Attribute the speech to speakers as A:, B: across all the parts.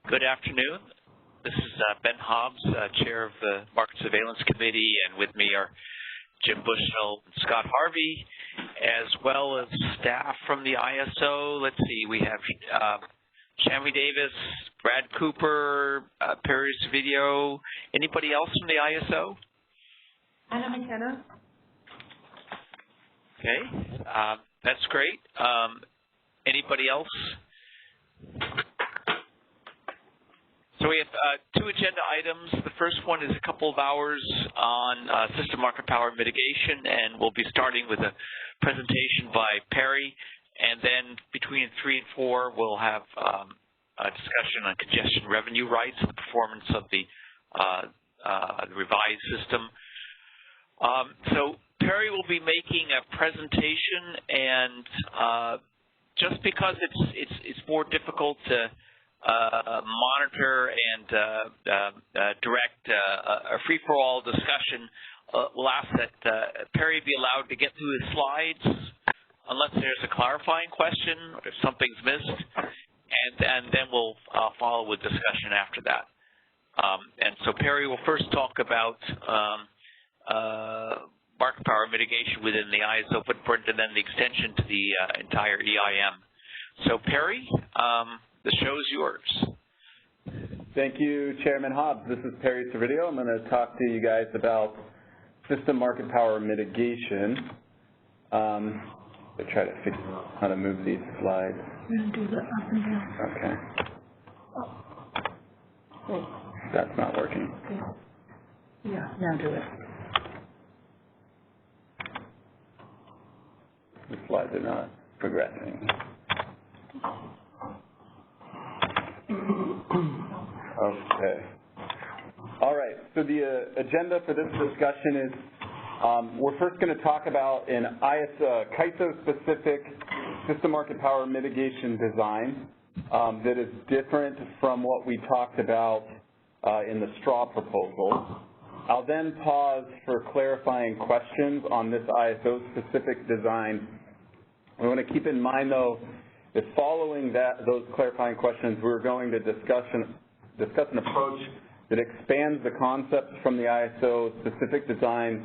A: Good afternoon. This is Ben Hobbs, Chair of the Market Surveillance Committee, and with me are Jim Bushnell and Scott Harvey, as well as staff from the ISO. Let's see, we have Shammy Davis, Brad Cooper, Perry Video. Anybody else from the ISO?
B: Anna McKenna.
A: Okay, that's great. Anybody else? So we have two agenda items. The first one is a couple of hours on system market power mitigation, and we'll be starting with a presentation by Perry. And then between 3 and 4, we'll have a discussion on congestion revenue rights and the performance of the revised system. So Perry will be making a presentation, and just because it's more difficult to monitor and direct a free-for-all discussion, we'll ask that Perry be allowed to get through his slides unless there's a clarifying question or if something's missed, and then we'll follow with discussion after that. And so Perry will first talk about market power mitigation within the ISO footprint and then the extension to the entire EIM. So Perry, the show is yours.
C: Thank you, Chairman Hobbs. This is Perry Video. I'm going to talk to you guys about system market power mitigation. I'll try to figure out how to move these slides.
B: We're going to do the up and down.
C: Okay.
B: Oh.
C: That's not working.
B: Okay. Yeah, now do it.
C: The slides are not progressing. Okay. All right. So the agenda for this discussion is we're first going to talk about an CAISO-specific system market power mitigation design that is different from what we talked about in the straw proposal. I'll then pause for clarifying questions on this ISO-specific design. We want to keep in mind, though, that following those clarifying questions, we're going to discuss an approach that expands the concepts from the ISO-specific design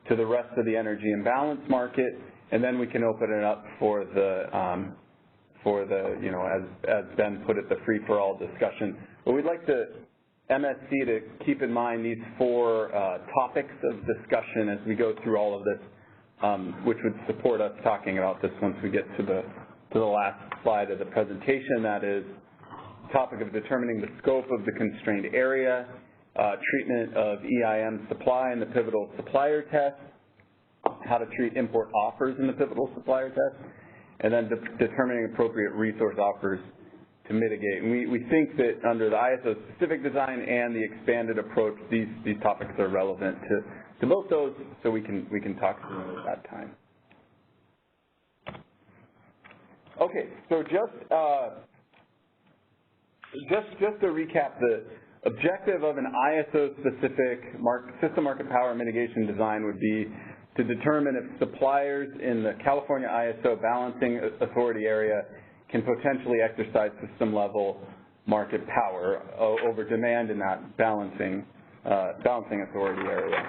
C: to the rest of the energy imbalance market, and then we can open it up for the as Ben put it, the free-for-all discussion. But we'd like the MSC to keep in mind these 4 topics of discussion as we go through all of this, which would support us talking about this once we get to the last slide of the presentation. That is the topic of determining the scope of the constrained area, treatment of EIM supply in the pivotal supplier test, how to treat import offers in the pivotal supplier test, and then determining appropriate resource offers to mitigate. And we think that under the ISO specific design and the expanded approach, these topics are relevant to both those, so we can talk to them at that time. Okay, so just to recap, the objective of an ISO-specific system market power mitigation design would be to determine if suppliers in the California ISO balancing authority area can potentially exercise system-level market power over demand in that balancing authority area.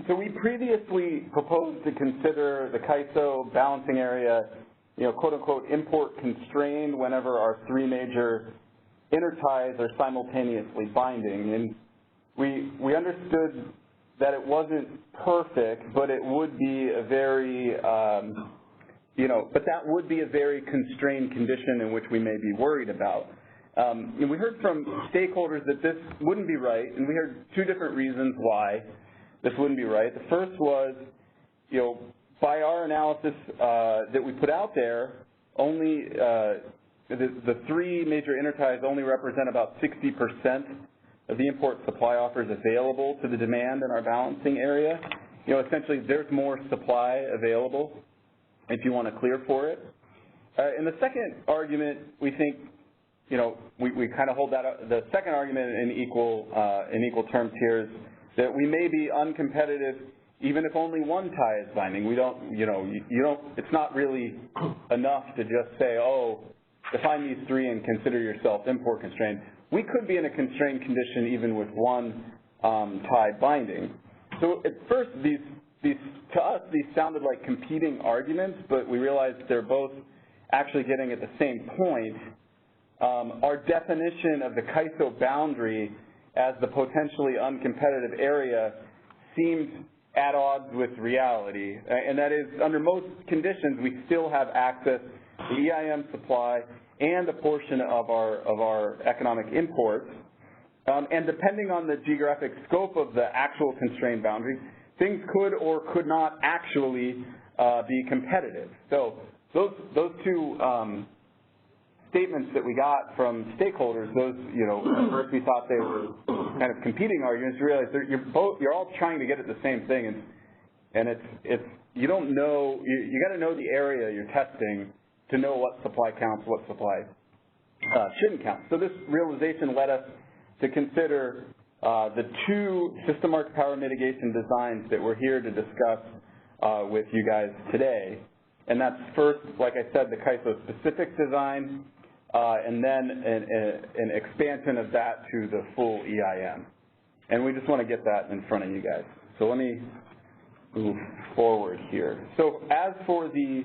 C: So we previously proposed to consider the CAISO balancing area, quote-unquote, import constrained whenever our 3 major interties are simultaneously binding. And we understood that it wasn't perfect, but it would be a very, but that would be a very constrained condition in which we may be worried about. And we heard from stakeholders that this wouldn't be right, and we heard 2 different reasons why this wouldn't be right. The first was, by our analysis that we put out there, only the 3 major interties only represent about 60% of the import supply offers available to the demand in our balancing area. Essentially, there's more supply available if you want to clear for it. And the second argument, we think, we kind of hold that up. The second argument in equal terms here is that we may be uncompetitive even if only one tie is binding. We don't, it's not really enough to just say, oh, define these three and consider yourself import constrained. We could be in a constrained condition even with one tie binding. So at first, to us, these sounded like competing arguments, but we realized they're both actually getting at the same point. Our definition of the CAISO boundary as the potentially uncompetitive area seems at odds with reality, and that is, under most conditions, we still have access to EIM supply and a portion of our economic imports. And depending on the geographic scope of the actual constrained boundary, things could or could not actually be competitive. So those two statements that we got from stakeholders, those, at first we thought they were kind of competing arguments. You realize you're all trying to get at the same thing, and you don't know, you got to know the area you're testing to know what supply counts, what supply shouldn't count. So this realization led us to consider the two system market power mitigation designs that we're here to discuss with you guys today. And that's first, like I said, the CAISO specific design, and then an expansion of that to the full EIM. And we just want to get that in front of you guys. So let me move forward here. So as for the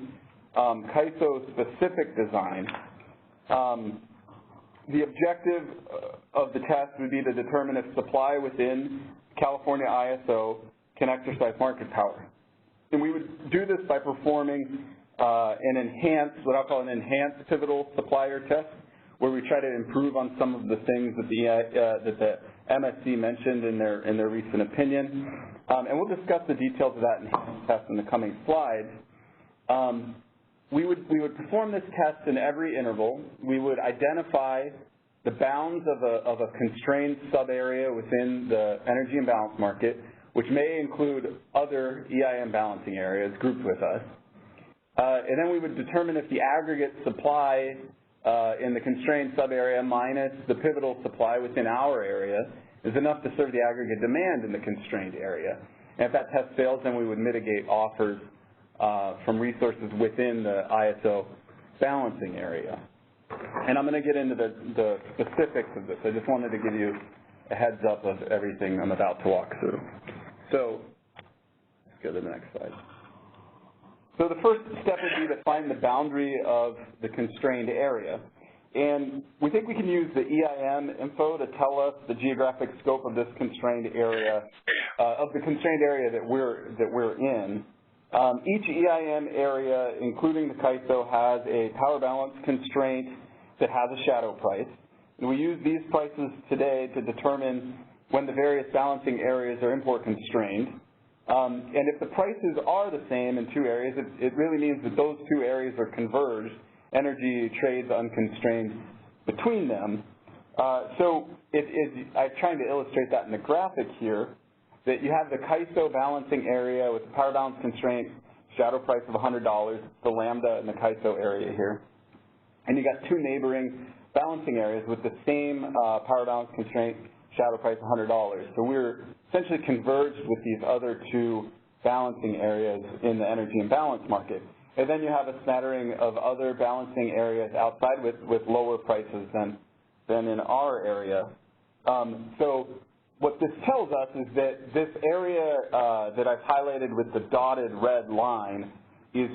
C: CAISO specific design, the objective of the test would be to determine if supply within California ISO can exercise market power. And we would do this by performing an enhanced, what I'll call an enhanced pivotal supplier test, where we try to improve on some of the things that the MSC mentioned in their recent opinion. And we'll discuss the details of that enhanced test in the coming slides. We would perform this test in every interval. We would identify the bounds of a constrained sub-area within the energy imbalance market, which may include other EIM balancing areas grouped with us. And then we would determine if the aggregate supply in the constrained sub-area minus the pivotal supply within our area is enough to serve the aggregate demand in the constrained area. And if that test fails, then we would mitigate offers from resources within the ISO balancing area. And I'm going to get into the specifics of this. I just wanted to give you a heads up of everything I'm about to walk through. So let's go to the next slide. So the first step would be to find the boundary of the constrained area. And we think we can use the EIM info to tell us the geographic scope of this constrained area, that we're in. Each EIM area, including the CAISO, has a power balance constraint that has a shadow price. And we use these prices today to determine when the various balancing areas are import constrained. And if the prices are the same in two areas, it really means that those two areas are converged. Energy trades unconstrained between them. So I'm trying to illustrate that in the graphic here, that you have the CAISO balancing area with the power balance constraint, shadow price of $100, the lambda in the CAISO area here. And you got two neighboring balancing areas with the same power balance constraint, shadow price of $100. So we're essentially converged with these other two balancing areas in the energy imbalance market. And then you have a smattering of other balancing areas outside with lower prices than in our area. So what this tells us is that this area that I've highlighted with the dotted red line is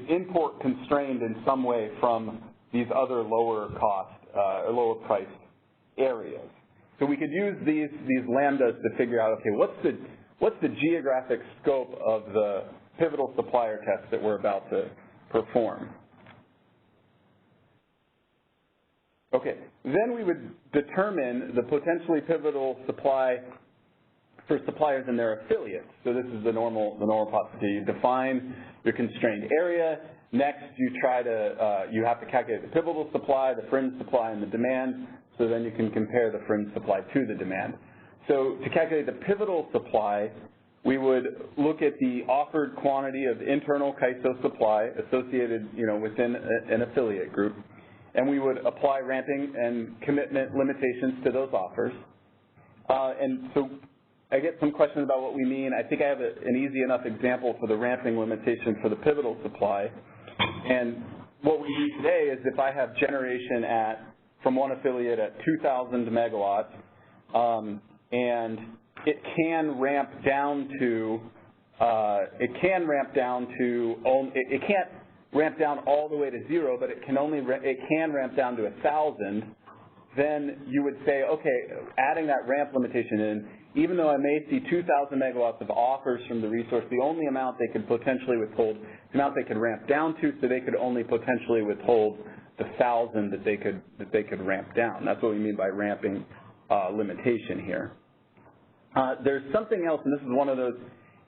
C: import constrained in some way from these other lower cost or lower priced areas. So we could use these lambdas to figure out, okay, what's the geographic scope of the pivotal supplier test that we're about to perform. Okay, then we would determine the potentially pivotal supply for suppliers and their affiliates. So this is the normal process. You define your constrained area. Next, you have to calculate the pivotal supply, the fringe supply, and the demand. So then you can compare the fringe supply to the demand. So to calculate the pivotal supply, we would look at the offered quantity of internal CAISO supply associated, within an affiliate group, and we would apply ramping and commitment limitations to those offers. And so I get some questions about what we mean. I think I have an easy enough example for the ramping limitation for the pivotal supply. And what we do today is if I have generation from one affiliate at 2,000 megawatts, and it can ramp down to, it can't ramp down all the way to 0, but it can ramp down to 1,000. Then you would say, okay, adding that ramp limitation in, even though I may see 2,000 megawatts of offers from the resource, the only amount they could potentially withhold, the amount they could ramp down to, so they could only potentially withhold the 1,000 that they could ramp down. That's what we mean by ramping limitation here. There's something else, and this is one of those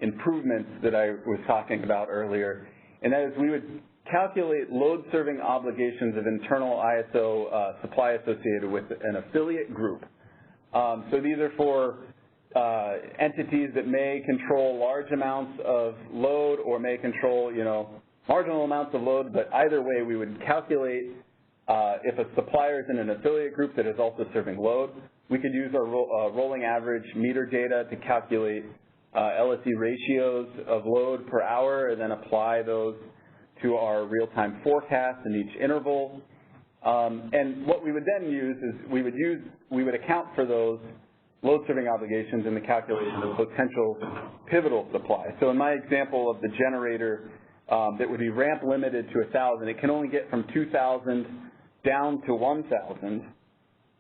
C: improvements that I was talking about earlier, and that is we would calculate load serving obligations of internal ISO supply associated with an affiliate group. So these are for entities that may control large amounts of load or may control, marginal amounts of load, but either way we would calculate if a supplier is in an affiliate group that is also serving load. We could use our rolling average meter data to calculate LSE ratios of load per hour and then apply those to our real-time forecast in each interval. And what we would then use is we would account for those load serving obligations in the calculation of potential pivotal supply. So in my example of the generator that would be ramp limited to 1,000, it can only get from 2,000 down to 1,000.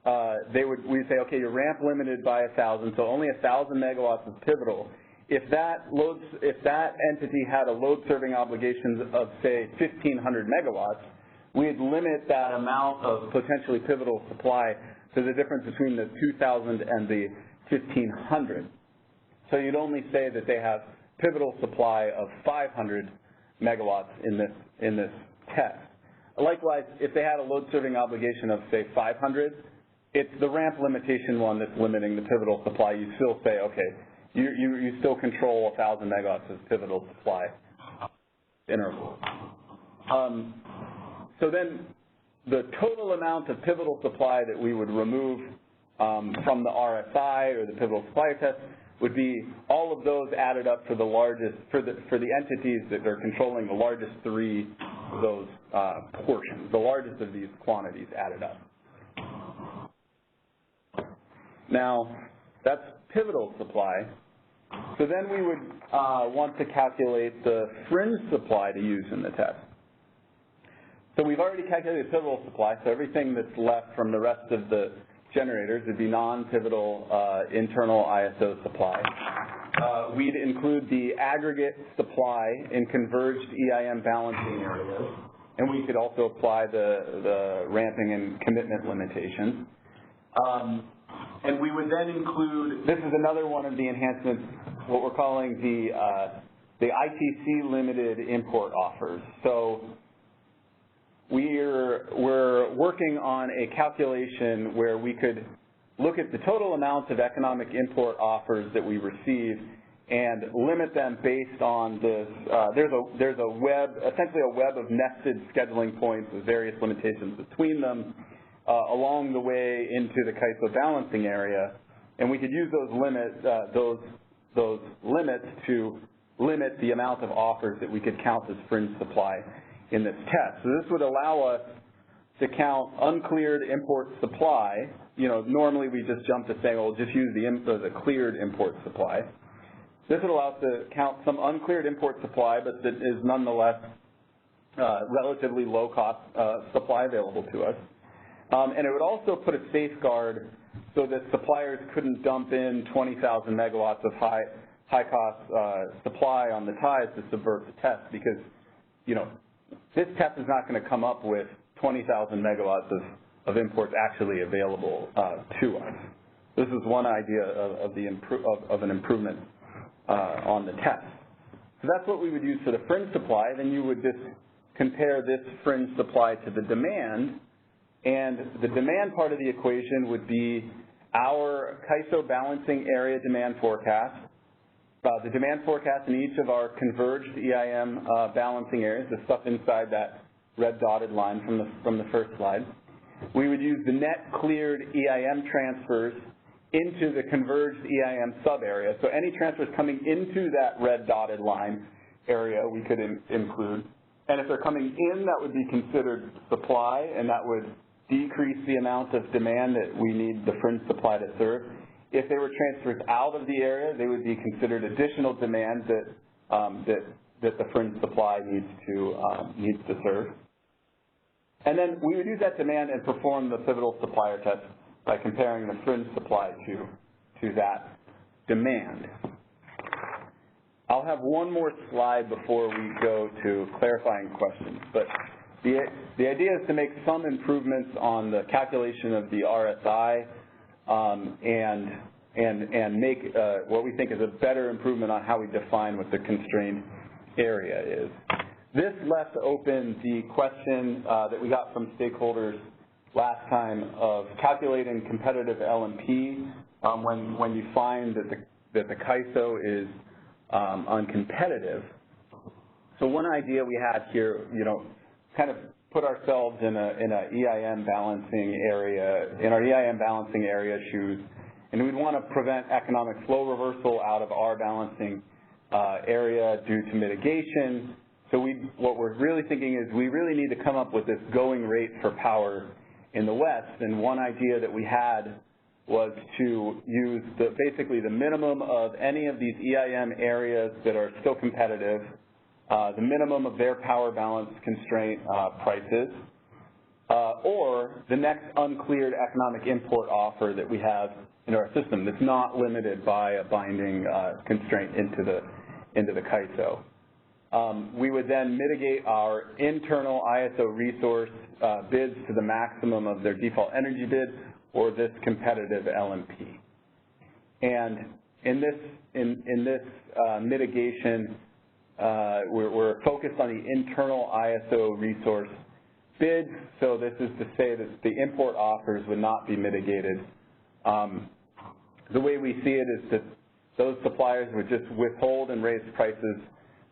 C: We'd say, okay, you're ramp limited by 1,000, so only 1,000 megawatts is pivotal. If that entity had a load serving obligations of, say, 1,500 megawatts, we'd limit that amount of potentially pivotal supply to the difference between the 2,000 and the 1,500. So you'd only say that they have pivotal supply of 500 megawatts in this test. Likewise, if they had a load serving obligation of, say, 500, it's the ramp limitation one that's limiting the pivotal supply. You still say, okay, you still control 1,000 megawatts of pivotal supply interval. So then the total amount of pivotal supply that we would remove from the RSI or the pivotal supply test would be all of those added up for the largest, for the entities that are controlling the largest three of those portions, the largest of these quantities added up. Now, that's pivotal supply. So then we would want to calculate the fringe supply to use in the test. So we've already calculated pivotal supply, so everything that's left from the rest of the generators would be non-pivotal internal ISO supply. We'd include the aggregate supply in converged EIM balancing areas, and we could also apply the ramping and commitment limitations. And we would then include, this is another one of the enhancements, what we're calling the ITC limited import offers. So we're working on a calculation where we could look at the total amount of economic import offers that we receive and limit them based on this. There's a web, essentially a web of nested scheduling points with various limitations between them along the way into the CAISO balancing area, and we could use those limits to limit the amount of offers that we could count as fringe supply in this test. So this would allow us to count uncleared import supply. Normally we just jump to saying, well, just use the cleared import supply. This would allow us to count some uncleared import supply, but that is nonetheless relatively low-cost supply available to us. And it would also put a safeguard so that suppliers couldn't dump in 20,000 megawatts of high-cost supply on the ties to subvert the test, because, this test is not going to come up with 20,000 megawatts of imports actually available to us. This is one idea of an improvement on the test. So that's what we would use for the fringe supply. Then you would just compare this fringe supply to the demand, and the demand part of the equation would be our CAISO balancing area demand forecast, the demand forecast in each of our converged EIM balancing areas, the stuff inside that red dotted line from the first slide. We would use the net cleared EIM transfers into the converged EIM sub-area. So any transfers coming into that red dotted line area we could include. And if they're coming in, that would be considered supply, and that would decrease the amount of demand that we need the fringe supply to serve. If they were transfers out of the area, they would be considered additional demand that the fringe supply needs to serve. And then we would use that demand and perform the pivotal supplier test by comparing the fringe supply to that demand. I'll have one more slide before we go to clarifying questions, but the idea is to make some improvements on the calculation of the RSI and make what we think is a better improvement on how we define what the constrained area is. This left open the question that we got from stakeholders last time of calculating competitive LMP when you find that the CAISO is uncompetitive. So one idea we had here, kind of put ourselves in a EIM balancing area, in our EIM balancing area shoes, and we'd want to prevent economic flow reversal out of our balancing area due to mitigation. So what we're really thinking is we really need to come up with this going rate for power in the West, and one idea that we had was to use basically the minimum of any of these EIM areas that are still competitive, the minimum of their power balance constraint prices, or the next uncleared economic import offer that we have in our system that's not limited by a binding constraint into the CAISO. We would then mitigate our internal ISO resource bids to the maximum of their default energy bid or this competitive LMP. And in this mitigation, we're focused on the internal ISO resource bids, so this is to say that the import offers would not be mitigated. The way we see it is that those suppliers would just withhold and raise prices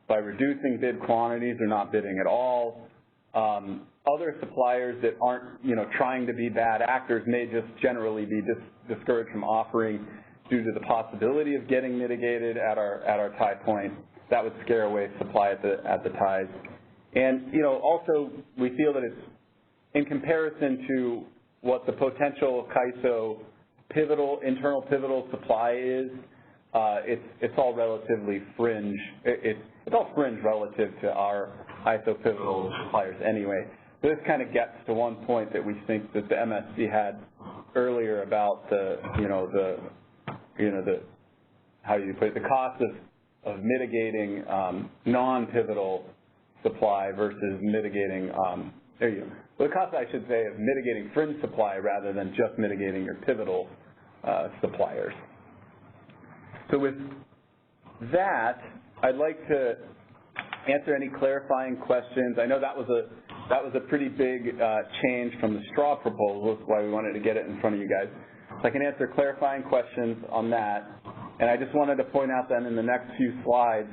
C: by reducing bid quantities or not bidding at all. Other suppliers that aren't, trying to be bad actors may just generally be discouraged from offering due to the possibility of getting mitigated at our tie point. That would scare away supply at the ties. And also we feel that it's in comparison to what the potential CAISO internal pivotal supply is. It's all relatively fringe. It's all fringe relative to our ISO pivotal suppliers anyway. So this kind of gets to one point that we think that the MSC had earlier about the how do you put it, the cost of mitigating non-pivotal supply versus mitigating the cost, I should say, of mitigating fringe supply rather than just mitigating your pivotal suppliers. So with that, I'd like to answer any clarifying questions. I know that was a pretty big change from the straw proposal. That's why we wanted to get it in front of you guys. So I can answer clarifying questions on that. And I just wanted to point out that in the next few slides,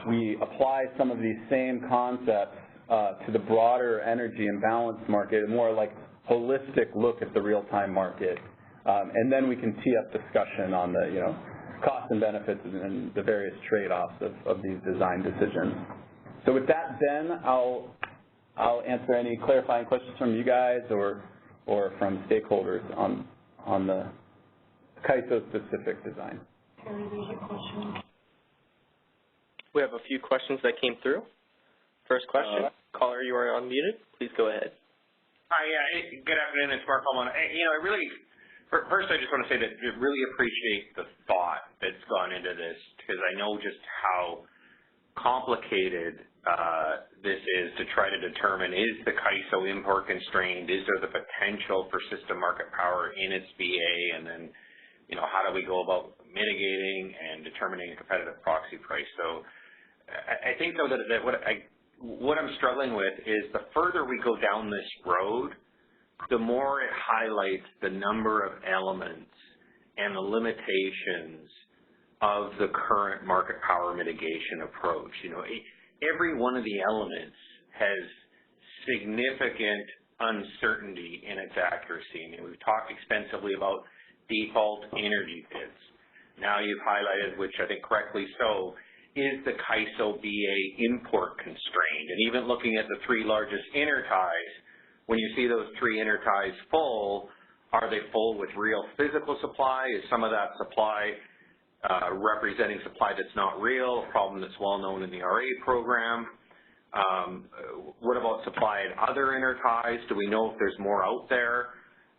C: we apply some of these same concepts to the broader energy imbalance market, a more like holistic look at the real-time market. And then we can tee up discussion on the costs and benefits and the various trade-offs of these design decisions. So with that, Ben, I'll answer any clarifying questions from you guys or from stakeholders on the CAISO-specific design.
B: Terry, there's a question.
D: We have a few questions that came through. First question, caller, you are unmuted. Please go ahead.
E: Hi, good afternoon. It's Mark Holman. First, I just want to say that I really appreciate the thought that's gone into this, because I know just how complicated this is to try to determine, is the CAISO import constrained? Is there the potential for system market power in its BA? And then, how do we go about mitigating and determining a competitive proxy price? So I think, though, that what I'm struggling with is the further we go down this road, the more it highlights the number of elements and the limitations of the current market power mitigation approach. Every one of the elements has significant uncertainty in its accuracy. We've talked extensively about default energy bids. Now you've highlighted, which I think correctly so, is the CAISO BA import constrained? And even looking at the three largest interties, when you see those three interties full, are they full with real physical supply? Is some of that supply representing supply that's not real, a problem that's well known in the RA program? What about supply at other interties? Do we know if there's more out there?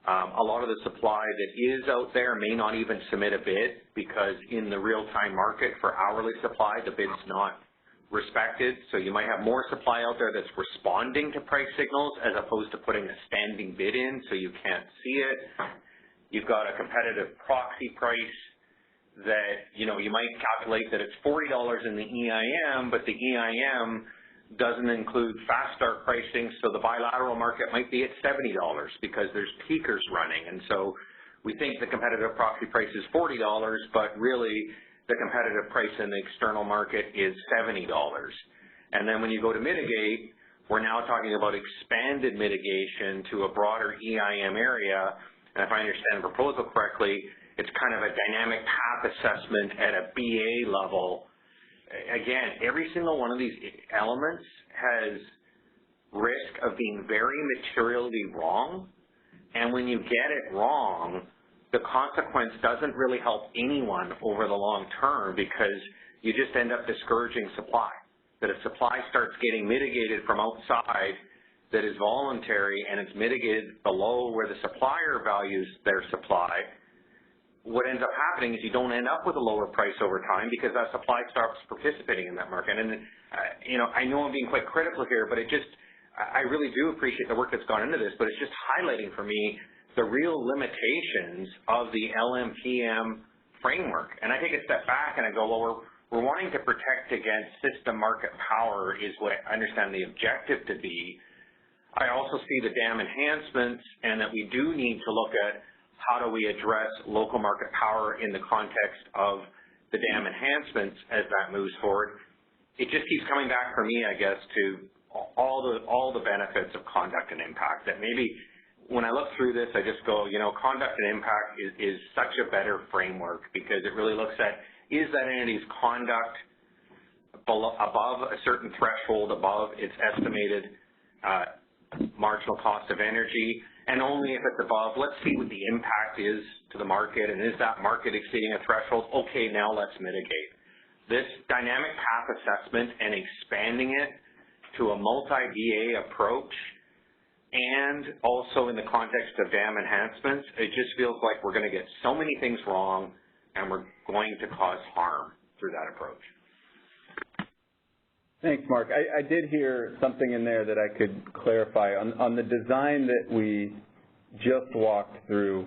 E: A lot of the supply that is out there may not even submit a bid because in the real-time market for hourly supply, the bid's not respected. So you might have more supply out there that's responding to price signals as opposed to putting a standing bid in so you can't see it. You've got a competitive proxy price that, you know, you might calculate that it's $40 in the EIM, but the EIM doesn't include fast start pricing, so the bilateral market might be at $70 because there's peakers running. And so we think the competitive proxy price is $40, but really the competitive price in the external market is $70. And then when you go to mitigate, we're now talking about expanded mitigation to a broader EIM area. And if I understand the proposal correctly, it's kind of a dynamic path assessment at a BA level. Again, every single one of these elements has risk of being very materially wrong, and when you get it wrong, the consequence doesn't really help anyone over the long term because you just end up discouraging supply. That if supply starts getting mitigated from outside that is voluntary and it's mitigated below where the supplier values their supply, what ends up happening is you don't end up with a lower price over time because that supply stops participating in that market. And, you know, I know I'm being quite critical here, but I really do appreciate the work that's gone into this, but it's just highlighting for me the real limitations of the LMPM framework. And I take a step back and I go, well, we're wanting to protect against system market power is what I understand the objective to be. I also see the dam enhancements and that we do need to look at how do we address local market power in the context of the dam enhancements as that moves forward. It just keeps coming back for me, I guess, to all the benefits of conduct and impact. That maybe when I look through this, I just go, you know, conduct and impact is such a better framework because it really looks at, is that entity's conduct above a certain threshold, above its estimated marginal cost of energy, and only if it's above, let's see what the impact is to the market, and is that market exceeding a threshold? Okay, now let's mitigate. This dynamic path assessment and expanding it to a multi-BA approach and also in the context of dam enhancements, it just feels like we're going to get so many things wrong and we're going to cause harm through that approach.
C: Thanks, Mark. I did hear something in there that I could clarify. On the design that we just walked through,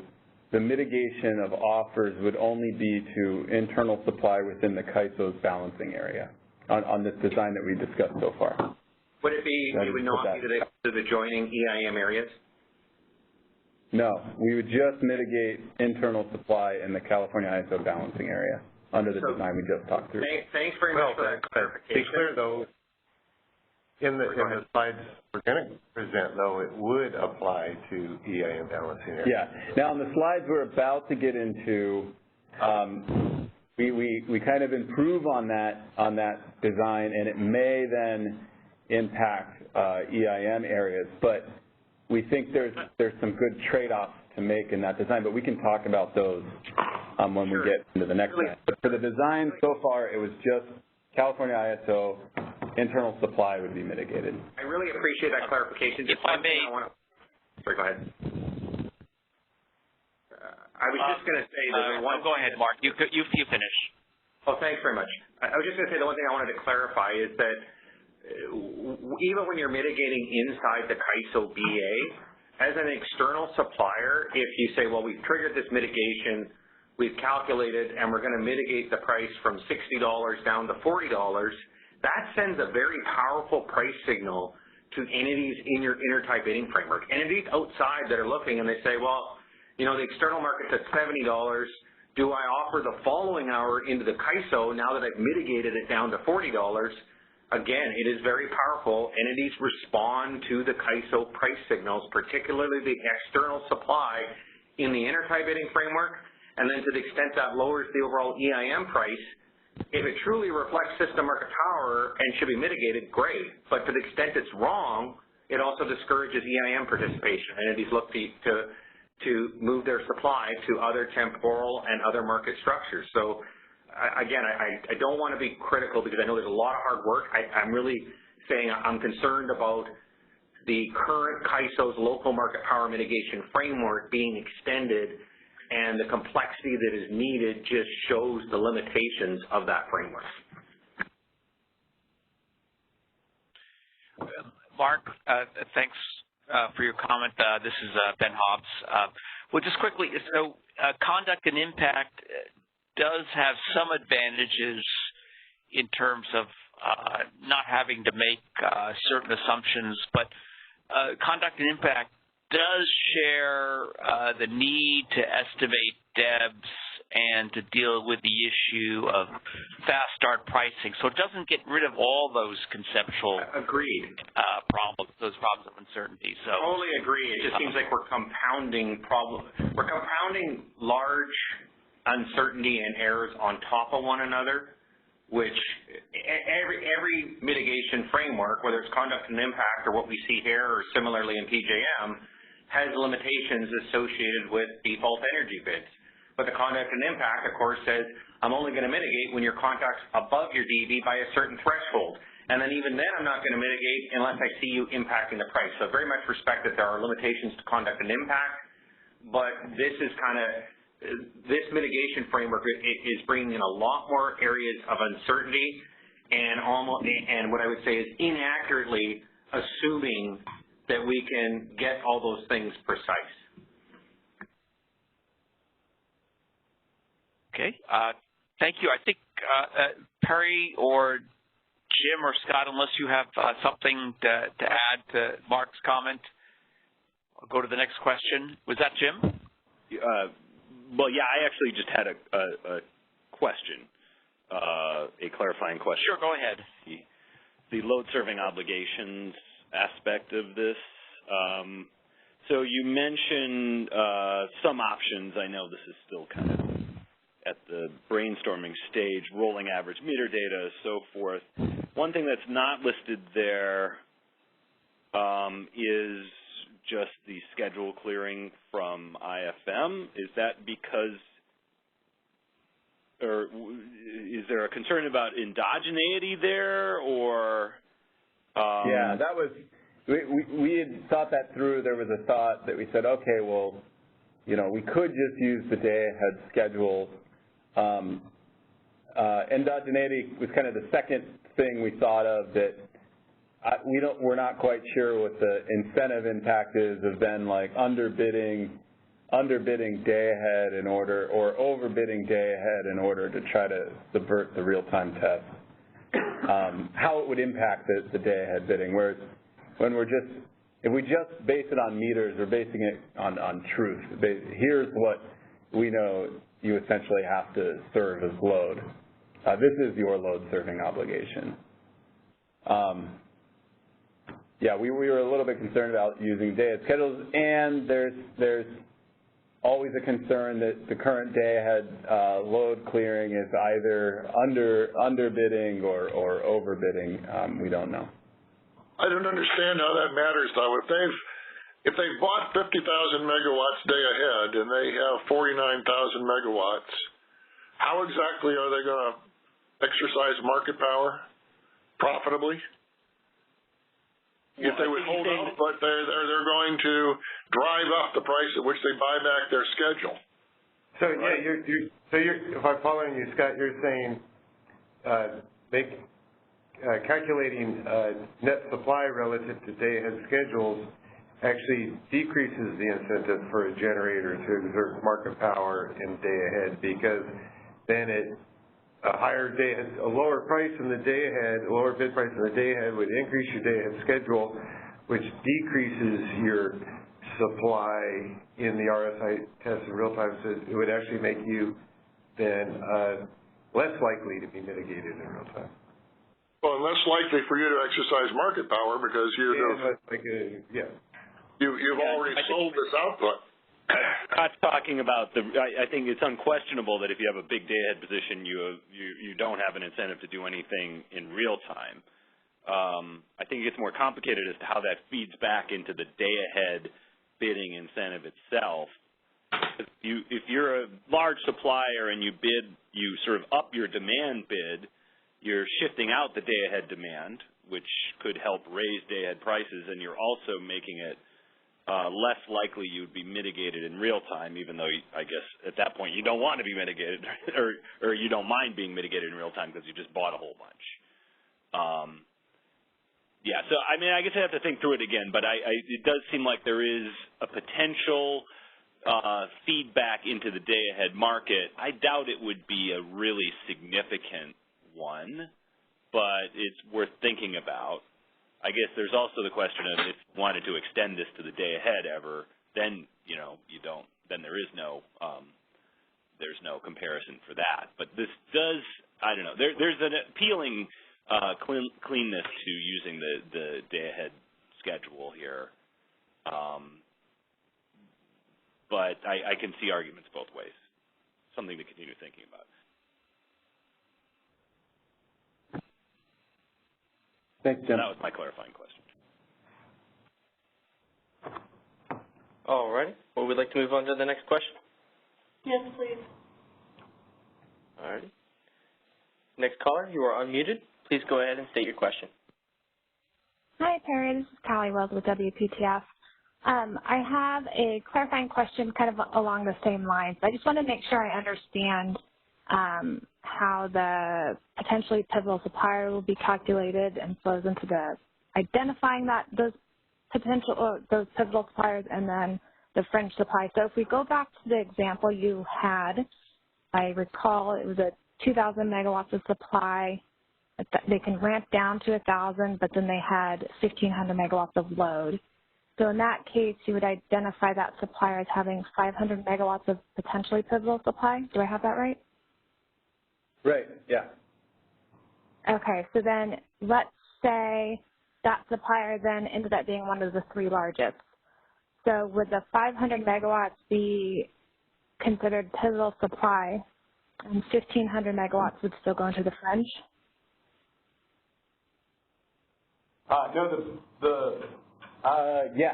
C: the mitigation of offers would only be to internal supply within the CAISO's balancing area on this design that we discussed so far.
E: Would it be, you would not be to the adjoining EIM areas?
C: No, we would just mitigate internal supply in the California ISO balancing area under the design we just talked through.
E: Thanks very much for that clarification.
F: To be clear, though, in the slides we're going to present, though, it would apply to EIM balancing area.
C: Yeah. Now, on the slides we're about to get into, we kind of improve on that design, and it may then impact EIM areas, but we think there's some good trade-offs to make in that design, but we can talk about those when we get into the next one. But for the design so far, it was just California ISO, internal supply would be mitigated.
E: I really appreciate that clarification.
A: If I may.
E: Sorry, go ahead. I was just going to say that
A: go ahead, Mark. You finish.
E: Oh, thanks very much. I was just going to say the one thing I wanted to clarify is that even when you're mitigating inside the CAISO BA, as an external supplier, if you say, well, we've triggered this mitigation, we've calculated, and we're going to mitigate the price from $60 down to $40, that sends a very powerful price signal to entities in your intertie bidding framework. Entities outside that are looking and they say, well, you know, the external market's at $70. Do I offer the following hour into the CAISO now that I've mitigated it down to $40? Again, it is very powerful. Entities respond to the CAISO price signals, particularly the external supply in the intertie bidding framework. And then to the extent that lowers the overall EIM price, if it truly reflects system market power and should be mitigated, great. But to the extent it's wrong, it also discourages EIM participation. Entities look to move their supply to other temporal and other market structures. So again, I don't want to be critical because I know there's a lot of hard work. I'm really saying I'm concerned about the current CAISO's local market power mitigation framework being extended, and the complexity that is needed just shows the limitations of that framework.
A: Mark, thanks for your comment. This is Ben Hobbs. Well, just quickly, so conduct and impact does have some advantages in terms of not having to make certain assumptions, but conduct and impact does share the need to estimate DEBs and to deal with the issue of fast start pricing. So it doesn't get rid of all those conceptual problems, those problems of uncertainty. So
E: totally agree. It just seems like we're compounding problems. We're compounding large uncertainty and errors on top of one another, which every mitigation framework, whether it's conduct and impact or what we see here or similarly in PJM, has limitations associated with default energy bids. But the conduct and impact, of course, says I'm only going to mitigate when your contract's above your DB by a certain threshold. And then even then I'm not going to mitigate unless I see you impacting the price. So I very much respect that there are limitations to conduct and impact, but this is kind of, this mitigation framework is bringing in a lot more areas of uncertainty and what I would say is inaccurately assuming that we can get all those things precise.
A: Okay. Thank you. I think Perry or Jim or Scott, unless you have something to add to Mark's comment, I'll go to the next question. Was that Jim?
G: Well, yeah, I actually just had a question, a clarifying question.
A: Sure, go ahead.
G: The load serving obligations aspect of this. So you mentioned some options. I know this is still kind of at the brainstorming stage, rolling average meter data, so forth. One thing that's not listed there is just the schedule clearing from IFM. Is that because, or is there a concern about endogeneity there, or?
C: Yeah, that was, we had thought that through. There was a thought that we said, okay, well, you know, we could just use the day-ahead schedule. Endogeneity was kind of the second thing we thought of that we're not quite sure what the incentive impact is of then like underbidding day ahead in order, or overbidding day ahead in order to try to subvert the real-time test. How it would impact the day ahead bidding, whereas when if we just base it on meters, we're basing it on truth. Here's what we know you essentially have to serve as load. This is your load serving obligation. Yeah, we were a little bit concerned about using day-ahead schedules, and there's always a concern that the current day-ahead load clearing is either underbidding or overbidding. We don't know.
H: I don't understand how that matters, though. If they've bought 50,000 megawatts day ahead and they have 49,000 megawatts, how exactly are they going to exercise market power profitably? If they would hold out, but they're going to drive up the price at which they buy back their schedule.
F: So yeah, if I'm following you, Scott, you're saying calculating net supply relative to day-ahead schedules actually decreases the incentive for a generator to exert market power in day-ahead, because then a lower price in the day-ahead, a lower bid price in the day-ahead would increase your day-ahead schedule, which decreases your supply in the RSI test in real time. So it would actually make you then less likely to be mitigated in real time.
H: Well, and less likely for you to exercise market power because you've already sold this output.
G: not talking about the. I think it's unquestionable that if you have a big day-ahead position, you don't have an incentive to do anything in real time. I think it gets more complicated as to how that feeds back into the day-ahead bidding incentive itself. If you're a large supplier and you sort of up your demand bid, you're shifting out the day-ahead demand, which could help raise day-ahead prices, and you're also making it less likely you'd be mitigated in real time, even though I guess at that point you don't want to be mitigated or you don't mind being mitigated in real time because you just bought a whole bunch. Yeah, so I mean, I guess I have to think through it again, but it does seem like there is a potential feedback into the day-ahead market. I doubt it would be a really significant one, but it's worth thinking about. I guess there's also the question of if you wanted to extend this to the day-ahead ever, then then there is no there's no comparison for that. But this does, I don't know. There's an appealing cleanness to using the day-ahead schedule here. But I can see arguments both ways. Something to continue thinking about.
C: Thanks, Jim.
G: That was my clarifying question.
D: All right. Well, we'd like to move on to the next question.
B: Yes, please.
D: All right. Next caller, you are unmuted. Please go ahead and state your question.
I: Hi, Perry. This is Callie Wells with WPTF. I have a clarifying question kind of along the same lines. I just want to make sure I understand how the potentially pivotal supplier will be calculated and flows into the identifying those pivotal suppliers and then the fringe supply. So if we go back to the example you had, I recall it was a 2,000 megawatts of supply. They can ramp down to 1,000, but then they had 1,500 megawatts of load. So in that case, you would identify that supplier as having 500 megawatts of potentially pivotal supply. Do I have that right?
C: Right, yeah.
I: Okay, so then let's say that supplier then ended up being one of the three largest. So would the 500 megawatts be considered pivotal supply and 1,500 megawatts would still go into the fringe?
C: Yeah.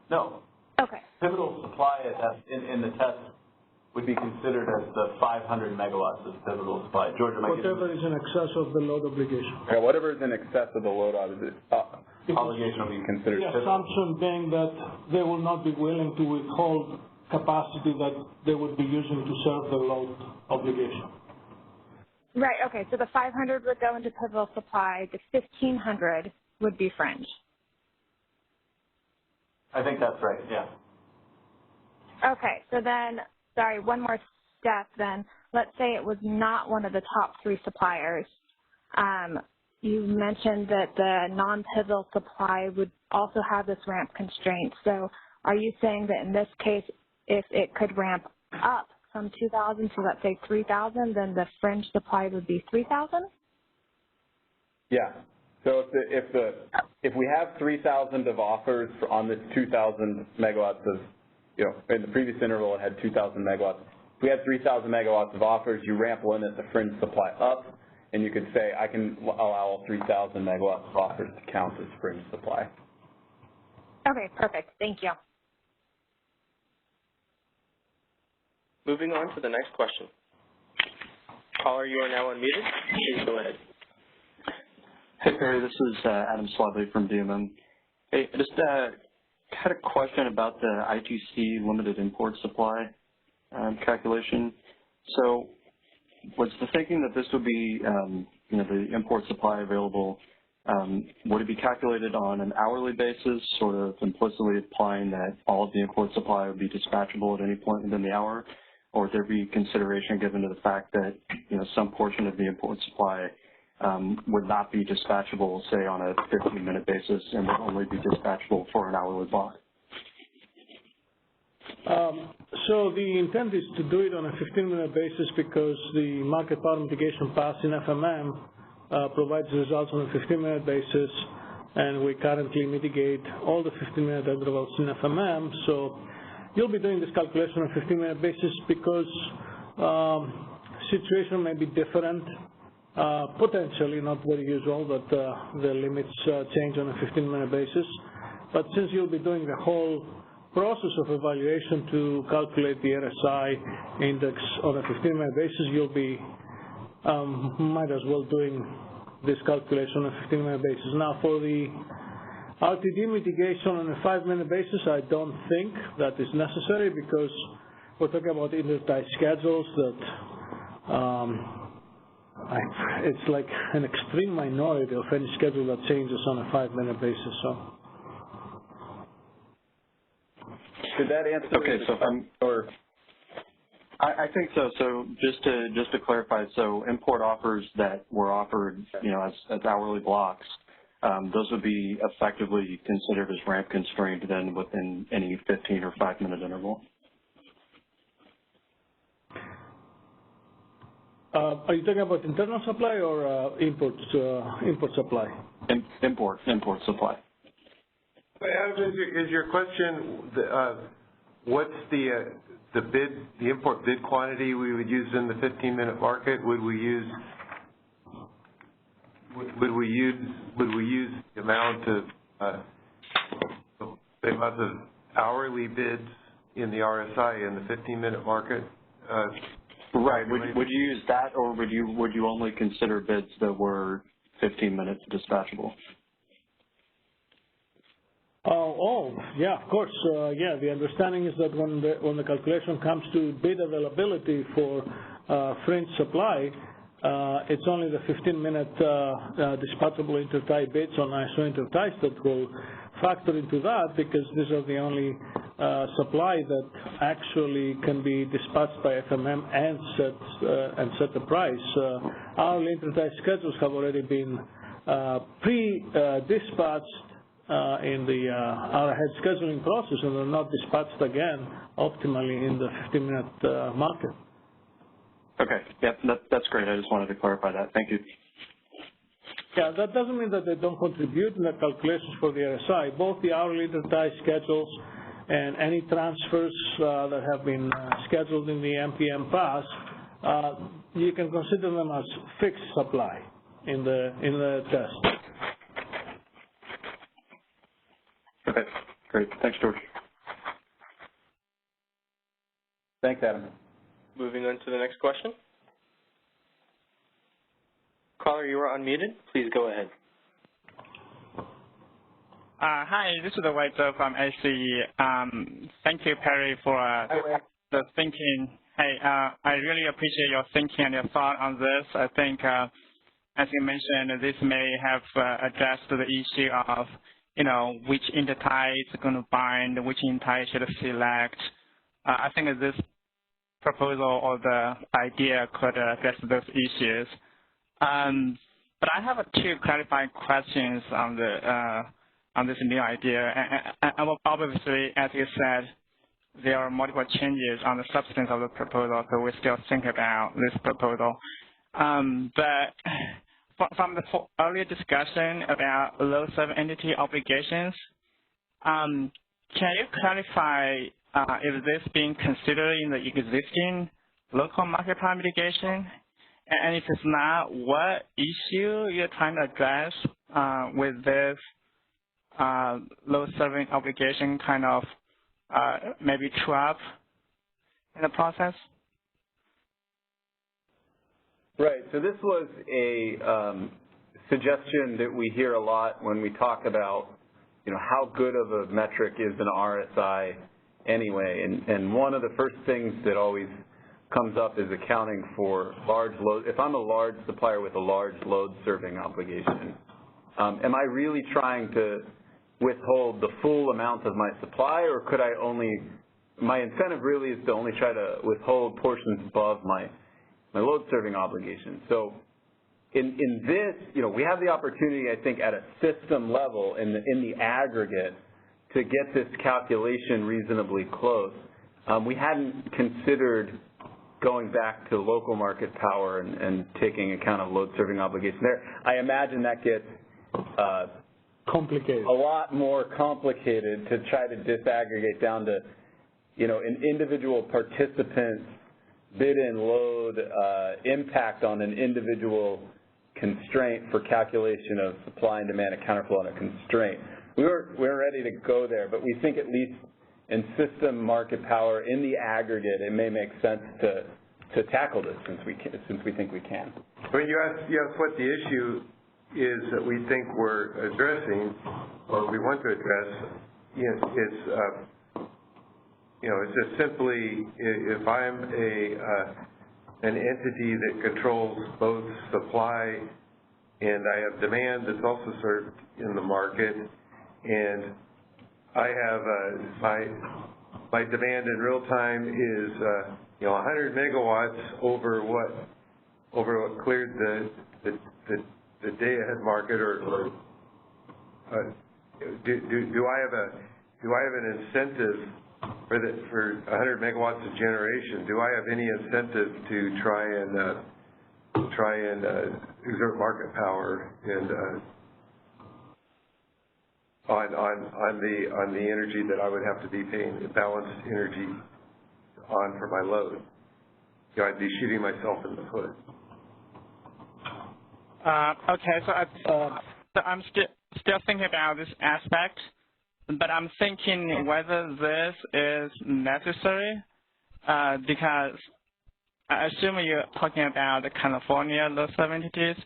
C: No.
I: Okay.
C: Pivotal supply in the test would be considered as the 500 megawatts of pivotal supply. George, am I getting
J: whatever is in excess of the load obligation.
C: Yeah, whatever is in excess of the load obligation will be considered
J: the
C: pivotal.
J: assumption being that they will not be willing to withhold capacity that they would be using to serve the load obligation.
I: Right, okay, so the 500 would go into pivotal supply, the 1,500 would be fringe.
C: I think that's right, yeah.
I: Okay, so then, sorry, one more step then. Let's say it was not one of the top three suppliers. You mentioned that the non-pivotal supply would also have this ramp constraint. So are you saying that in this case, if it could ramp up from 2,000 to, let's say, 3,000, then the fringe supply would be 3,000?
C: Yeah. So if we have 3,000 of offers on this 2,000 megawatts of, in the previous interval it had 2,000 megawatts. If we had 3,000 megawatts of offers, you ramp limit the fringe supply up, and you could say I can allow all 3,000 megawatts of offers to count as fringe supply.
I: Okay, perfect. Thank you.
D: Moving on to the next question. Caller, you are now unmuted. Please go ahead.
K: Hey, Perry, this is Adam Swadley from DMM. Hey, I just had a question about the ITC limited import supply calculation. So was the thinking that this would be, the import supply available, would it be calculated on an hourly basis, sort of implicitly implying that all of the import supply would be dispatchable at any point within the hour, or would there be consideration given to the fact that, some portion of the import supply would not be dispatchable, say, on a 15-minute basis and would only be dispatchable for an hourly block?
J: So the intent is to do it on a 15-minute basis because the market power mitigation pass in FMM provides results on a 15-minute basis, and we currently mitigate all the 15-minute intervals in FMM. So you'll be doing this calculation on a 15-minute basis because situation may be different, potentially, not very usual that the limits change on a 15-minute basis. But since you'll be doing the whole process of evaluation to calculate the RSI index on a 15-minute basis, you'll be might as well doing this calculation on a 15-minute basis. Now, for the RTD mitigation on a 5-minute basis, I don't think that is necessary because we're talking about intertie schedules that it's like an extreme minority of any schedule that changes on a 5-minute basis. So.
C: Did that answer?
K: Okay, so I think so. So just to clarify, so import offers that were offered, as hourly blocks, those would be effectively considered as ramp constrained then within any 15 or 5-minute interval.
J: Are you talking about internal supply or import supply?
K: Import supply.
F: Is your question what's the import bid quantity we would use in the 15-minute market? Would we use the amount of hourly bids in the RSI in the 15-minute market?
K: Right. Would you use that, or would you only consider bids that were 15 minutes dispatchable? Yeah, of course. Yeah, the understanding is that when the calculation comes to bid availability for fringe supply, it's only the 15-minute dispatchable intertie bids on ISO interties that will factor into that, because these are the only supply that actually can be dispatched by FMM and set the price. Hourly intertie schedules have already been pre-dispatched in the hour-ahead scheduling process, and they're not dispatched again optimally in the 15-minute market. Okay, yeah, that's great. I just wanted to clarify that. Thank you.
J: Yeah, that doesn't mean that they don't contribute in the calculations for the RSI. Both the hourly intertie schedules and any transfers that have been scheduled in the MPM pass, you can consider them as fixed supply in the test.
K: Okay, great. Thanks, George.
C: Thanks, Adam.
D: Moving on to the next question. Caller, you are unmuted. Please go ahead.
L: Hi, this is Weizhe from ACE. Thank you, Perry, for the thinking. Hey, I really appreciate your thinking and your thought on this. I think, as you mentioned, this may have addressed the issue of, which intertie is going to bind, which intertie should select. I think this proposal or the idea could address those issues. But I have two clarifying questions on this new idea. And obviously, as you said, there are multiple changes on the substance of the proposal, so we still think about this proposal. But from the earlier discussion about load-serving entity obligations, can you clarify if this being considered in the existing local market power mitigation? And if it's not, what issue you're trying to address with this load-serving obligation kind of maybe trap in the process?
C: Right. So this was a suggestion that we hear a lot when we talk about, how good of a metric is an RSI anyway. And one of the first things that always comes up is accounting for large load. If I'm a large supplier with a large load serving obligation, am I really trying to withhold the full amount of my supply, or could I my incentive really is to only try to withhold portions above my load serving obligation. So in this, we have the opportunity, I think, at a system level in the aggregate to get this calculation reasonably close. We hadn't considered going back to local market power and taking account of load serving obligation there. I imagine that gets
J: complicated.
C: A lot more complicated to try to disaggregate down to an individual participant's bid-in load impact on an individual constraint for calculation of supply and demand and counterflow on a constraint. We're ready to go there, but we think at least in system market power, in the aggregate, it may make sense to tackle this since we think we can.
F: When you ask what the issue is that we think we're addressing, or we want to address, it's just simply if I'm an entity that controls both supply and I have demand that's also served in the market, and I have my demand in real time is 100 megawatts over what cleared the day ahead market, or do I have an incentive for 100 megawatts of generation? Do I have any incentive to try and exert market power and on the energy that I would have to be paying balanced energy on for my load? I'd be shooting myself in the foot.
L: Okay, so I'm still thinking about this aspect, but I'm thinking whether this is necessary, because I assume you're talking about the California low-serve entities.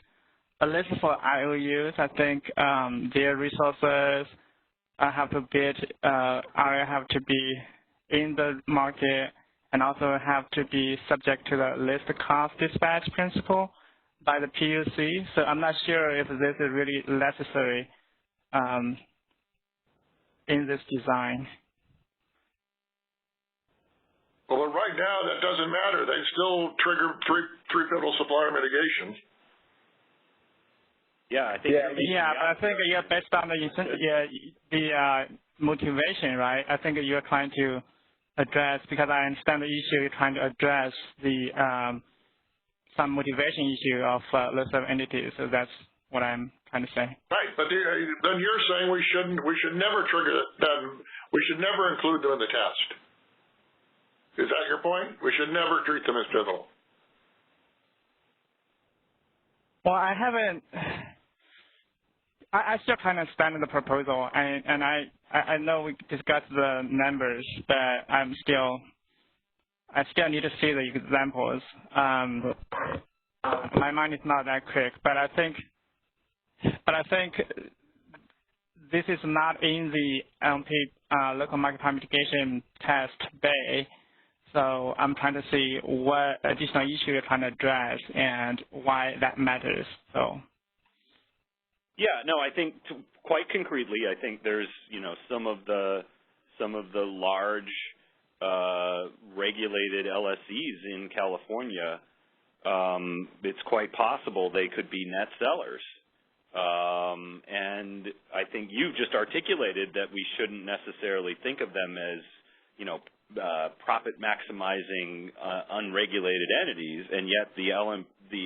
L: At least for IOUs, I think their resources have to be in the market, and also have to be subject to the least cost dispatch principle by the PUC. So I'm not sure if this is really necessary in this design.
H: Well, right now that doesn't matter. They still trigger three-pivotal supplier mitigation.
G: Yeah, I think.
L: Yeah, but I think based on the motivation, right? I think you're trying to address, because I understand the issue, you're trying to address the some motivation issue of low-serve entities. So that's what I'm trying to say.
H: Right, but then you're saying we should never trigger them. We should never include them in the test. Is that your point? We should never treat them as pivotal.
L: Well, I still kind of stand in the proposal, and I know we discussed the numbers, but I still need to see the examples. My mind is not that quick, but I think this is not in the LMP local market power mitigation test bay. So I'm trying to see what additional issue you're trying to address and why that matters. So.
G: Yeah, no, I think quite concretely, I think there's some of the large regulated LSEs in California. It's quite possible they could be net sellers, and I think you've just articulated that we shouldn't necessarily think of them as profit maximizing unregulated entities, and yet the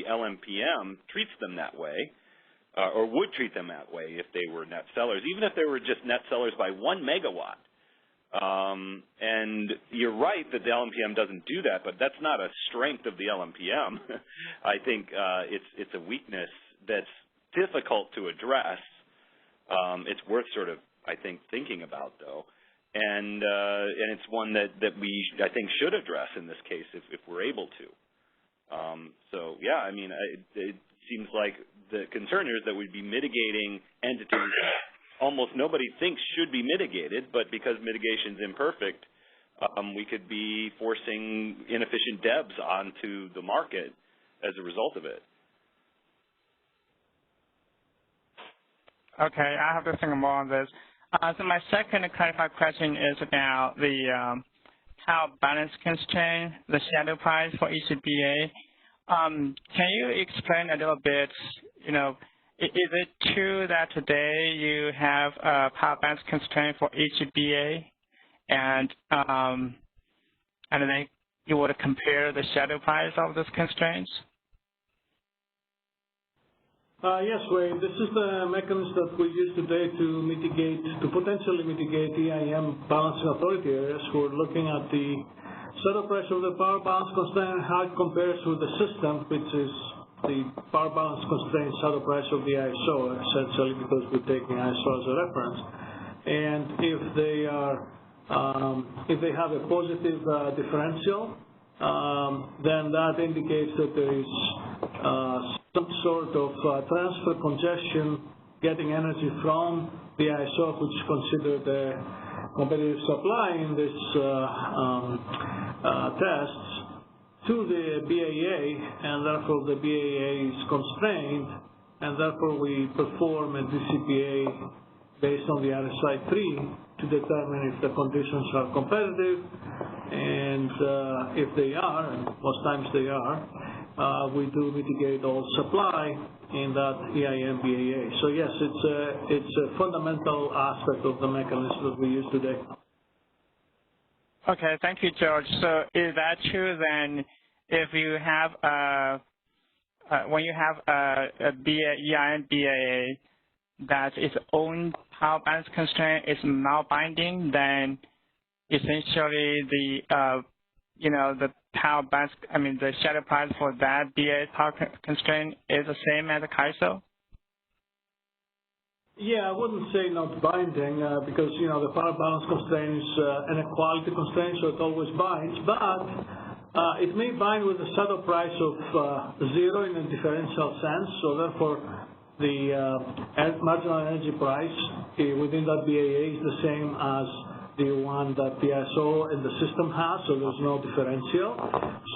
G: LMPM treats them that way. Or would treat them that way if they were net sellers, even if they were just net sellers by 1 megawatt. And you're right that the LMPM doesn't do that, but that's not a strength of the LMPM. I think it's a weakness that's difficult to address. It's worth sort of, I think, thinking about, though. And it's one that we, I think, should address in this case if we're able to. So, yeah, I mean, it seems like the concern is that we'd be mitigating entities almost nobody thinks should be mitigated, but because mitigation is imperfect, we could be forcing inefficient DEBs onto the market as a result of it.
L: Okay, I have to think more on this. So my second clarified question is about the power balance constraint, the shadow price for each BA. Can you explain a little bit, is it true that today you have a power balance constraint for each BA, and then you would compare the shadow price of those constraints?
J: Yes, Wade. This is the mechanism that we use today to potentially mitigate EIM balancing authority areas. We're looking at the shadow price of the power balance constraint and how it compares with the system, which is the power balance constraint shadow price of the ISO, essentially, because we're taking ISO as a reference. And if they have a positive differential, then that indicates that there is some sort of transfer congestion getting energy from the ISO, which is considered a competitive supply in this tests, to the BAA, and therefore the BAA is constrained, and therefore we perform a DCPA based on the RSI 3 to determine if the conditions are competitive, and if they are, and most times they are, we do mitigate all supply in that EIM BAA. So yes, it's a fundamental aspect of the mechanism that we use today.
L: Okay, thank you, George. So is that true then? If you have when you have a EIM BAA that its own power balance constraint is not binding, then essentially the the power balance, the shadow price for that BAA power constraint is the same as the CAISO?
J: Yeah, I wouldn't say not binding because the power balance constraint is an equality constraint, so it always binds. But it may bind with a shadow price of 0 in a differential sense. So therefore, the marginal energy price within that BAA is the same as the one that the ISO and the system has, so there's no differential.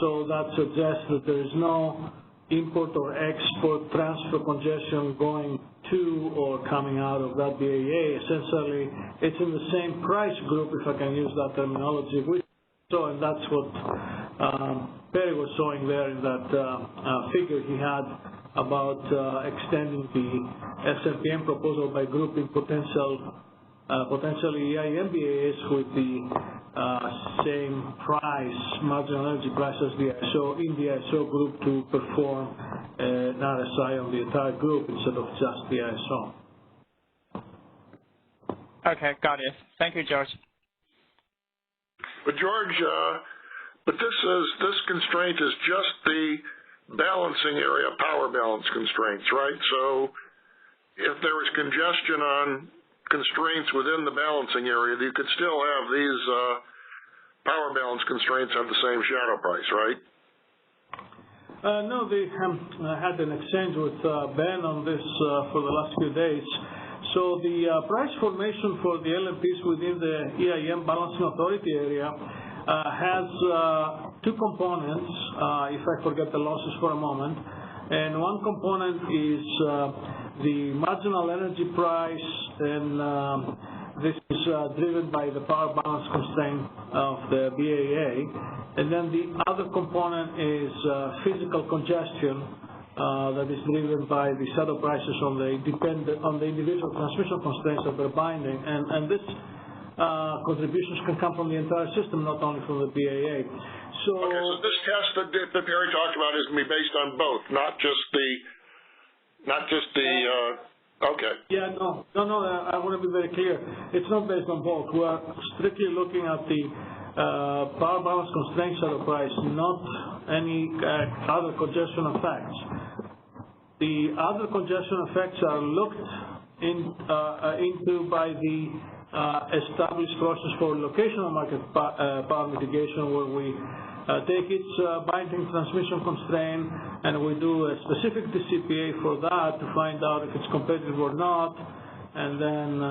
J: So that suggests that there is no import or export transfer congestion going to or coming out of that BAA. Essentially, it's in the same price group, if I can use that terminology. So, and that's what Perry was showing there in that figure he had about extending the SMPM proposal by grouping potentially EIM BAAs with the same price, marginal energy price as the ISO in the ISO group to perform an RSI on the entire group instead of just the ISO.
L: Okay, got it. Thank you, George.
H: But George, this constraint is just the balancing area power balance constraints, right? So if there was congestion on constraints within the balancing area, you could still have these power balance constraints have the same shadow price, right?
J: No, they had an exchange with Ben on this for the last few days. So the price formation for the LMPs within the EIM balancing authority area has two components, if I forget the losses for a moment. And one component is the marginal energy price, and this is driven by the power balance constraint of the BAA. And then the other component is physical congestion that is driven by the shadow prices on the individual transmission constraints that they're binding. And this contributions can come from the entire system, not only from the BAA. So,
H: okay, so this test that Perry talked about is going to be based on both, not just the okay.
J: Yeah, no, I want to be very clear. It's not based on both. We are strictly looking at the power balance constraint shadow price, not any other congestion effects. The other congestion effects are looked into by the established process for locational market power mitigation, where we take its binding transmission constraint and we do a specific DCPA for that to find out if it's competitive or not, and then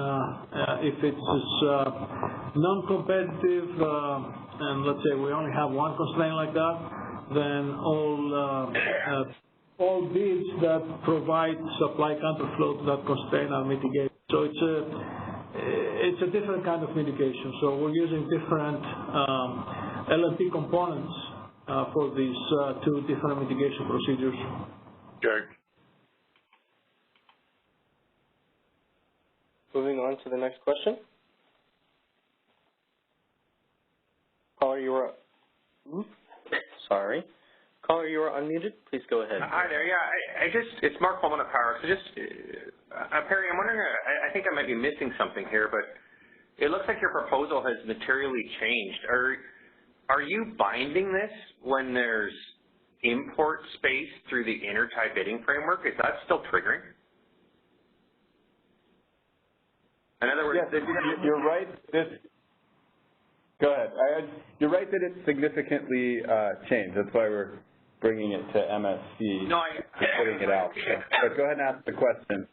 J: if it's non-competitive, and let's say we only have one constraint like that, then all bids that provide supply counterflow to that constraint are mitigated. So it's a different kind of mitigation. So we're using different LMP components for these two different mitigation procedures.
H: Okay.
D: Moving on to the next question. Caller, you are up. Sorry. Caller, you are unmuted. Please go ahead.
E: Hi there. Yeah, it's Mark Coleman of Power. So Perry, I'm wondering, I think I might be missing something here, but it looks like your proposal has materially changed. Are you binding this when there's import space through the intertie bidding framework? Is that still triggering? In other words,
C: yes, you're right. Go ahead. You're right that it's significantly changed. That's why we're bringing it to MSC, putting it out. But go ahead and ask the question.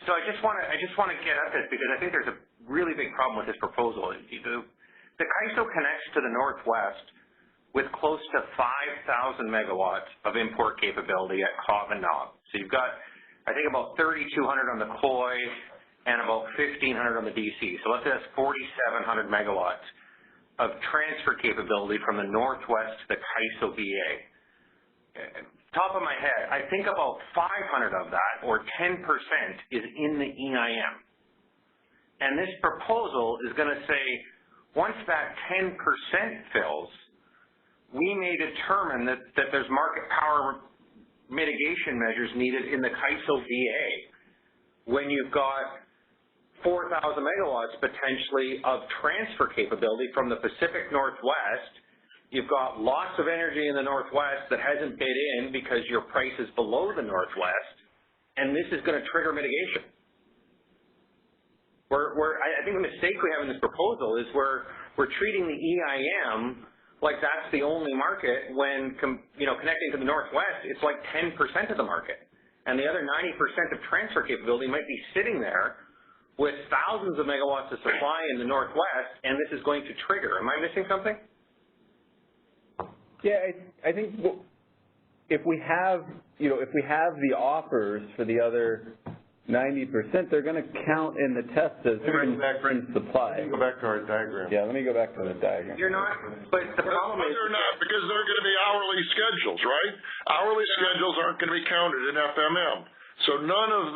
E: So I just want to get at this because I think there's a really big problem with this proposal. The CAISO connects to the northwest with close to 5,000 megawatts of import capability at Cobb and Knob. So you've got, I think, about 3,200 on the COI and about 1,500 on the DC. So let's say that's 4,700 megawatts of transfer capability from the northwest to the CAISO BA. Top of my head, I think about 500 of that, or 10%, is in the EIM. And this proposal is going to say, once that 10% fills, we may determine that there's market power mitigation measures needed in the CAISO BA when you've got 4,000 megawatts potentially of transfer capability from the Pacific Northwest. You've got lots of energy in the Northwest that hasn't bid in because your price is below the Northwest, and this is going to trigger mitigation. I think the mistake we have in this proposal is we're treating the EIM like that's the only market when connecting to the Northwest, it's like 10% of the market. And the other 90% of transfer capability might be sitting there with thousands of megawatts of supply in the Northwest, and this is going to trigger. Am I missing something?
C: Yeah, I think if we have the offers for the other 90%, they're going to count in the test as different supply.
F: Let me go back to our diagram.
C: Yeah, let me go back to the diagram.
E: You're not, but the problem is...
H: They're not, because they're going to be hourly schedules, right? Hourly schedules aren't going to be counted in FMM. So none of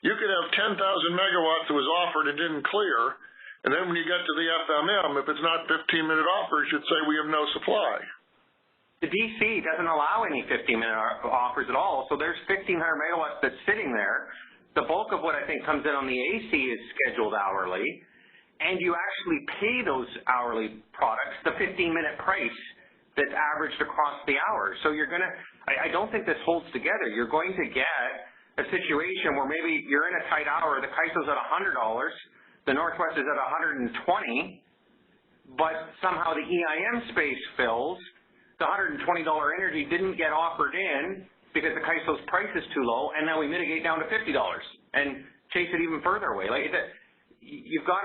H: you could have 10,000 megawatts that was offered and didn't clear, and then when you get to the FMM, if it's not 15-minute offers, you'd say we have no supply.
E: The DC doesn't allow any 15-minute offers at all, so there's 1,500 megawatts that's sitting there. The bulk of what I think comes in on the AC is scheduled hourly, and you actually pay those hourly products the 15-minute price that's averaged across the hour. So you're going to, I don't think this holds together. You're going to get a situation where maybe you're in a tight hour, the CAISO's at $100, the Northwest is at $120, but somehow the EIM space fills. The $120 energy didn't get offered in because the CAISO's price is too low, and now we mitigate down to $50 and chase it even further away. Like you've got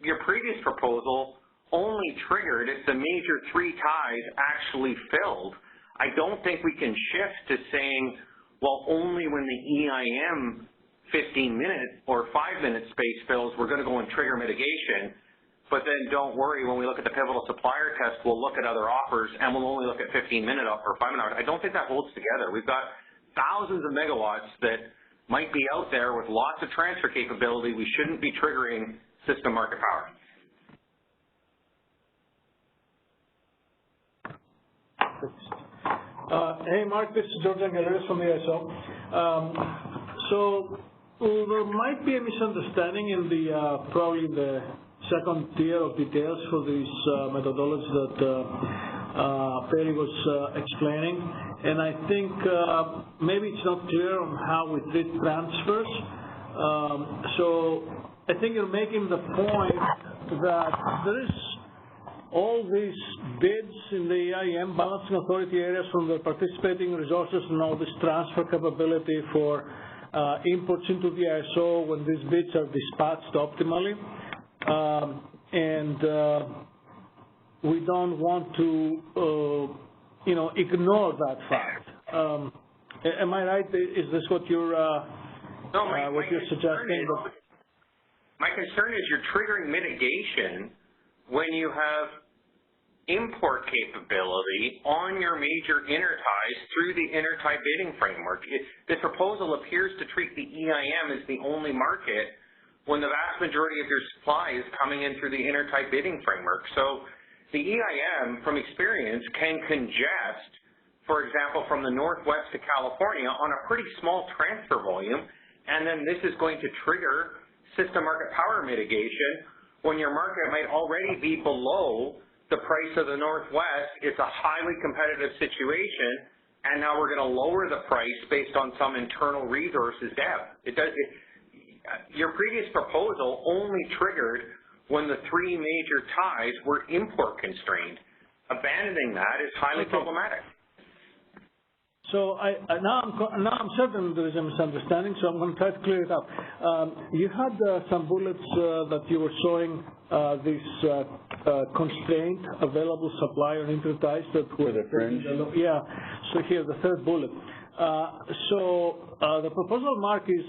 E: your previous proposal only triggered if the major three ties actually filled. I don't think we can shift to saying, well, only when the EIM 15-minute or 5-minute space fills, we're going to go and trigger mitigation. But then don't worry, when we look at the pivotal supplier test, we'll look at other offers, and we'll only look at 15-minute or 5-minute hours. I don't think that holds together. We've got thousands of megawatts that might be out there with lots of transfer capability. We shouldn't be triggering system market power.
J: Hey, Mark, this is George Angeles from the ISO. So there might be a misunderstanding in probably in the second tier of details for this methodology that Perry was explaining, and I think maybe it's not clear on how we treat transfers. So I think you're making the point that there is all these bids in the EIM balancing authority areas from the participating resources and all this transfer capability for imports into the ISO when these bids are dispatched optimally. We don't want to, ignore that fact. Am I right? Is this what you're suggesting?
E: My concern is you're triggering mitigation when you have import capability on your major interties through the intertie bidding framework. This proposal appears to treat the EIM as the only market when the vast majority of your supply is coming in through the intertie bidding framework. So the EIM, from experience, can congest for example, from the Northwest to California on a pretty small transfer volume, and then this is going to trigger system market power mitigation when your market might already be below the price of the Northwest. It's a highly competitive situation, and now we're going to lower the price based on some internal resources dev. Your previous proposal only triggered when the three major ties were import constrained. Abandoning that is highly problematic.
J: So now I'm certain there is a misunderstanding, so I'm going to try to clear it up. You had some bullets that you were showing this constraint available supply on interties that were
C: the fringe.
J: Yeah. So here the third bullet. The proposal mark is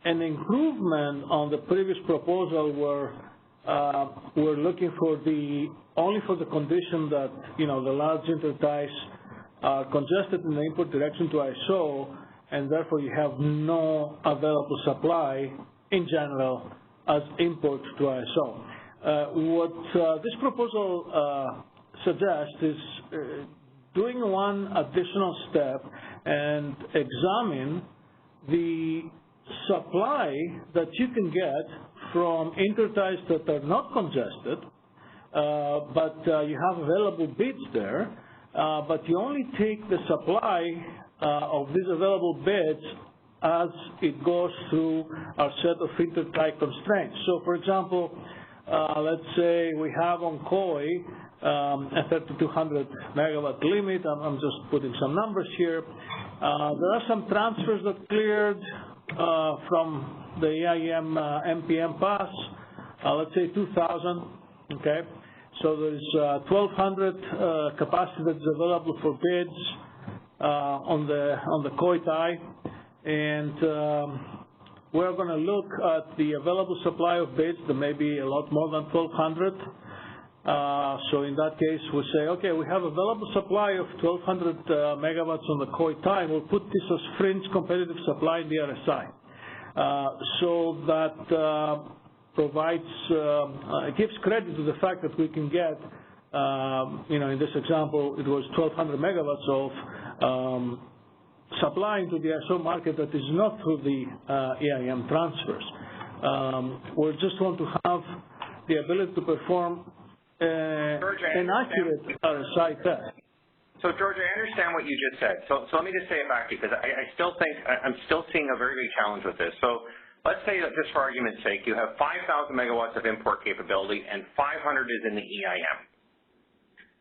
J: an improvement on the previous proposal where we're looking for only for the condition that the large interties are congested in the import direction to ISO, and therefore you have no available supply in general as import to ISO. What this proposal suggests is doing one additional step and examine the supply that you can get from interties that are not congested, but you have available bids there, but you only take the supply of these available bids as it goes through our set of intertie constraints. So, for example, let's say we have on COI a 3,200 megawatt limit. I'm just putting some numbers here. There are some transfers that cleared from the EIM MPM pass, let's say 2,000, okay? So there's 1,200 capacity that's available for bids on the COI tie, and we're going to look at the available supply of bids. There may be a lot more than 1,200. So in that case, we say, okay, we have available supply of 1,200 megawatts on the COI tie. We'll put this as fringe competitive supply in the RSI. So that provides, gives credit to the fact that we can get, in this example, it was 1,200 megawatts of supply into the ISO market that is not through the EIM transfers. We just want to have the ability to perform an accurate RSI test.
E: So, George, I understand what you just said. So let me just say it back to you, because I still think I'm still seeing a very big challenge with this. So let's say that just for argument's sake, you have 5,000 megawatts of import capability and 500 is in the EIM.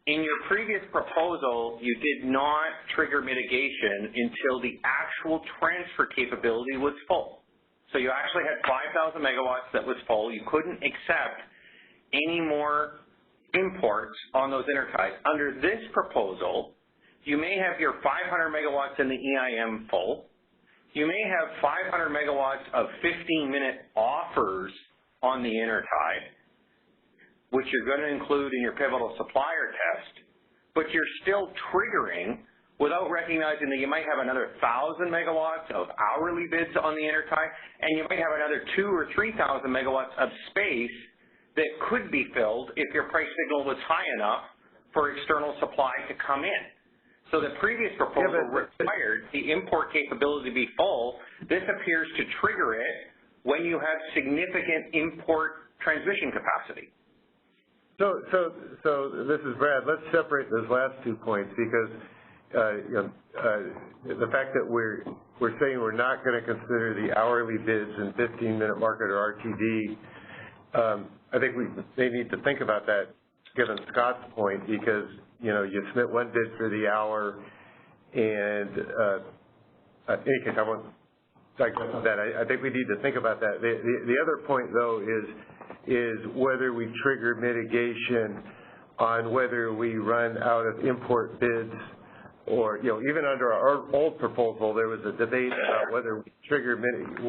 E: In your previous proposal, you did not trigger mitigation until the actual transfer capability was full. So you actually had 5,000 megawatts that was full. You couldn't accept any more imports on those interties. Under this proposal, you may have your 500 megawatts in the EIM full. You may have 500 megawatts of 15-minute offers on the intertie, which you're going to include in your pivotal supplier test, but you're still triggering without recognizing that you might have another 1,000 megawatts of hourly bids on the intertie, and you might have another 2,000 or 3,000 megawatts of space that could be filled if your price signal was high enough for external supply to come in. So the previous proposal required the import capability to be full. This appears to trigger it when you have significant import transmission capacity.
F: So this is Brad. Let's separate those last 2 points, because the fact that we're saying we're not going to consider the hourly bids in 15-minute market or RTD. I think we may need to think about that, given Scott's point, because you submit one bid for the hour, and in any case, I won't digress on that. I think we need to think about that. The other point, though, is whether we trigger mitigation on whether we run out of import bids, or even under our old proposal, there was a debate about whether we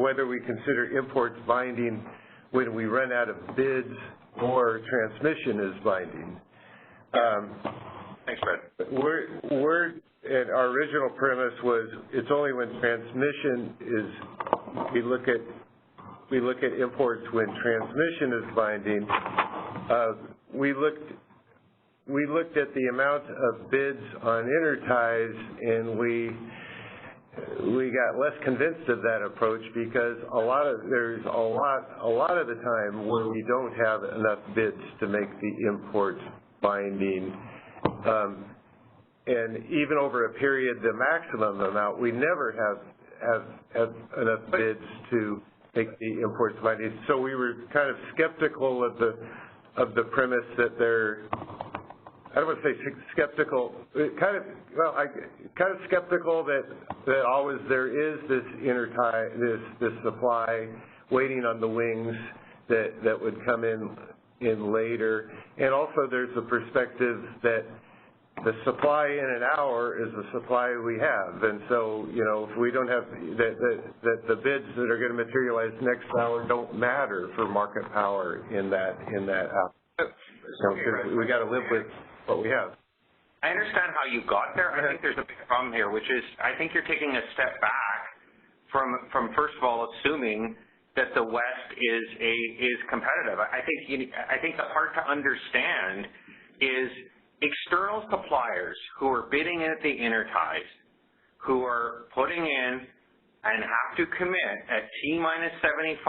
F: whether we consider imports binding when we run out of bids or transmission is binding.
E: Thanks, Fred.
F: And our original premise was it's only when transmission is, we look at imports when transmission is binding. We looked we looked at the amount of bids on interties, and we got less convinced of that approach because there's a lot of the time where we don't have enough bids to make the import binding. And even over a period, the maximum amount, we never have enough bids to make the imports binding. So we were kind of skeptical of the premise that I don't want to say skeptical, kind of skeptical that always there is this this supply waiting on the wings that would come in later. And also there's the perspective that the supply in an hour is the supply we have, and so if we don't have that the bids that are going to materialize next hour don't matter for market power in that hour. So we got to live with what we have.
E: I understand how you got there. I think there's a big problem here, which is I think you're taking a step back from first of all assuming that the West is competitive. I think the part to understand is external suppliers who are bidding at the interties, who are putting in and have to commit at T-75,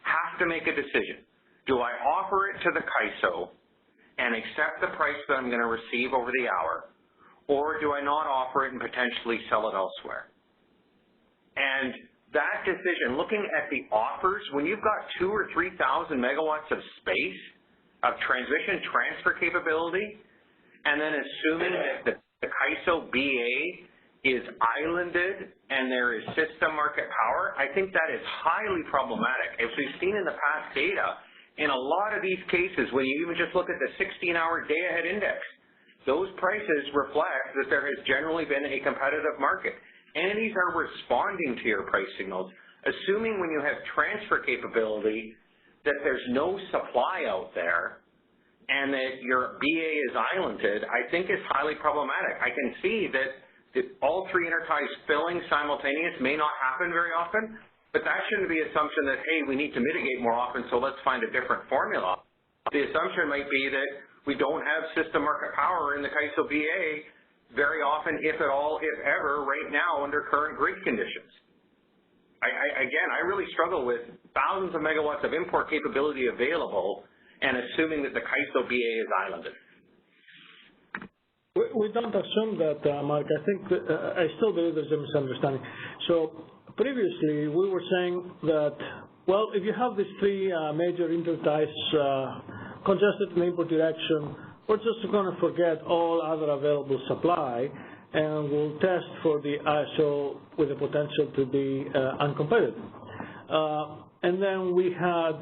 E: have to make a decision. Do I offer it to the CAISO and accept the price that I'm going to receive over the hour, or do I not offer it and potentially sell it elsewhere? And that decision, looking at the offers, when you've got 2,000 or 3,000 megawatts of space, of transmission transfer capability, and then assuming that the CAISO BA is islanded and there is system market power, I think that is highly problematic. As we've seen in the past data, in a lot of these cases, when you even just look at the 16-hour day-ahead index, those prices reflect that there has generally been a competitive market. Entities are responding to your price signals, assuming when you have transfer capability that there's no supply out there and that your BA is islanded, I think is highly problematic. I can see that all three interties filling simultaneous may not happen very often, but that shouldn't be an assumption that, hey, we need to mitigate more often, so let's find a different formula. The assumption might be that we don't have system market power in the CAISO BA very often, if at all, if ever, right now under current grid conditions. Again, I really struggle with thousands of megawatts of import capability available and assuming that the CAISO BA is islanded.
J: We don't assume that, Mark. I think I still believe there's a misunderstanding. So previously we were saying that, well, if you have these three major interties congested in the import direction, we're just going to forget all other available supply and we'll test for the ISO with the potential to be uncompetitive. And then we had,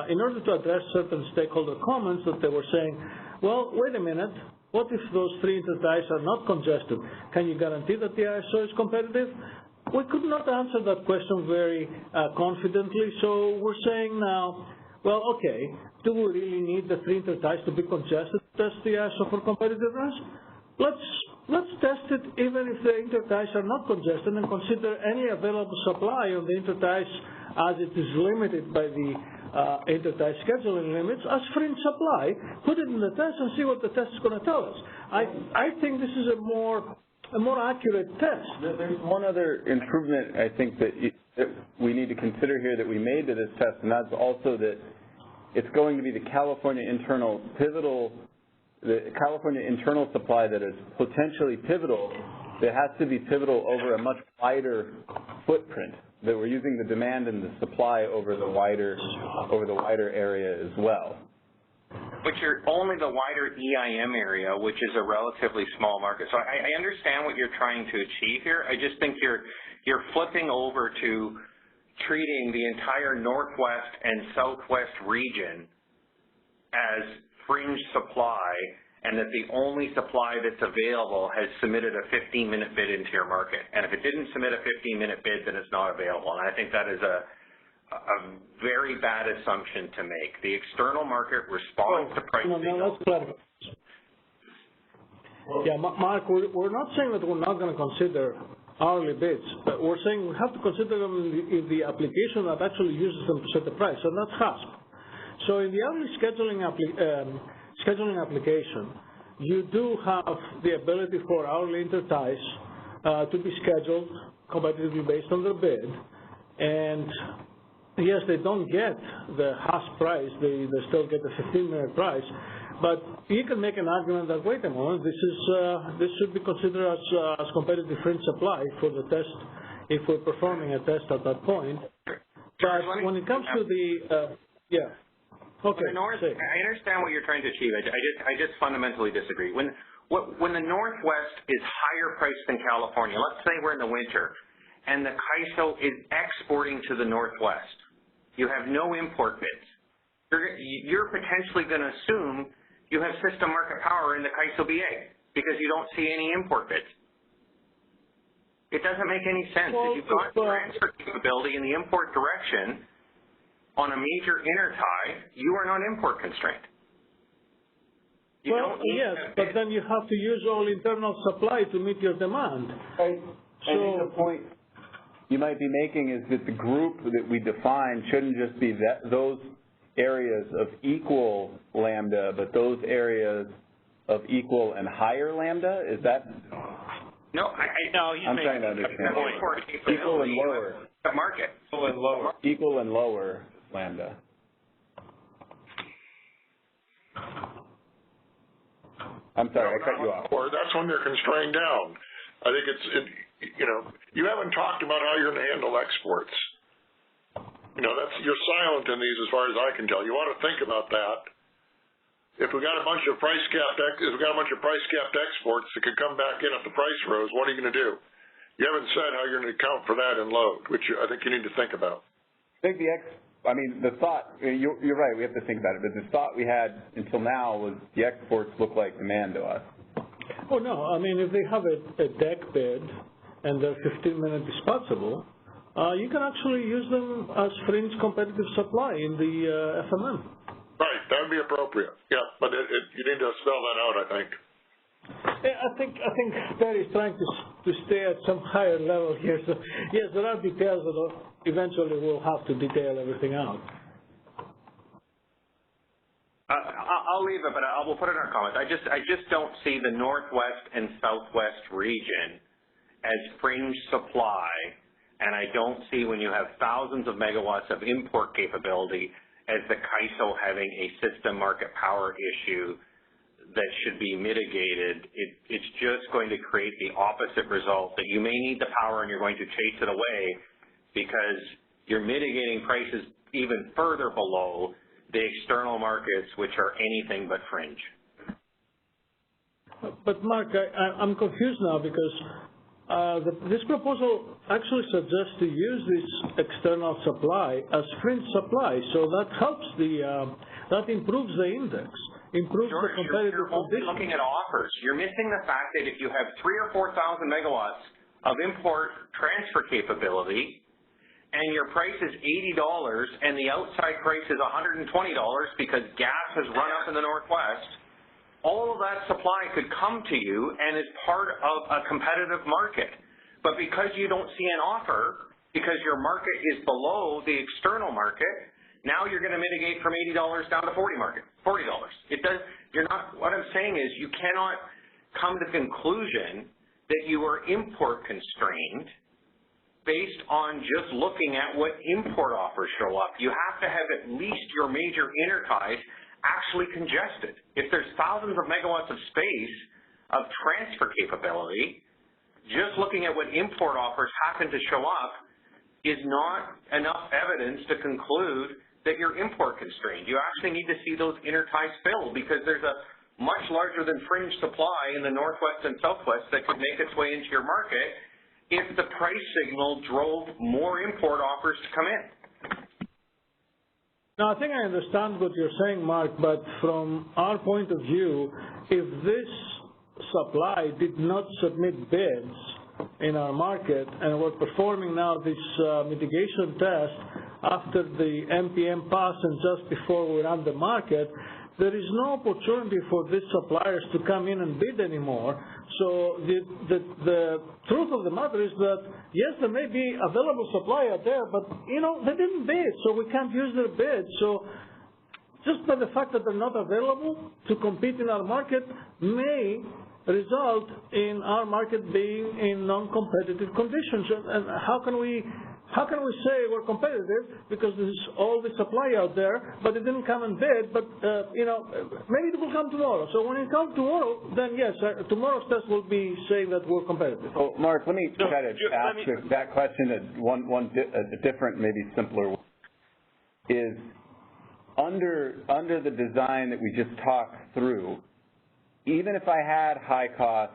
J: in order to address certain stakeholder comments that they were saying, well, wait a minute, what if those three interties are not congested? Can you guarantee that the ISO is competitive? We could not answer that question very confidently, so we're saying now, well, okay, do we really need the three interties to be congested to test the ISO for competitiveness? Let's test it even if the interties are not congested and consider any available supply of the interties as it is limited by the intertie scheduling limits as fringe supply, put it in the test and see what the test is going to tell us. I think this is a more accurate test.
C: There's one other improvement I think that we need to consider here that we made to this test, and that's also that it's going to be the California internal supply that is potentially pivotal. It has to be pivotal over a much wider footprint. That we're using the demand and the supply over the wider area as well.
E: But you're only the wider EIM area, which is a relatively small market. So I understand what you're trying to achieve here. I just think you're flipping over to treating the entire Northwest and Southwest region as fringe supply, and that the only supply that's available has submitted a 15-minute bid into your market. And if it didn't submit a 15-minute bid, then it's not available. And I think that is a very bad assumption to make. The external market responds to price signals.
J: Yeah, Mark, we're not saying that we're not going to consider hourly bids, but we're saying we have to consider them in the application that actually uses them to set the price, and that's HASP. So in the hourly scheduling scheduling application, you do have the ability for hourly interties to be scheduled competitively based on their bid. And yes, they don't get the hash price, they still get the 15-minute price, but you can make an argument that, wait a moment, this should be considered as competitive fringe supply for the test, if we're performing a test at that point. But when it comes to the, yeah. Okay.
E: The North, I understand what you're trying to achieve. I just fundamentally disagree. When the Northwest is higher priced than California, let's say we're in the winter, and the CAISO is exporting to the Northwest, you have no import bids. You're potentially going to assume you have system market power in the CAISO BA because you don't see any import bids. It doesn't make any sense. Well, if you've got transfer capability in the import direction on a major intertie, you are not import constrained.
J: Well, yes, but then you have to use all internal supply to meet your demand.
C: I think the point you might be making is that the group that we define shouldn't just be those areas of equal lambda, but those areas of equal and higher lambda? Is that?
E: No,
C: I'm trying to understand. Equal and lower.
E: The market.
C: Equal and lower. Equal and lower lambda. I'm sorry, I cut you off.
H: Or that's when they're constrained down. I think you haven't talked about how you're going to handle exports. You're silent in these as far as I can tell. You ought to think about that. If we got a bunch of price capped exports that could come back in if the price rose, what are you going to do? You haven't said how you're going to account for that in load, which I think you need to think about.
C: I think the thought, you're right, we have to think about it, but the thought we had until now was the exports look like demand to us.
J: Oh, no, I mean, if they have a deck bid and they're 15-minute dispatchable, you can actually use them as fringe competitive supply in the FMM.
H: Right, that would be appropriate. Yeah, but you need to spell that out, I think.
J: Yeah, I think Terry is trying to stay at some higher level here. So yes, there are details that eventually we'll have to detail everything out.
E: I'll leave it, but we'll put it in our comments. I just don't see the Northwest and Southwest region as fringe supply, and I don't see when you have thousands of megawatts of import capability as the CAISO having a system market power issue that should be mitigated. It's just going to create the opposite result, that you may need the power and you're going to chase it away because you're mitigating prices even further below the external markets, which are anything but fringe.
J: But Mark, I'm confused now because this proposal actually suggests to use this external supply as fringe supply, so that helps that improves the index, improves the competitive
E: conditions. You're only looking at offers. You're missing the fact that if you have 3,000 or 4,000 megawatts of import transfer capability, and your price is $80 and the outside price is $120 because gas has run up in the Northwest, all of that supply could come to you and is part of a competitive market. But because you don't see an offer, because your market is below the external market, now you're going to mitigate from $80 down to $40. What I'm saying is you cannot come to the conclusion that you are import constrained based on just looking at what import offers show up. You have to have at least your major interties actually congested. If there's thousands of megawatts of space of transfer capability, just looking at what import offers happen to show up is not enough evidence to conclude that you're import constrained. You actually need to see those interties filled because there's a much larger than fringe supply in the Northwest and Southwest that could make its way into your market if the price signal drove more import offers to come in.
J: Now, I think I understand what you're saying, Mark, but from our point of view, if this supply did not submit bids in our market and we're performing now this mitigation test after the MPM pass and just before we run the market, there is no opportunity for these suppliers to come in and bid anymore. So the truth of the matter is that, yes, there may be available supply out there, but, they didn't bid, so we can't use their bid. So just by the fact that they're not available to compete in our market may result in our market being in non-competitive conditions. And how can we say we're competitive because there's all the supply out there, but it didn't come and bid, but, maybe it will come tomorrow. So when it comes tomorrow, then yes, tomorrow's test will be saying that we're competitive.
C: So, Mark, let me try to ask that question a different, maybe simpler way. Is under the design that we just talked through, even if I had high-cost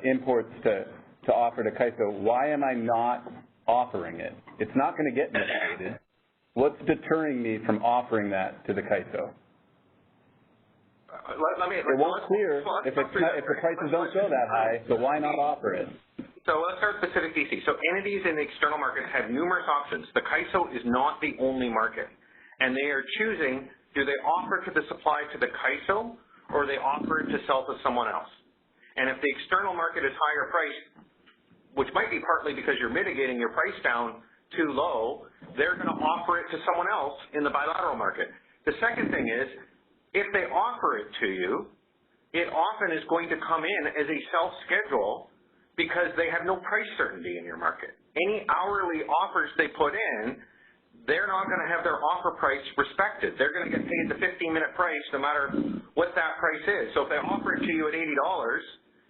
C: imports to offer to CAISO, why am I not offering it? It's not going to get mitigated. What's deterring me from offering that to the CAISO? It won't clear if the prices don't go that high, so why not offer it?
E: So let's start with Pacific BC. So entities in the external market have numerous options. The CAISO is not the only market. And they are choosing, do they offer to the supply to the CAISO, or they offer it to sell to someone else? And if the external market is higher priced, which might be partly because you're mitigating your price down too low, they're going to offer it to someone else in the bilateral market. The second thing is, if they offer it to you, it often is going to come in as a self-schedule because they have no price certainty in your market. Any hourly offers they put in, they're not going to have their offer price respected. They're going to get paid the 15-minute price no matter what that price is. So if they offer it to you at $80,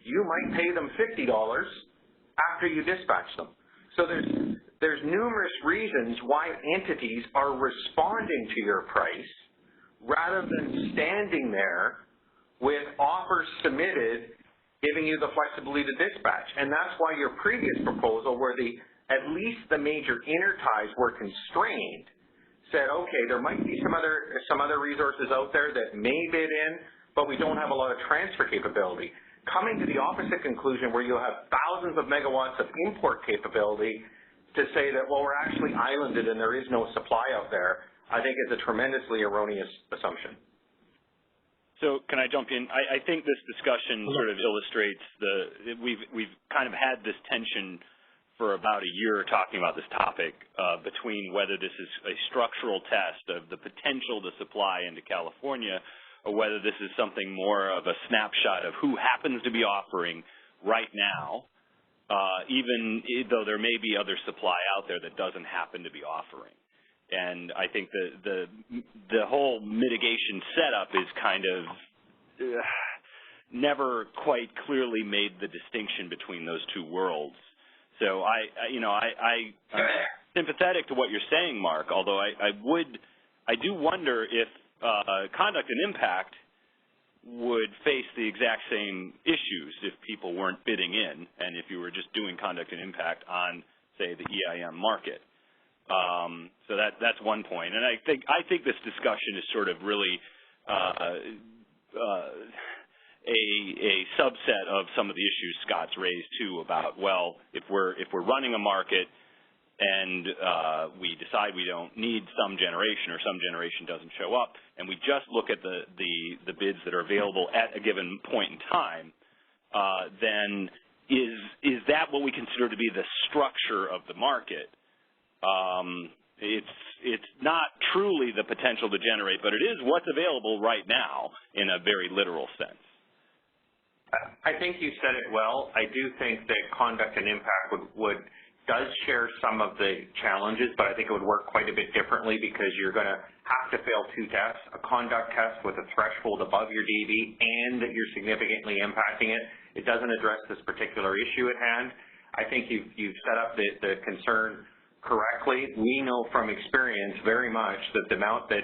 E: you might pay them $50 after you dispatch them. So there's numerous reasons why entities are responding to your price rather than standing there with offers submitted giving you the flexibility to dispatch. And that's why your previous proposal, where at least the major interties were constrained, said, okay, there might be some other resources out there that may bid in, but we don't have a lot of transfer capability. Coming to the opposite conclusion where you'll have thousands of megawatts of import capability to say that, well, we're actually islanded and there is no supply out there, I think is a tremendously erroneous assumption.
G: So can I jump in? I think this discussion sort of illustrates we've kind of had this tension for about a year talking about this topic between whether this is a structural test of the potential to supply into California or whether this is something more of a snapshot of who happens to be offering right now, even though there may be other supply out there that doesn't happen to be offering. And I think the whole mitigation setup is kind of never quite clearly made the distinction between those two worlds. So I'm sympathetic to what you're saying, Mark, although I do wonder if conduct and impact would face the exact same issues if people weren't bidding in and if you were just doing conduct and impact on, say, the EIM market. So that's one point. And I think this discussion is sort of really a subset of some of the issues Scott's raised too about, well, if we're running a market and we decide we don't need some generation or some generation doesn't show up, and we just look at the bids that are available at a given point in time, then is that what we consider to be the structure of the market? It's not truly the potential to generate, but it is what's available right now in a very literal sense.
E: I think you said it well. I do think that conduct and impact does share some of the challenges, but I think it would work quite a bit differently because you're going to have to fail two tests, a conduct test with a threshold above your DB and that you're significantly impacting it. It doesn't address this particular issue at hand. I think you've set up the concern correctly. We know from experience very much that the amount that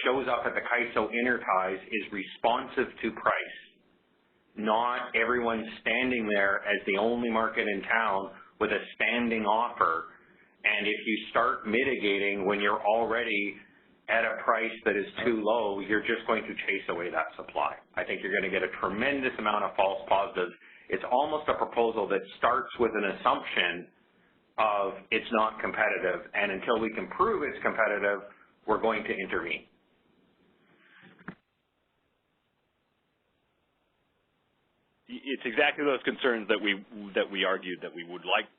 E: shows up at the CAISO interties is responsive to price. Not everyone standing there as the only market in town with a standing offer. And if you start mitigating when you're already at a price that is too low, you're just going to chase away that supply. I think you're going to get a tremendous amount of false positives. It's almost a proposal that starts with an assumption of it's not competitive, and until we can prove it's competitive, we're going to intervene.
G: It's exactly those concerns that we argued that we would like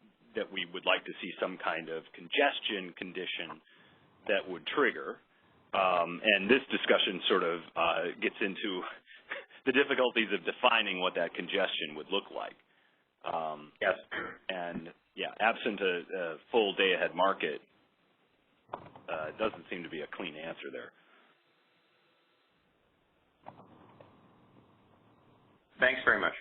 G: to see some kind of congestion condition that would trigger. And this discussion sort of gets into the difficulties of defining what that congestion would look like.
E: Yes.
G: And yeah, absent a full day-ahead market, doesn't seem to be a clean answer there.
E: Thanks very much.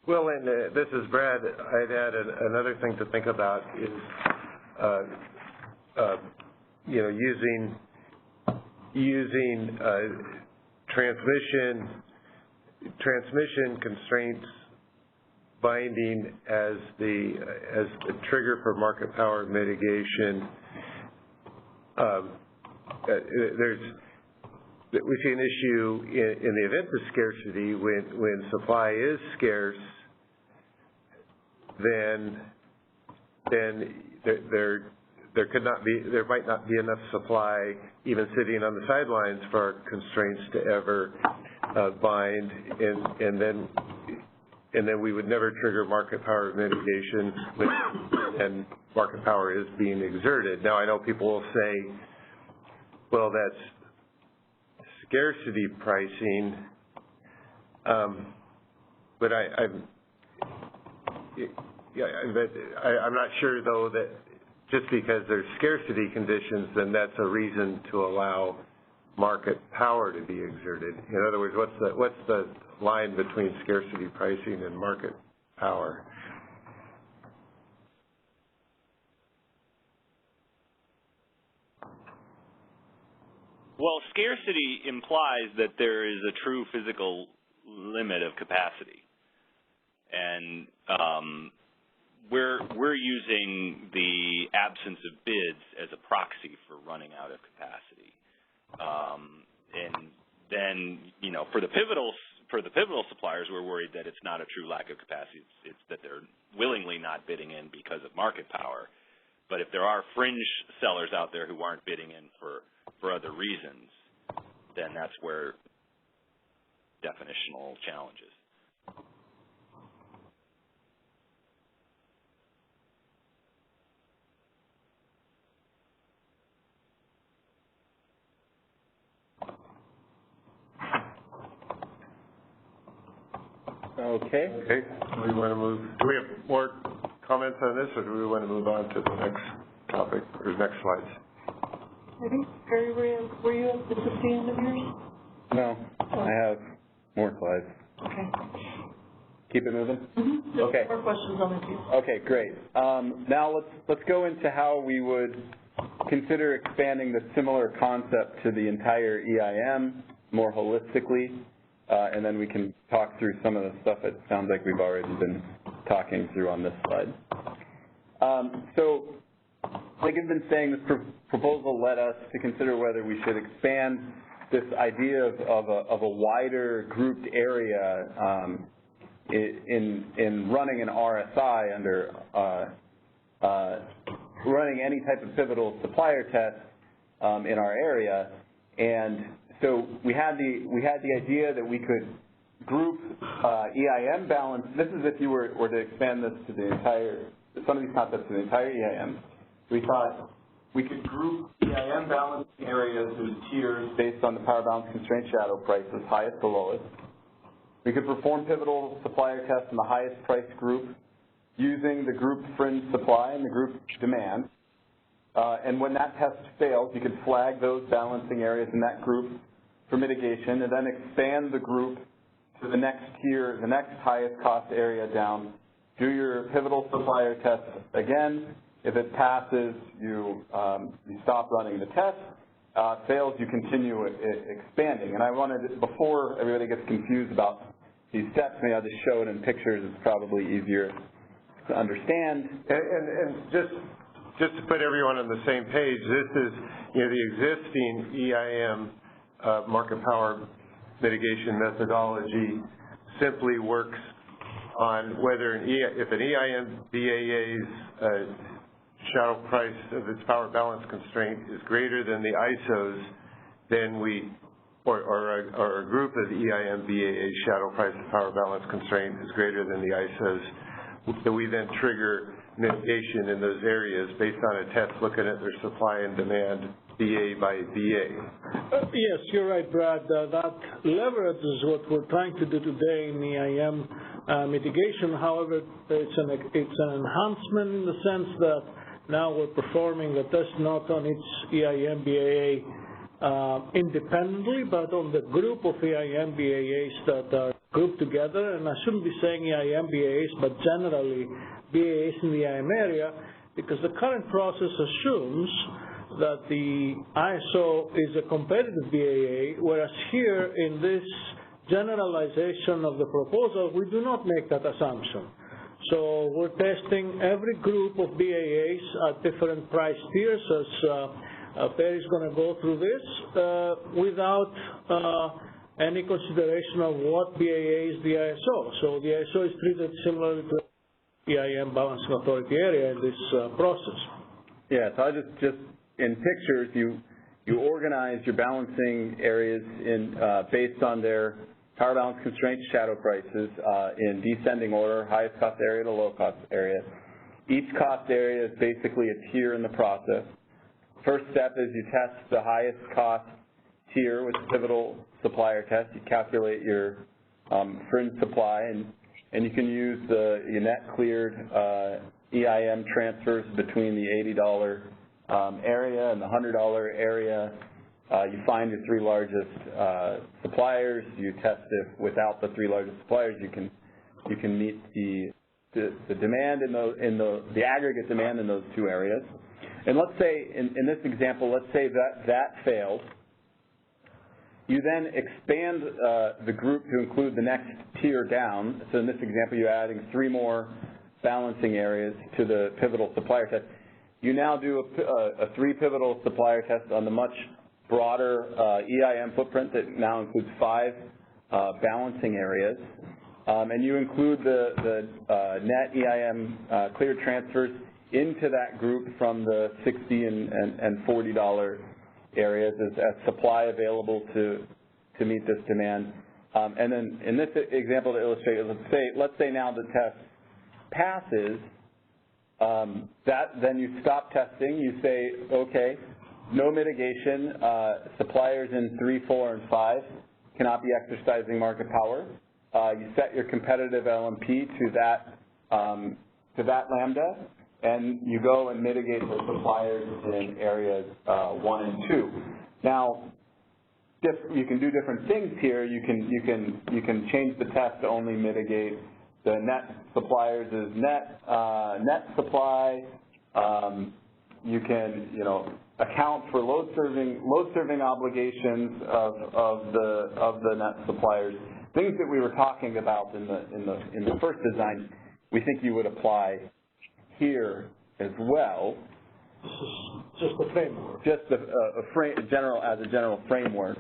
F: Well, and this is Brad. I'd add another thing to think about is, using transmission constraints binding as the trigger for market power mitigation. We see an issue in the event of scarcity when supply is scarce. Then there might not be enough supply even sitting on the sidelines for our constraints to ever bind, and then we would never trigger market power mitigation and market power is being exerted. Now I know people will say, well, that's scarcity pricing, but I'm not sure though that just because there's scarcity conditions, then that's a reason to allow market power to be exerted. In other words, what's the line between scarcity pricing and market power?
G: Well, scarcity implies that there is a true physical limit of capacity, and we're using the absence of bids as a proxy for running out of capacity. And then, for the pivotal suppliers, we're worried that it's not a true lack of capacity. It's that they're willingly not bidding in because of market power. But if there are fringe sellers out there who aren't bidding in for other reasons, then that's where definitional challenges.
C: Okay.
F: We want to move. Do we have more comments on this, or do we want to move on to the next topic or next slides?
B: Ready? Perry, were you at the 15 of yours?
C: No, I have more slides.
B: Okay.
C: Keep it moving?
B: Mm-hmm.
C: Okay.
B: More questions on the piece.
C: Okay, great. Now let's go into how we would consider expanding the similar concept to the entire EIM more holistically, and then we can talk through some of the stuff it sounds like we've already been talking through on this slide. So, like I've been saying, this proposal led us to consider whether we should expand this idea of a wider grouped area in running an RSI under running any type of pivotal supplier test in our area. And so we had the idea that we could group EIM balance. This is if you were to expand this to the entire, some of these concepts to the entire EIM. We thought we could group EIM balancing areas into tiers based on the power balance constraint shadow prices, highest to lowest. We could perform pivotal supplier tests in the highest price group using the group fringe supply and the group demand. And when that test fails, you could flag those balancing areas in that group for mitigation and then expand the group to the next tier, the next highest cost area down. Do your pivotal supplier test again. If it passes, you stop running the test. Fails, you continue expanding. And I wanted, before everybody gets confused about these steps, maybe I'll just show it in pictures. It's probably easier to understand.
F: And just to put everyone on the same page, this is the existing EIM market power mitigation methodology simply works on whether if an EIM BAA's shadow price of its power balance constraint is greater than the ISO's, then or a group of EIM BAA's shadow price of power balance constraint is greater than the ISO's, so we then trigger mitigation in those areas based on a test looking at their supply and demand BA by BA.
J: Yes, you're right, Brad. That leverage is what we're trying to do today in EIM mitigation. However, it's an enhancement in the sense that now we're performing the test not on each EIM BAA independently, but on the group of EIM BAAs that are grouped together. And I shouldn't be saying EIM BAAs, but generally BAAs in the EIM area, because the current process assumes that the ISO is a competitive BAA, whereas here in this generalization of the proposal, we do not make that assumption. So we're testing every group of BAAs at different price tiers, as Perry's going to go through this, without any consideration of what BAA is the ISO. So the ISO is treated similarly to the EIM Balancing Authority area in this process.
C: Yeah, so I just in pictures, you organize your balancing areas in based on their power balance constraints, shadow prices, in descending order, highest cost area to low cost area. Each cost area is basically a tier in the process. First step is you test the highest cost tier with the pivotal supplier test. You calculate your fringe supply, and you can use your net cleared EIM transfers between the $80 area and the $100 area. You find your three largest suppliers. You test if without the three largest suppliers you can meet the demand in the aggregate demand in those two areas. And let's say in this example, let's say that failed. You then expand the group to include the next tier down. So in this example, you're adding 3 more balancing areas to the pivotal supplier test. You now do a 3 pivotal supplier test on the much broader EIM footprint that now includes 5 balancing areas. And you include the net EIM cleared transfers into that group from the $60 and $40 areas as supply available to meet this demand. And then in this example to illustrate, let's say now the test passes, then you stop testing. You say, okay, no mitigation. Suppliers in 3, 4, and 5 cannot be exercising market power. You set your competitive LMP to that lambda, and you go and mitigate the suppliers in areas 1 and 2. Now, you can do different things here. You can change the test to only mitigate the net suppliers as net supply. You can account for load serving obligations of the net suppliers. Things that we were talking about in the first design, we think you would apply here as well.
J: Just a framework.
C: Just a general framework.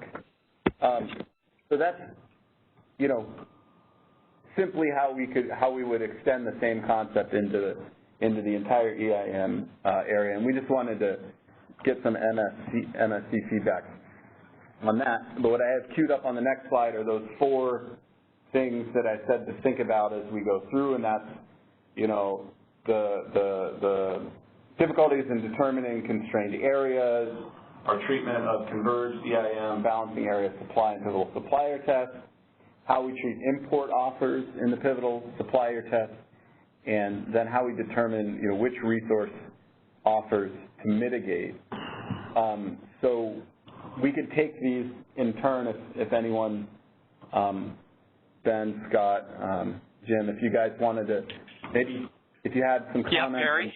C: So that's simply how we would extend the same concept into the entire EIM area, and we just wanted to get some MSC feedback on that. But what I have queued up on the next slide are those 4 things that I said to think about as we go through, and that's the difficulties in determining constrained areas, our treatment of converged EIM balancing area supply and pivotal supplier test, how we treat import offers in the pivotal supplier test, and then how we determine which resource offers to mitigate. So we could take these in turn if anyone, Ben, Scott, Jim, if you guys wanted to, maybe if you had some comments.
A: Yeah, Barry?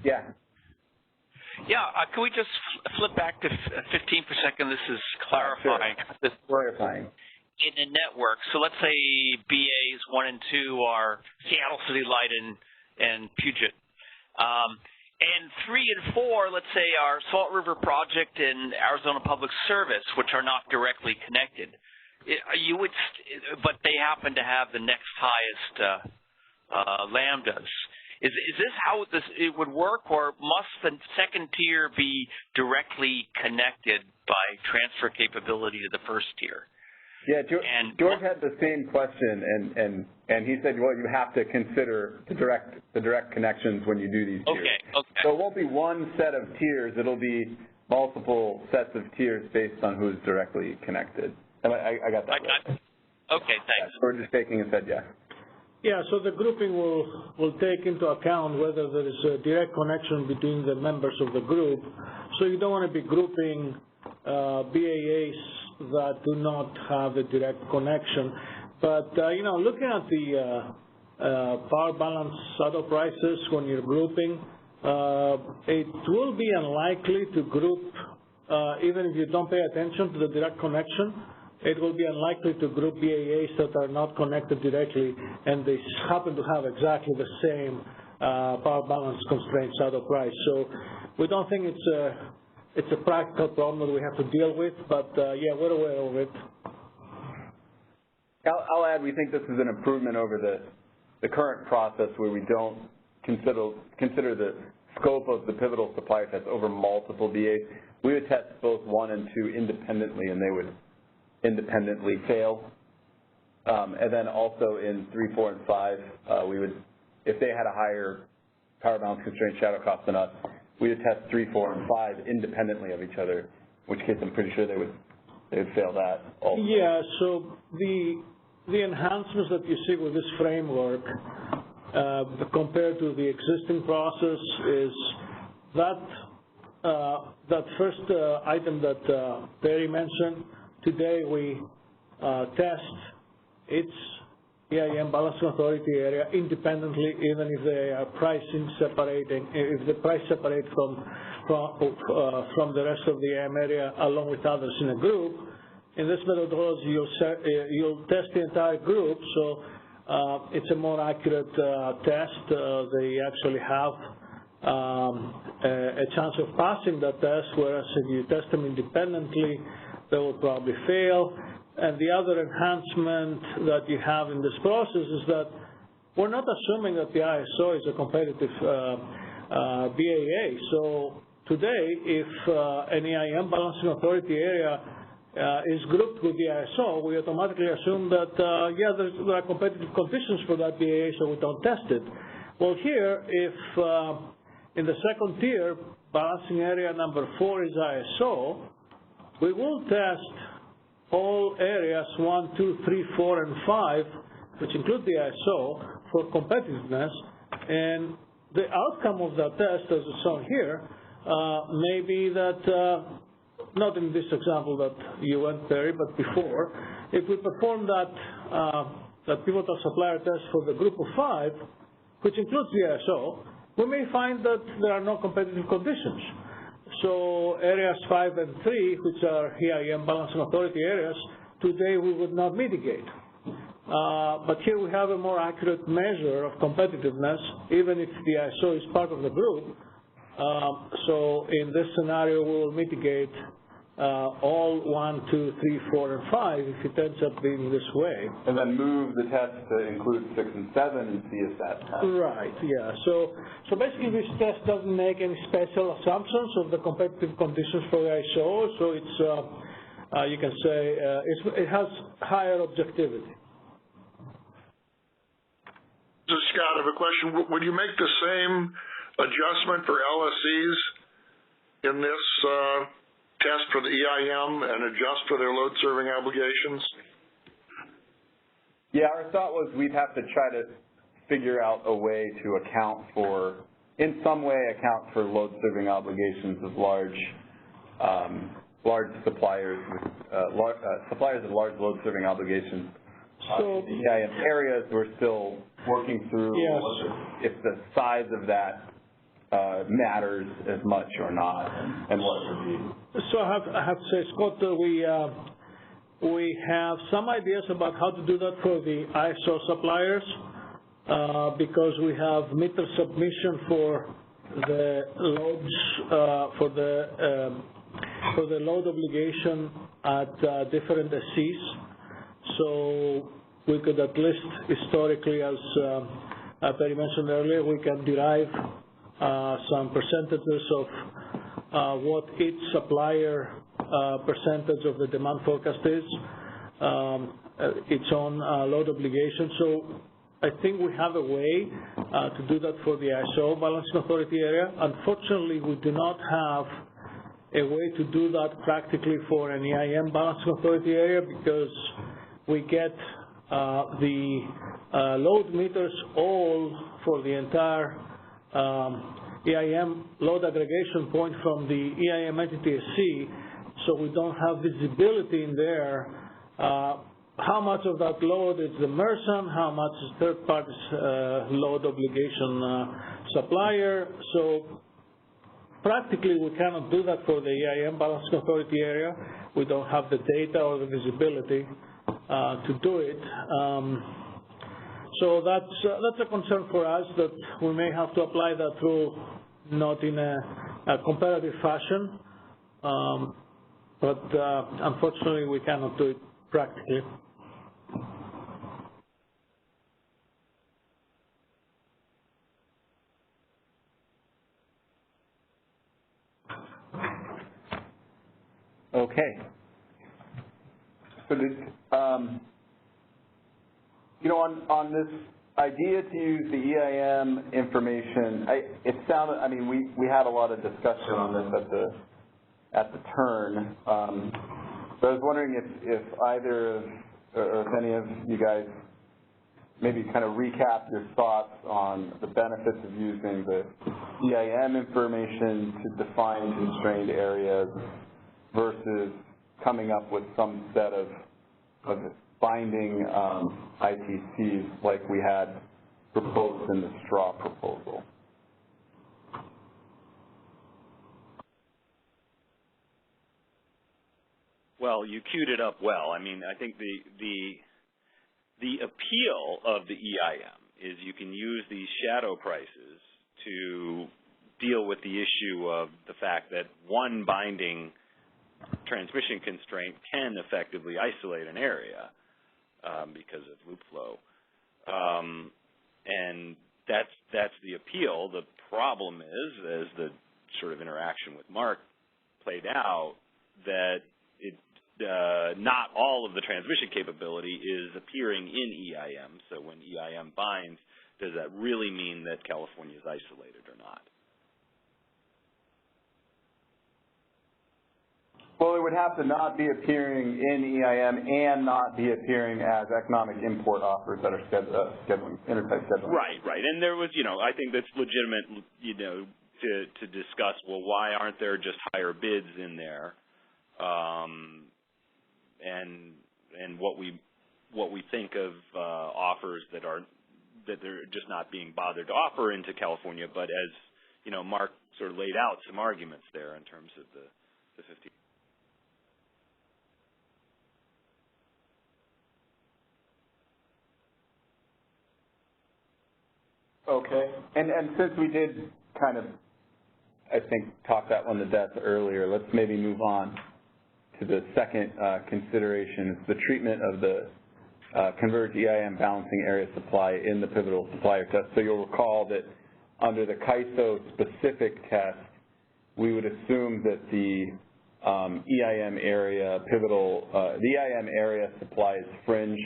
C: Yeah.
A: Yeah, can we just flip back to 15 for a second? This is clarifying.
C: Sure. Clarifying.
A: In a network, so let's say BAs 1 and 2 are Seattle City Light and Puget. And 3 and 4, let's say, are Salt River Project and Arizona Public Service, which are not directly connected. But they happen to have the next highest lambdas. Is this how it would work, or must the second tier be directly connected by transfer capability to the first tier?
C: Yeah, George had the same question, and he said, well, you have to consider the direct connections when you do these tiers.
A: Okay.
C: So it won't be one set of tiers. It'll be multiple sets of tiers based on who's directly connected. And I got that right.
A: Okay, thanks.
C: George is taking and said yes.
J: Yeah, so the grouping will take into account whether there is a direct connection between the members of the group. So you don't want to be grouping BAAs that do not have a direct connection. But, looking at the power balance saddle prices when you're grouping, it will be unlikely to group, even if you don't pay attention to the direct connection, it will be unlikely to group BAAs that are not connected directly and they happen to have exactly the same power balance constraint saddle price. So we don't think it's a practical problem that we have to deal with, but yeah, we're aware of it.
C: I'll add, we think this is an improvement over the current process where we don't consider the scope of the pivotal supplier test over multiple BAs. We would test both 1 and 2 independently, and they would independently fail. And then also in 3, 4, and 5, we would, if they had a higher power balance constraint shadow cost than us, we would test 3, 4, and 5 independently of each other, in which case I'm pretty sure they would fail that also.
J: Yeah, so the enhancements that you see with this framework compared to the existing process is that first item that Perry mentioned. Today we test its EIM balancing authority area independently, even if they are pricing separating, if the price separates from the rest of the EIM area along with others in a group. In this methodology, you'll test the entire group, so it's a more accurate test. They actually have a chance of passing that test, whereas if you test them independently, they will probably fail. And the other enhancement that you have in this process is that we're not assuming that the ISO is a competitive BAA. So today, if an EIM balancing authority area is grouped with the ISO, we automatically assume that, yeah, there are competitive conditions for that BAA, so we don't test it. Well, here, if in the second tier, balancing area number 4 is ISO, we will test all areas 1, 2, 3, 4, and 5, which include the ISO, for competitiveness. And the outcome of that test, as is shown here, may be that, not in this example that you went, Perry, but before, if we perform that pivotal supplier test for the group of 5, which includes the ISO, we may find that there are no competitive conditions. So areas 5 and 3, which are EIM balancing authority areas, today we would not mitigate. But here we have a more accurate measure of competitiveness, even if the ISO is part of the group. So in this scenario, we will mitigate all 1, 2, 3, 4, and 5 if it ends up being this way.
C: And then move the test to include 6 and 7 and see if that happens.
J: Right, yeah. So basically this test doesn't make any special assumptions of the competitive conditions for the ISO, so it's, you can say, it has higher objectivity.
H: This is Scott, I have a question. Would you make the same adjustment for LSCs in this test for the EIM and adjust for their load serving obligations?
C: Yeah, our thought was we'd have to try to figure out a way to account for, in some way account for load serving obligations of large suppliers with suppliers of large load serving obligations.
J: So
C: the EIM areas, we're still working through if the size of that matters as much or not, and what it would be. So I have to say, Scott,
J: we have some ideas about how to do that for the ISO suppliers because we have meter submission for the loads for the load obligation at different SCs. So we could at least historically, as Perry mentioned earlier, we can derive some percentages of what each supplier percentage of the demand forecast is. its own load obligation. So I think we have a way to do that for the ISO balancing authority area. Unfortunately, we do not have a way to do that practically for an EIM balancing authority area because we get the load meters all for the entire EIM load aggregation point from the EIM entity SC, so we don't have visibility in there how much of that load is the MERSAN, how much is third party's load obligation supplier. So practically we cannot do that for the EIM balancing authority area. We don't have the data or the visibility to do it. So that's a concern for us, that we may have to apply that rule not in a comparative fashion, but unfortunately we cannot do it practically.
C: Okay. So on this idea to use the EIM information, it sounded, I mean, we had a lot of discussion on this at the turn. So I was wondering if either or if any of you guys maybe kind of recap your thoughts on the benefits of using the EIM information to define constrained areas versus coming up with some set of binding ITCs like we had proposed in the straw proposal.
G: Well, you queued it up well. I mean, I think the appeal of the EIM is you can use these shadow prices to deal with the issue of the fact that one binding transmission constraint can effectively isolate an area because of loop flow. And that's the appeal. The problem is, as the sort of interaction with Mark played out, that not all of the transmission capability is appearing in EIM. So when EIM binds, does that really mean that California is isolated or not?
C: Well, it would have to not be appearing in EIM and not be appearing as economic import offers that are scheduling, intertype scheduling.
G: Right. And there was, I think that's legitimate, to discuss, well, why aren't there just higher bids in there? And what we think of offers that they're just not being bothered to offer into California, but as Mark sort of laid out some arguments there in terms of the 50.
C: Okay, and since we did kind of, I think, talk that one to death earlier, let's maybe move on to the second consideration. It's the treatment of the converged EIM balancing area supply in the pivotal supplier test. So you'll recall that under the CAISO specific test, we would assume that the EIM area the EIM area supplies fringe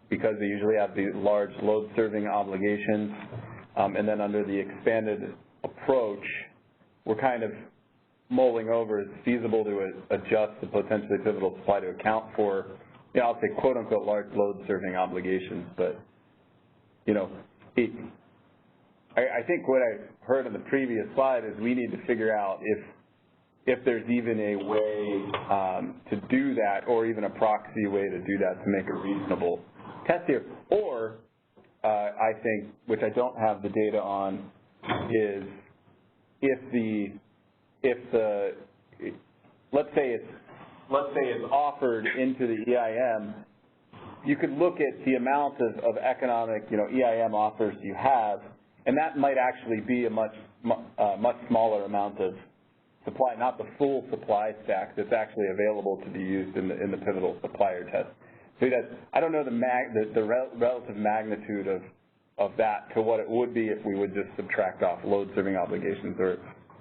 C: because they usually have the large load serving obligations. And then under the expanded approach, we're kind of mulling over, it's feasible to adjust the potentially pivotal supply to account for, I'll say quote unquote large load serving obligations. But, I think what I heard on the previous slide is we need to figure out if there's even a way to do that, or even a proxy way to do that to make a reasonable test here. Or I think, which I don't have the data on, is let's say it's offered into the EIM, you could look at the amount of economic EIM offers you have, and that might actually be a much smaller amount of supply, not the full supply stack that's actually available to be used in the pivotal supplier test. So I don't know the relative magnitude of that to what it would be if we would just subtract off load serving obligations,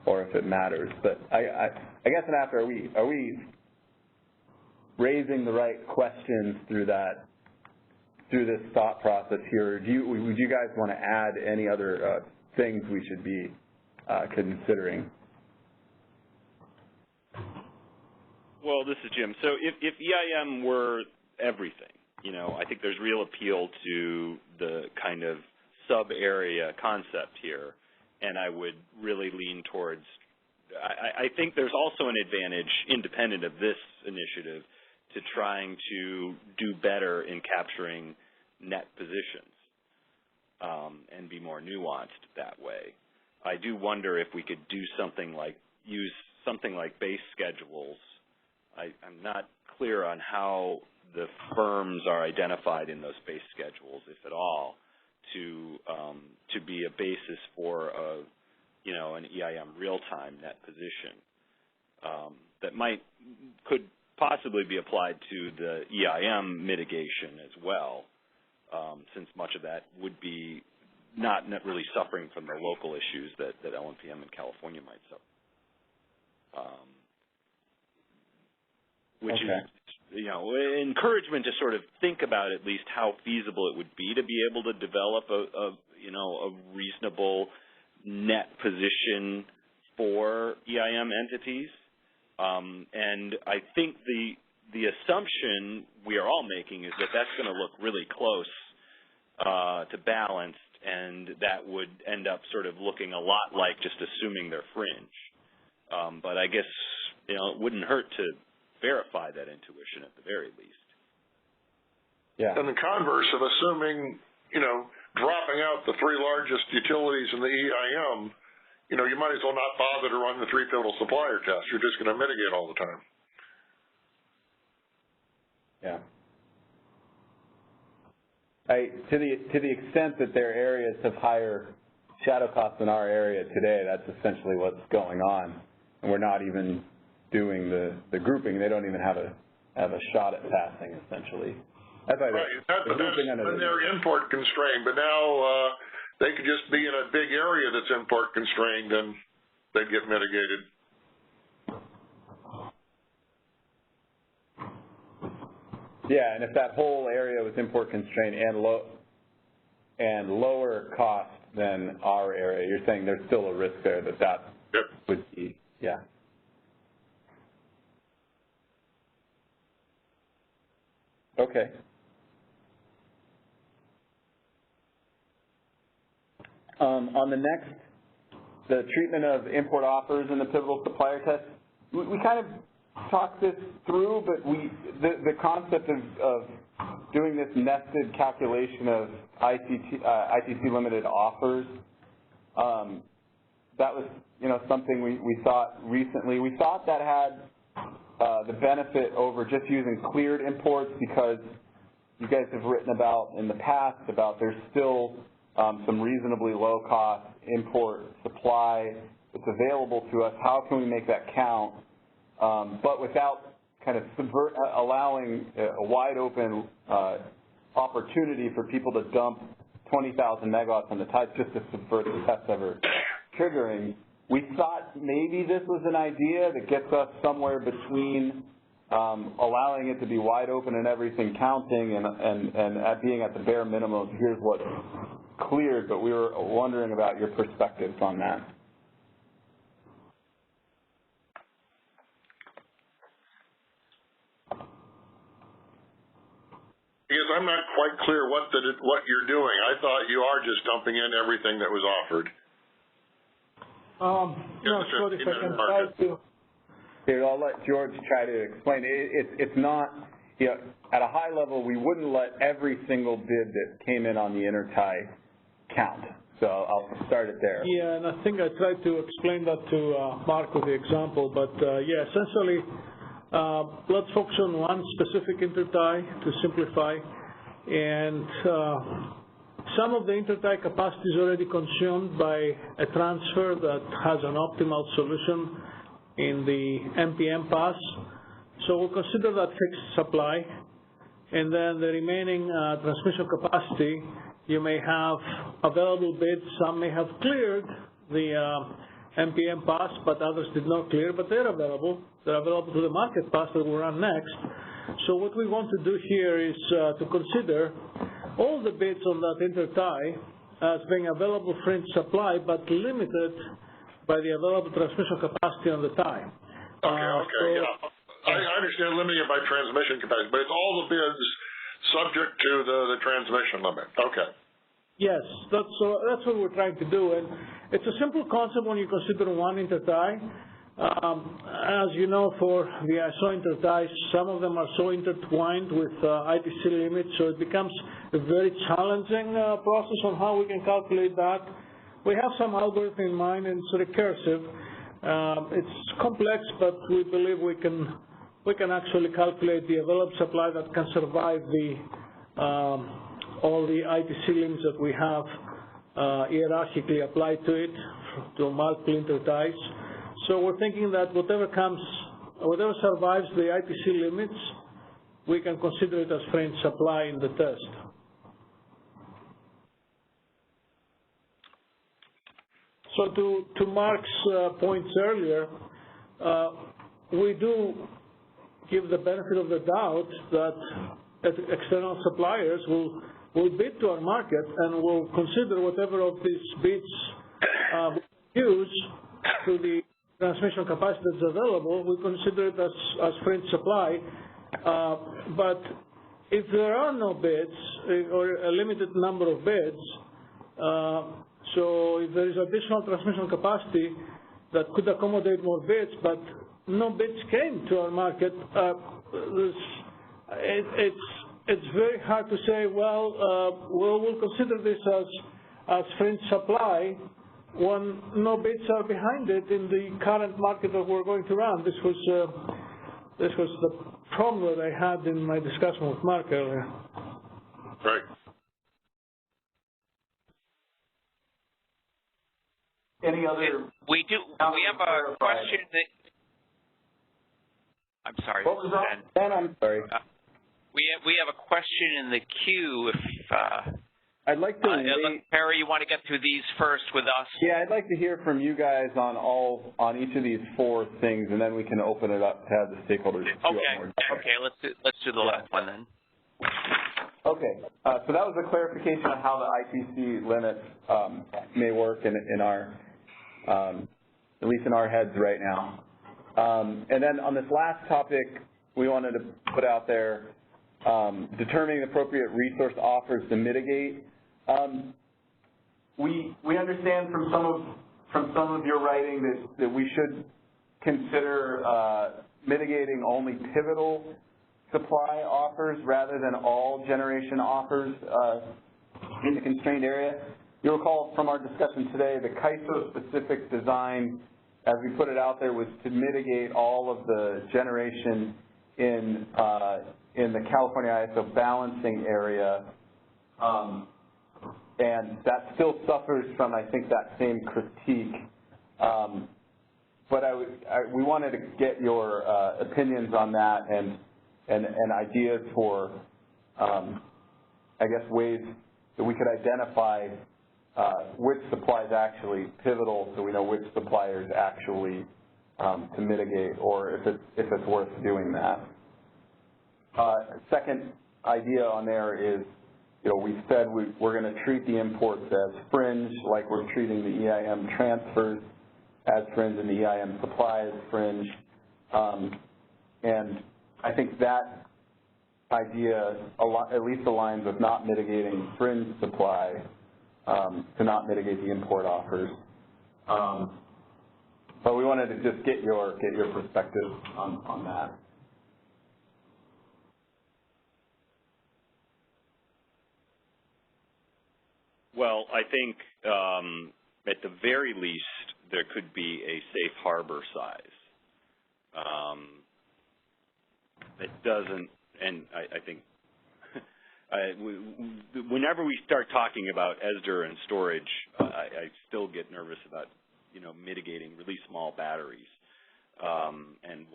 C: or if it matters. But I guess I'm after, are we raising the right questions through this thought process here. Would you guys want to add any other things we should be considering?
G: Well, this is Jim. So if EIM were everything, I think there's real appeal to the kind of sub-area concept here, and I would really lean towards, I think there's also an advantage, independent of this initiative, to trying to do better in capturing net positions and be more nuanced that way. I do wonder if we could do something like, use something like base schedules. I'm not clear on how the firms are identified in those base schedules, if at all, to be a basis for an EIM real-time net position that could possibly be applied to the EIM mitigation as well, since much of that would be not really suffering from the local issues that LNPM in California might suffer. Which is, encouragement to sort of think about at least how feasible it would be to be able to develop a reasonable net position for EIM entities. And I think the assumption we are all making is that that's going to look really close to balanced, and that would end up sort of looking a lot like just assuming they're fringe. But I guess, it wouldn't hurt to verify that intuition at the very least.
H: Yeah. And the converse of assuming, dropping out the three largest utilities in the EIM, you might as well not bother to run the three pivotal supplier test. You're just going to mitigate all the time.
C: Yeah. To the extent that their areas have higher shadow costs than our area today, that's essentially what's going on, and we're not even doing the grouping. They don't even have a shot at passing, essentially. That's why
H: right. That's when they're import constrained, but now they could just be in a big area that's import constrained, and they'd get mitigated.
C: Yeah, and if that whole area was import constrained and lower cost than our area, you're saying there's still a risk there that
H: yep.
C: would be, yeah. Okay. On the next, the treatment of import offers in the pivotal supplier test, we kind of talked this through, but the concept of doing this nested calculation of ITC limited offers, that was something we thought recently. We thought that had the benefit over just using cleared imports, because you guys have written about in the past about there's still some reasonably low-cost import supply that's available to us. How can we make that count, but without kind of allowing a wide-open opportunity for people to dump 20,000 megawatts on the tide just to subvert the test ever triggering? We thought maybe this was an idea that gets us somewhere between allowing it to be wide open and everything counting and being at the bare minimum, here's what's cleared, but we were wondering about your perspectives on that.
H: Because I'm not quite clear what you're doing. I thought you are just dumping in everything that was offered.
J: Scott, if I can try to.
C: Here, I'll let George try to explain. It's not, at a high level, we wouldn't let every single bid that came in on the intertie count. So I'll start it there.
J: Yeah, and I think I tried to explain that to Mark with the example, but yeah, essentially, let's focus on one specific intertie to simplify, and some of the intertie capacity is already consumed by a transfer that has an optimal solution in the MPM pass. So we'll consider that fixed supply, and then the remaining transmission capacity, you may have available bids. Some may have cleared the MPM pass, but others did not clear, but they're available. They're available to the market pass that will run next. So what we want to do here is to consider all the bids on that intertie as being available fringe supply, but limited by the available transmission capacity on the tie.
H: I understand limiting it by transmission capacity, but it's all the bids subject to the transmission limit. Okay.
J: Yes, that's what we're trying to do, and it's a simple concept when you consider one intertie. As you know, for the ISO interties, some of them are so intertwined with ITC limits, so it becomes a very challenging process on how we can calculate that. We have some algorithm in mind, and it's recursive. It's complex, but we believe we can actually calculate the available supply that can survive all the ITC limits that we have hierarchically applied to it, to multiple interties. So we're thinking that whatever survives the ITC limits, we can consider it as fringe supply in the test. So to Mark's points earlier, we do give the benefit of the doubt that external suppliers will bid to our market and will consider whatever of these bids we use to the transmission capacity that's available. We consider it as fringe supply. But if there are no bids or a limited number of bids, so if there is additional transmission capacity that could accommodate more bids, but no bids came to our market, it's very hard to say, we'll consider this as fringe supply when no bids are behind it in the current market that we're going to run. This was the problem that I had in my discussion with Mark earlier.
H: Right.
C: Any other?
A: We have a question that. I'm sorry.
C: What was that? Ben, I'm sorry.
A: We have a question in the queue. If
C: I'd like to
A: Perry, you want to get through these first with us?
C: Yeah, I'd like to hear from you guys on each of these four things, and then we can open it up to have the stakeholders.
A: Okay. Let's do the last one then.
C: Okay. So that was a clarification on how the ITC limits may work in our, at least in our heads right now. And then on this last topic, we wanted to put out there determining appropriate resource offers to mitigate. We understand from some of your writing that we should consider mitigating only pivotal supply offers rather than all generation offers in the constrained area. You'll recall from our discussion today, the CAISO-specific design, as we put it out there, was to mitigate all of the generation in the California ISO balancing area, and that still suffers from, I think, that same critique. But we wanted to get your opinions on that and ideas for, I guess, ways that we could identify which supply is actually pivotal, so we know which suppliers actually to mitigate, or if it's worth doing that. Second idea on there is, we said we're going to treat the imports as fringe, like we're treating the EIM transfers as fringe and the EIM supply as fringe. And I think that idea at least aligns with not mitigating fringe supply to not mitigate the import offers. But we wanted to just get your perspective on that.
G: Well, I think at the very least there could be a safe harbor size. It doesn't, and I think whenever we start talking about ESDR and storage, I still get nervous about mitigating really small batteries and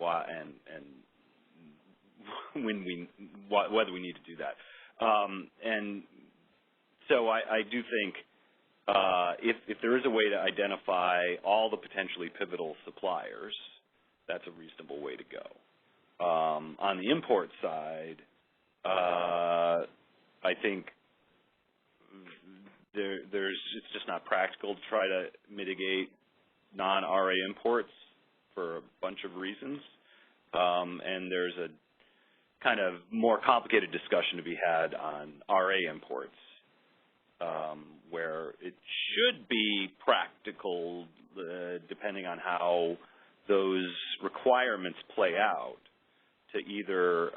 G: whether we need to do that. And so I do think if there is a way to identify all the potentially pivotal suppliers, that's a reasonable way to go. On the import side, I think it's just not practical to try to mitigate non-RA imports for a bunch of reasons. And there's a kind of more complicated discussion to be had on RA imports, where it should be practical, depending on how those requirements play out, to either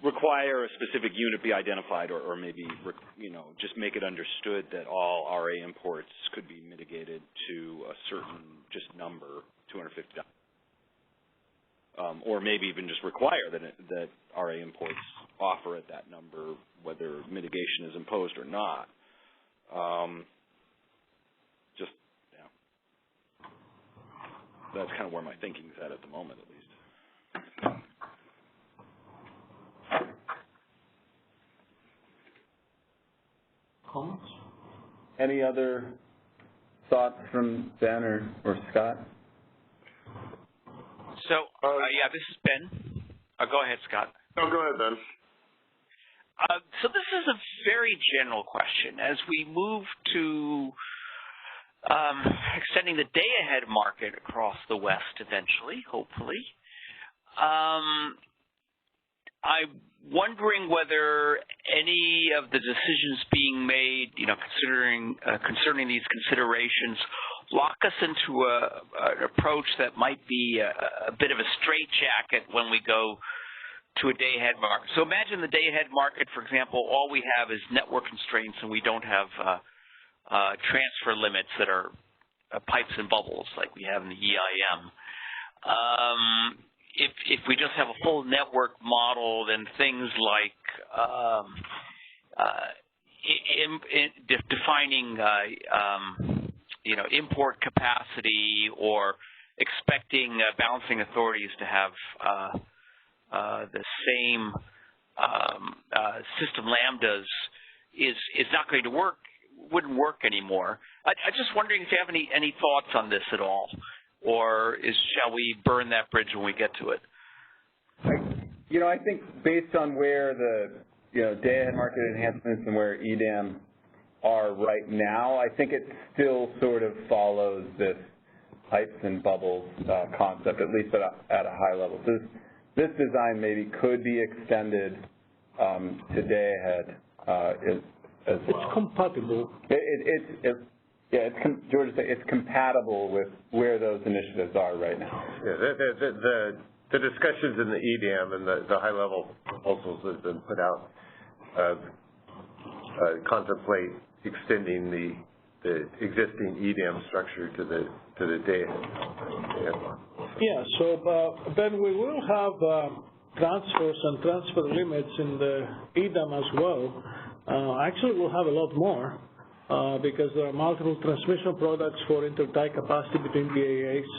G: require a specific unit be identified, or maybe just make it understood that all RA imports could be mitigated to a certain just number, $250. Or maybe even just require that RA imports offer at that number, whether mitigation is imposed or not. That's kind of where my thinking's at the moment, at least.
J: Comments?
C: Any other thoughts from Ben or Scott?
A: So, yeah, this is Ben. Go ahead, Scott.
H: No, go ahead, Ben.
A: So this is a very general question. As we move to extending the day-ahead market across the West eventually, hopefully, I'm wondering whether any of the decisions being made, concerning these considerations, lock us into an approach that might be a bit of a straitjacket when we go to a day-ahead market. So imagine the day-ahead market, for example, all we have is network constraints and we don't have transfer limits that are pipes and bubbles like we have in the EIM. If we just have a full network model, then things like defining import capacity or expecting balancing authorities to have the same system lambdas is not going to work, wouldn't work anymore. I'm just wondering if you have any thoughts on this at all, or shall we burn that bridge when we get to it?
C: I think based on where the day-ahead market enhancements and where EDAM are right now, I think it still sort of follows this pipes and bubbles concept, at least at a high level. So this design maybe could be extended to day-ahead as well.
J: It's compatible.
C: George said it's compatible with where those initiatives are right now.
F: Yeah, the discussions in the EDAM and the high-level proposals that have been put out contemplate extending the existing EDAM structure to the day-ahead.
J: Yeah, so then we will have transfers and transfer limits in the EDAM as well. Actually, we'll have a lot more because there are multiple transmission products for intertie capacity between DAAs,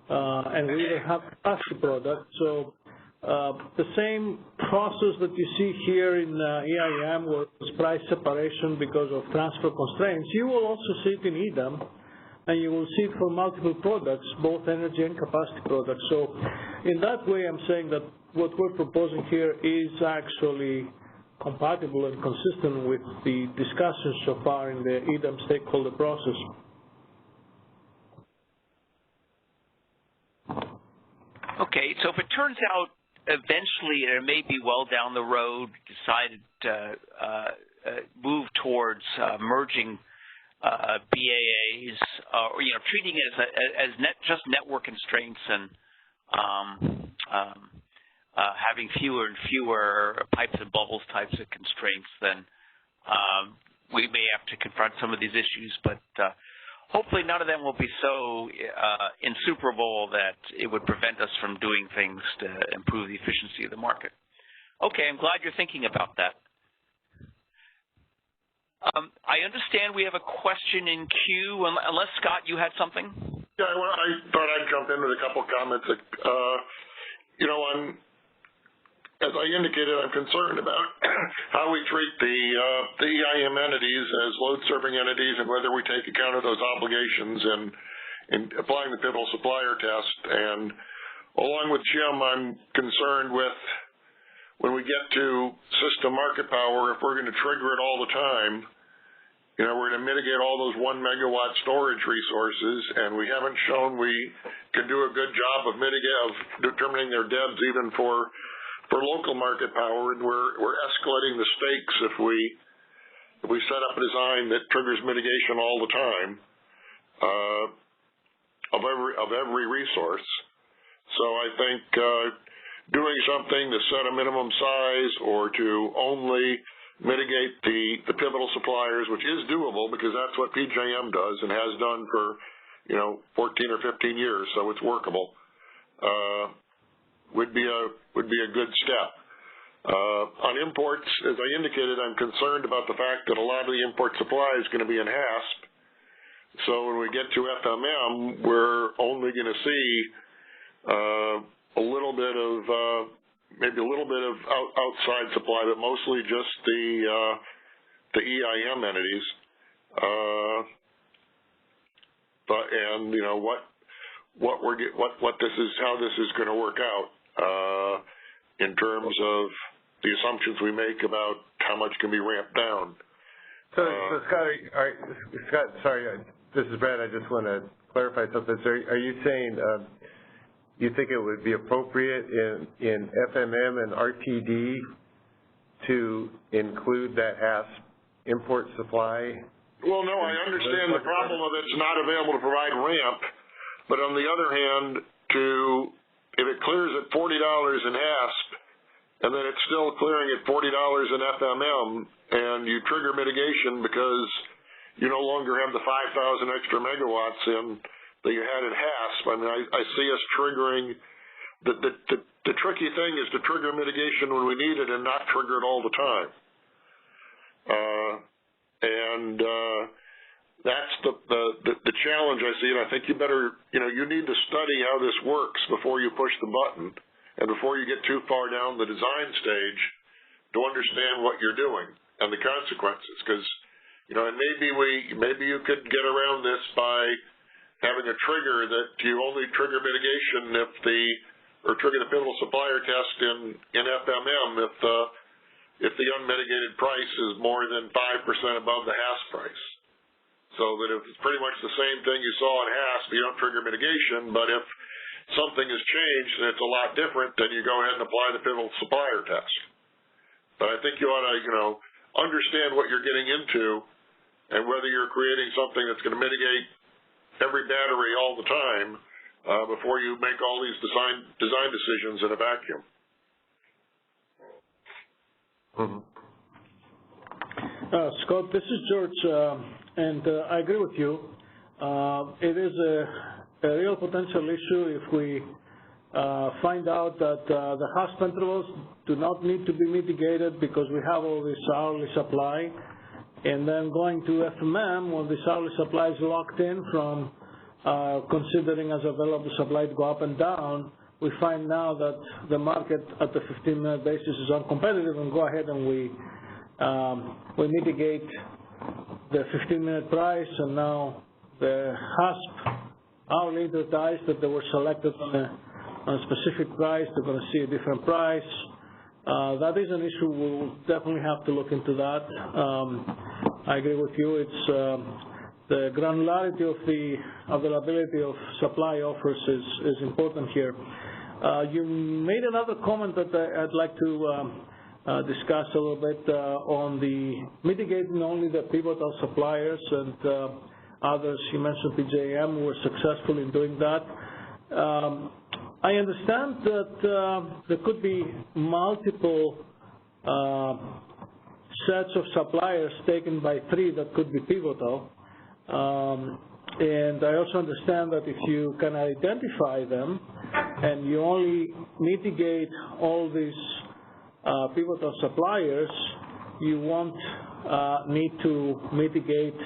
J: and we even have capacity products. So the same process that you see here in EIM was price separation because of transfer constraints. You will also see it in EDAM, and you will see it for multiple products, both energy and capacity products. So in that way, I'm saying that what we're proposing here is actually compatible and consistent with the discussions so far in the EDAM stakeholder process.
A: Okay, so if it turns out eventually, it may be well down the road, decided to move towards merging BAAs, or treating it as just network constraints and having fewer and fewer pipes and bubbles types of constraints, then we may have to confront some of these issues, but hopefully none of them will be so insuperable that it would prevent us from doing things to improve the efficiency of the market. Okay, I'm glad you're thinking about that. I understand we have a question in queue, unless, Scott, you had something?
H: Yeah, I thought I'd jump in with a couple comments. as I indicated, I'm concerned about how we treat the EIM entities as load-serving entities and whether we take account of those obligations in applying the pivotal supplier test. And along with Jim, I'm concerned with when we get to system market power, if we're going to trigger it all the time, you know, we're going to mitigate all those 1 megawatt storage resources, and we haven't shown we can do a good job of determining their DEBs even for local market power, and we're escalating the stakes if we set up a design that triggers mitigation all the time of every resource. So I think doing something to set a minimum size or to only mitigate the pivotal suppliers, which is doable because that's what PJM does and has done for, you know, 14 or 15 years, so it's workable, would be a good step. On imports, as I indicated, I'm concerned about the fact that a lot of the import supply is going to be in HASP. So when we get to FMM, we're only going to see a little bit of maybe a little bit of outside supply, but mostly just the EIM entities. And you know how this is going to work out in terms of the assumptions we make about how much can be ramped down.
F: So Scott, sorry, this is Brad. I just want to clarify something. So are you saying you think it would be appropriate in FMM and RTD to include that HASP import supply?
H: Well, no, I understand the problem of it's not available to provide ramp, but on the other hand, if it clears at $40 in HASP, and then it's still clearing at $40 in FMM, and you trigger mitigation because you no longer have the 5,000 extra megawatts in that you had in HASP. I mean, I see us triggering the tricky thing is to trigger mitigation when we need it and not trigger it all the time. That's the challenge I see, and I think you need to study how this works before you push the button and before you get too far down the design stage to understand what you're doing and the consequences. Because, you know, and maybe you could get around this by having a trigger that you only trigger mitigation or trigger the pivotal supplier test in FMM if the unmitigated price is more than 5% above the HASP price. So that if it's pretty much the same thing you saw in HASP, you don't trigger mitigation, but if something has changed and it's a lot different, then you go ahead and apply the pivotal supplier test. But I think you ought to, you know, understand what you're getting into and whether you're creating something that's going to mitigate every battery all the time before you make all these design decisions in a vacuum.
J: Scott, this is George, and I agree with you. It is a real potential issue if we find out that the HASP intervals do not need to be mitigated because we have all this hourly supply. And then going to FMM, when this hourly supply is locked in from considering as available supply to go up and down, we find now that the market at the 15-minute basis is uncompetitive, and go ahead and we mitigate the 15-minute price, and now the HASP hourly advertised that they were selected on a specific price, they're going to see a different price. That is an issue. We'll definitely have to look into that. I agree with you. It's the granularity of the availability of supply offers is important here. You made another comment that I'd like to discuss a little bit on the mitigating only the pivotal suppliers and others. You mentioned PJM were successful in doing that. I understand that there could be multiple sets of suppliers taken by 3 that could be pivotal. And I also understand that if you can identify them and you only mitigate all these pivotal suppliers, you won't need to mitigate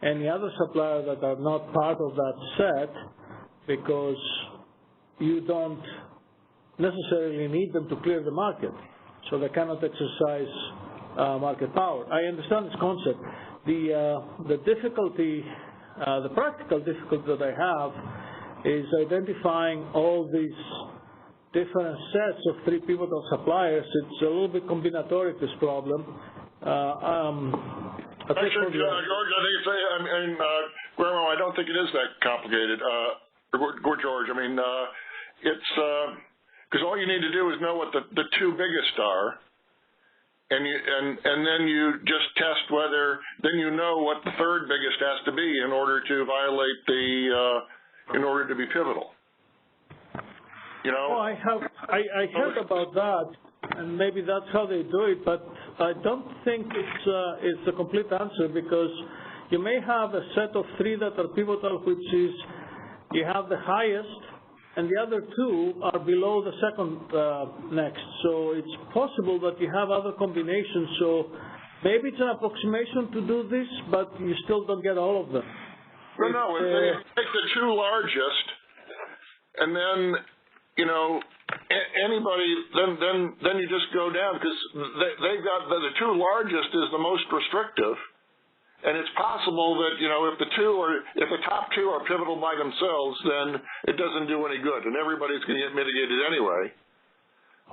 J: any other supplier that are not part of that set, because you don't necessarily need them to clear the market, so they cannot exercise market power. I understand this concept. The difficulty, the practical difficulty that I have is identifying all these different sets of 3 pivotal suppliers. It's a little bit combinatoric, this problem.
H: Actually, George, Guillermo, I don't think it is that complicated. George, I mean, it's because all you need to do is know what the 2 biggest are, and then you just test whether, then you know what the 3rd biggest has to be in order to violate in order to be pivotal. You know?
J: Well, I heard about that, and maybe that's how they do it, but I don't think it's a complete answer, because you may have a set of 3 that are pivotal, which is you have the highest, and the other 2 are below the second next. So it's possible that you have other combinations. So maybe it's an approximation to do this, but you still don't get all of them.
H: No, if they take the 2 largest, and then, you know, anybody, then you just go down, because they've got the 2 largest is the most restrictive, and it's possible that, you know, if the top 2 are pivotal by themselves, then it doesn't do any good, and everybody's going to get mitigated anyway.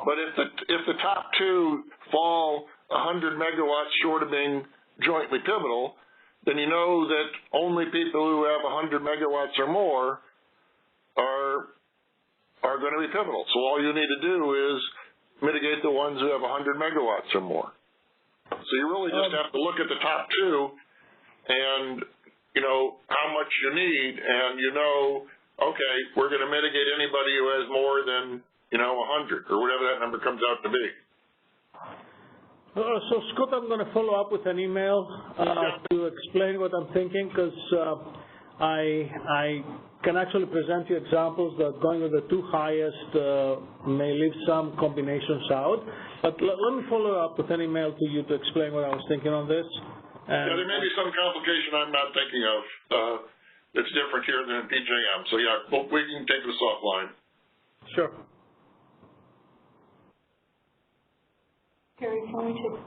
H: But if the top 2 fall 100 megawatts short of being jointly pivotal, then you know that only people who have 100 megawatts or more are going to be pivotal. So all you need to do is mitigate the ones who have 100 megawatts or more. So you really just have to look at the top 2 and, you know, how much you need, and you know, okay, we're going to mitigate anybody who has more than, you know, 100 or whatever that number comes out to be.
J: So, Scott, I'm going to follow up with an email to explain what I'm thinking, because I can actually present you examples that going with the 2 highest may leave some combinations out. But let me follow up with an email to you to explain what I was thinking on this.
H: Yeah, there may be some complication I'm not thinking of that's different here than in PJM. So, yeah, we can take this offline.
J: Sure.
B: Carrie, can we take...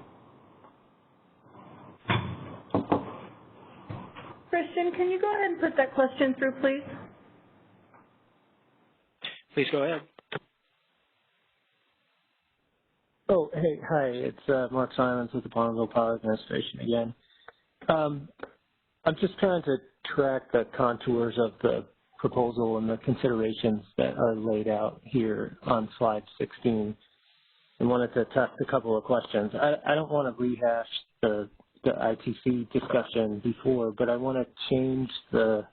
M: Christian, can you go ahead and put that question through, please?
N: Please go ahead.
O: Oh, hey, hi, it's Mark Simons with the Bonneville Power Administration again. I'm just trying to track the contours of the proposal and the considerations that are laid out here on slide 16. I wanted to ask a couple of questions. I don't want to rehash the ITC discussion before, but I want to change the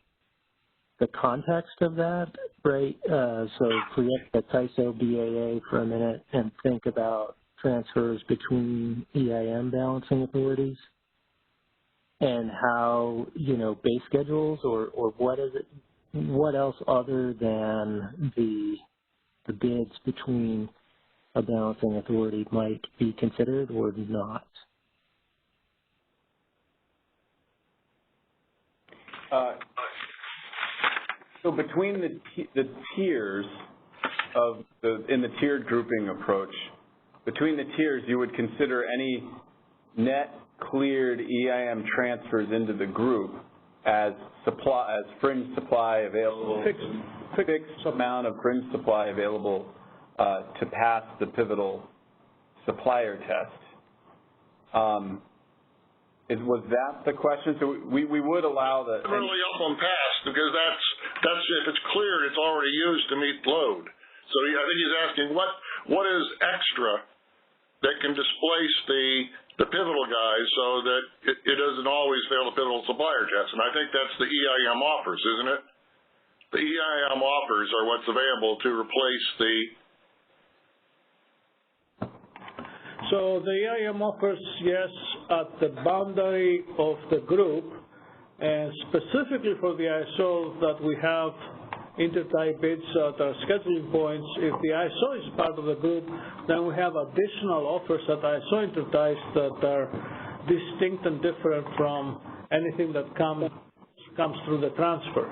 O: context of that, right? So forget the CAISO BAA for a minute and think about transfers between EIM balancing authorities and how, you know, base schedules or what is it, what else other than the bids between a balancing authority might be considered or not?
C: So between the tiers of in the tiered grouping approach, between the tiers you would consider any net cleared EIM transfers into the group as fringe supply available, fixed amount of fringe supply available to pass the pivotal supplier test. Was that the question? So we would allow the...
H: Really up on pass, because that's if it's cleared, it's already used to meet load. So I think he's asking what is extra that can displace the pivotal guys so that it doesn't always fail the pivotal supplier test. And I think that's the EIM offers, isn't it? The EIM offers are what's available to replace the...
J: So the EIM offers, yes, at the boundary of the group, and specifically for the ISO that we have intertie bids at our scheduling points. If the ISO is part of the group, then we have additional offers at ISO interties that are distinct and different from anything that comes through the transfer.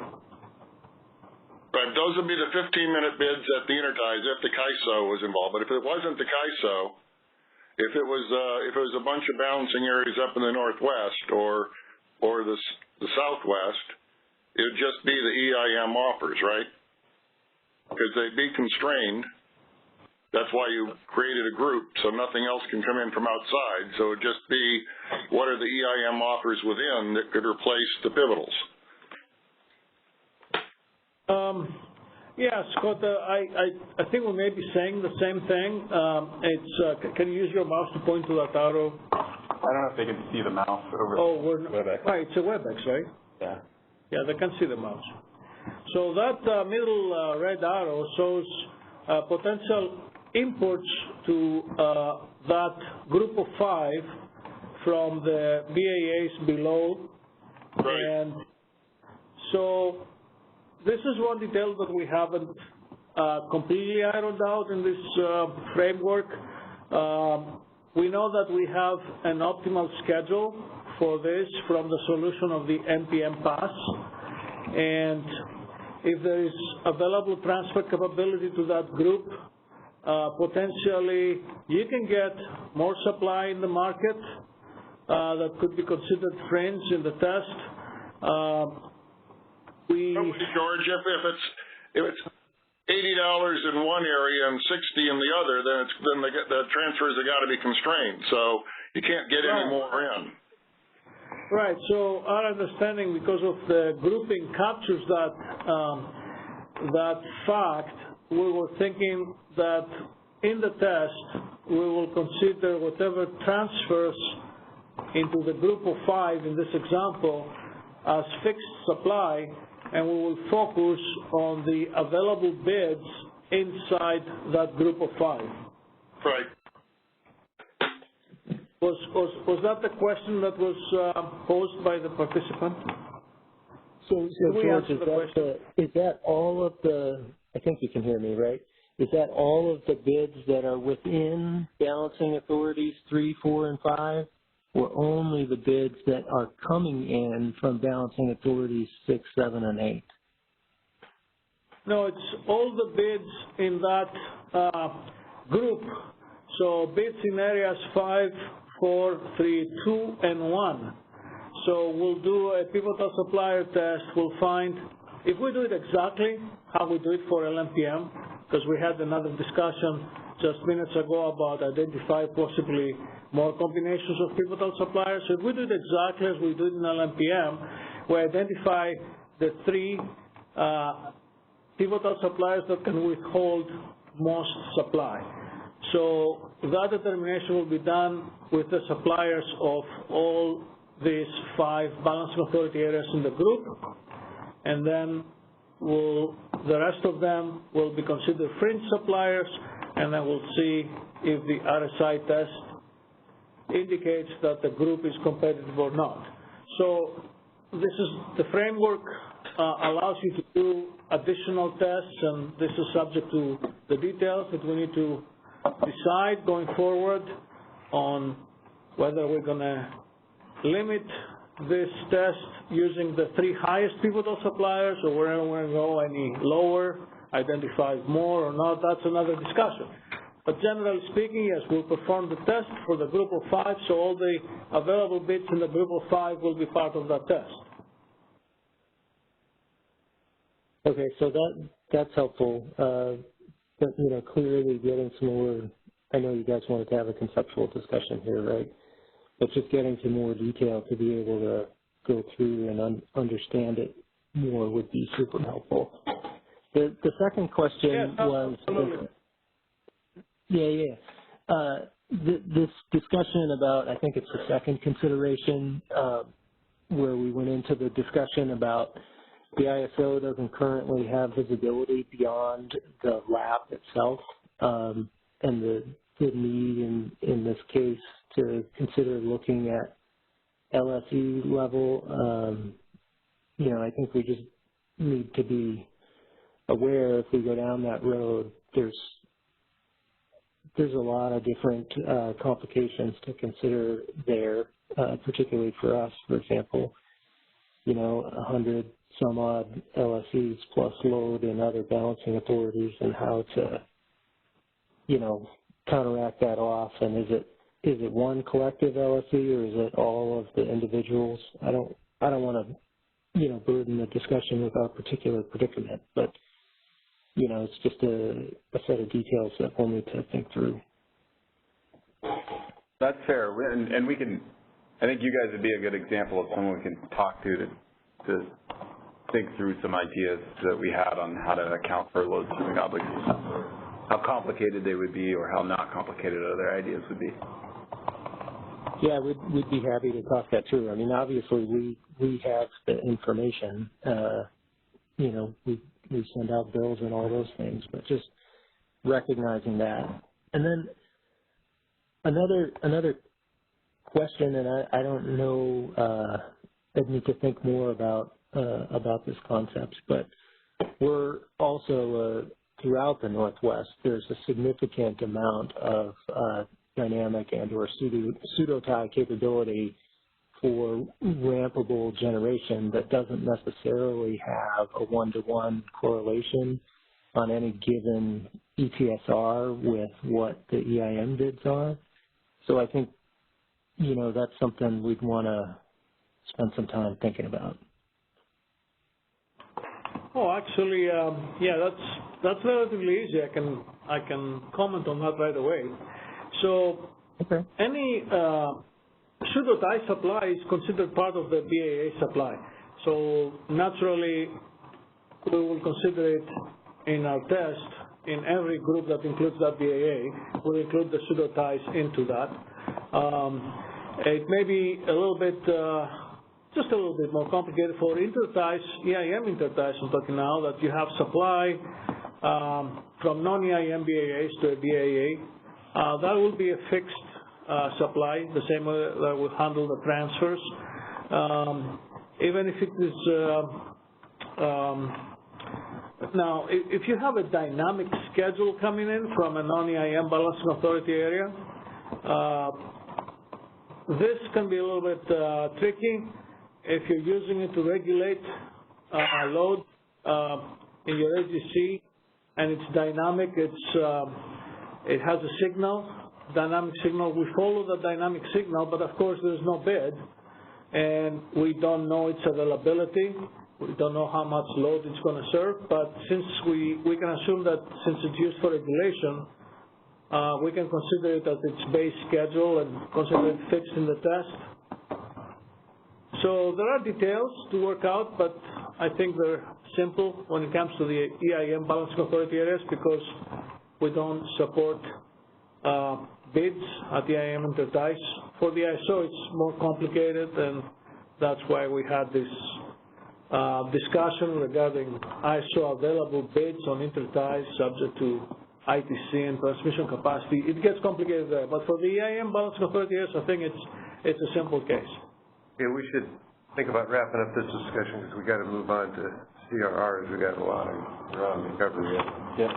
H: Right, those would be the 15-minute bids at the interties if the CAISO was involved. But if it wasn't the CAISO, if it was a bunch of balancing areas up in the northwest or the southwest, it would just be the EIM offers, right? Because they'd be constrained. That's why you created a group, so nothing else can come in from outside. So it would just be what are the EIM offers within that could replace the pivotals.
J: Yeah, Scott, I think we may be saying the same thing. Can you use your mouse to point to that arrow?
C: I don't know if they can see the mouse over WebEx.
J: Right, it's a WebEx, right?
C: Yeah.
J: Yeah, they can see the mouse. So that middle red arrow shows potential imports to that group of 5 from the BAAs below.
H: Right.
J: And so this is one detail that we haven't completely ironed out in this framework. We know that we have an optimal schedule for this from the solution of the NPM pass. And if there is available transfer capability to that group, potentially you can get more supply in the market that could be considered fringe in the test.
H: George, if it's $80 in one area and $60 in the other, then the transfers have got to be constrained. So you can't get any more in.
J: Right. So our understanding, because of the grouping captures that fact, we were thinking that in the test we will consider whatever transfers into the group of 5 in this example as fixed supply, and we will focus on the available bids inside that group of 5.
H: Right.
J: Was that the question that was posed by the participant?
O: So George, is that all of the, I think you can hear me, right? Is that all of the bids that are within balancing authorities 3, 4, and 5? Or only the bids that are coming in from balancing authorities 6, 7, and 8?
J: No, it's all the bids in that group. So bids in areas 5, 4, 3, 2, and 1. So we'll do a pivotal supplier test. We'll find, if we do it exactly how we do it for LMPM, because we had another discussion just minutes ago about identify possibly more combinations of pivotal suppliers. So if we do it exactly as we do it in LMPM, we identify the 3 pivotal suppliers that can withhold most supply. So that determination will be done with the suppliers of all these 5 balancing authority areas in the group, and then the rest of them will be considered fringe suppliers, and then we'll see if the RSI test indicates that the group is competitive or not. So this is the framework allows you to do additional tests, and this is subject to the details that we need to decide going forward on whether we're going to limit this test using the 3 highest pivotal suppliers, or whether we're going to go any lower, identify more or not. That's another discussion. But generally speaking, yes, we'll perform the test for the group of 5, so all the available bids in the group of 5 will be part of that test.
O: Okay, so that's helpful. But, clearly getting some more, I know you guys wanted to have a conceptual discussion here, right? But just getting to more detail to be able to go through and understand it more would be super helpful. The second question was,
J: absolutely.
O: This discussion about, I think it's the second consideration, where we went into the discussion about the ISO doesn't currently have visibility beyond the lab itself, and the need in this case to consider looking at LSE level. I think we just need to be aware if we go down that road, there's a lot of different complications to consider there, particularly for us, for example. 100 some odd LSEs plus load and other balancing authorities, and how to, counteract that off. And is it one collective LSE, or is it all of the individuals? I don't want to, burden the discussion with our particular predicament, but it's just a set of details that we'll need to think through.
C: That's fair, and we can. I think you guys would be a good example of someone we can talk to think through some ideas that we had on how to account for load serving obligations, or how complicated they would be, or how not complicated other ideas would be.
O: Yeah, we'd be happy to talk that through. I mean, obviously we have the information. We send out bills and all those things, but just recognizing that. And then another question, and I don't know. I'd need to think more about this concept, but we're also throughout the Northwest. There's a significant amount of dynamic and/or pseudo-tie capability for rampable generation that doesn't necessarily have a one-to-one correlation on any given ETSR with what the EIM bids are. So I think, that's something we'd want to spend some time thinking about.
J: Oh, actually, that's relatively easy. I can comment on that right away. So
O: okay.
J: Any pseudo-tie supply is considered part of the BAA supply. So naturally, we will consider it in our test. In every group that includes that BAA, we'll include the pseudo-ties into that. It may be a little bit, just a little bit more complicated for interties, EIM interties I'm talking now, that you have supply from non-EIM BAAs to a BAA. That will be a fixed supply, the same way that will handle the transfers. Even if it is, now, if you have a dynamic schedule coming in from a non-EIM balancing authority area, this can be a little bit tricky. If you're using it to regulate load in your AGC and it's dynamic, it has a signal, dynamic signal. We follow the dynamic signal, but of course there's no bid, and we don't know its availability. We don't know how much load it's going to serve, but since we can assume that since it's used for regulation, we can consider it as its base schedule and consider it fixed in the test. So there are details to work out, but I think they're simple when it comes to the EIM balancing authority areas because we don't support bids at the EIM interties. For the ISO, it's more complicated, and that's why we had this discussion regarding ISO available bids on interties subject to ITC and transmission capacity. It gets complicated there, but for the EIM balancing authority areas, I think it's a simple case.
F: Yeah, we should think about wrapping up this discussion because we got to move on to CRRs. We got a lot of ground to cover yet.
C: Yeah.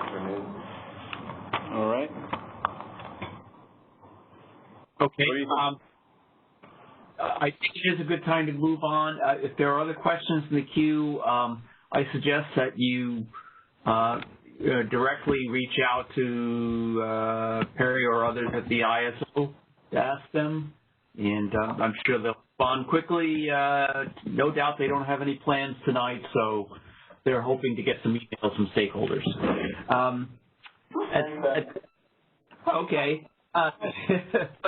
C: All right.
N: Okay. I think it is a good time to move on. If there are other questions in the queue, I suggest that you directly reach out to Perry or others at the ISO to ask them, and I'm sure they'll respond quickly. No doubt they don't have any plans tonight, so they're hoping to get some emails from stakeholders. Okay.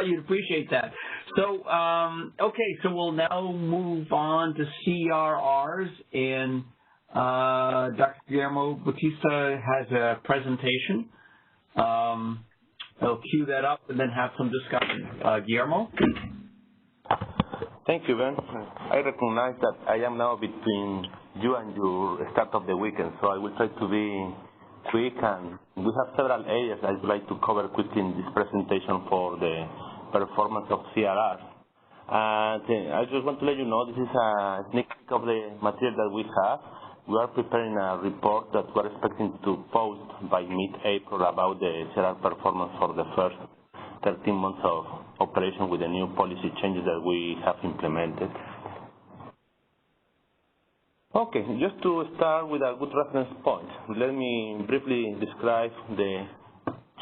N: You'd appreciate that. So, okay, so we'll now move on to CRRs, and Dr. Guillermo Bautista has a presentation. I'll cue that up and then have some discussion. Guillermo?
P: Thank you, Ben. I recognize that I am now between you and your start of the weekend, so I will try to be quick, and we have several areas I'd like to cover quickly in this presentation for the performance of CRR. And I just want to let you know this is a sneak peek of the material that we have. We are preparing a report that we're expecting to post by mid-April about the CRR performance for the first 13 months of operation with the new policy changes that we have implemented. Okay, just to start with a good reference point, let me briefly describe the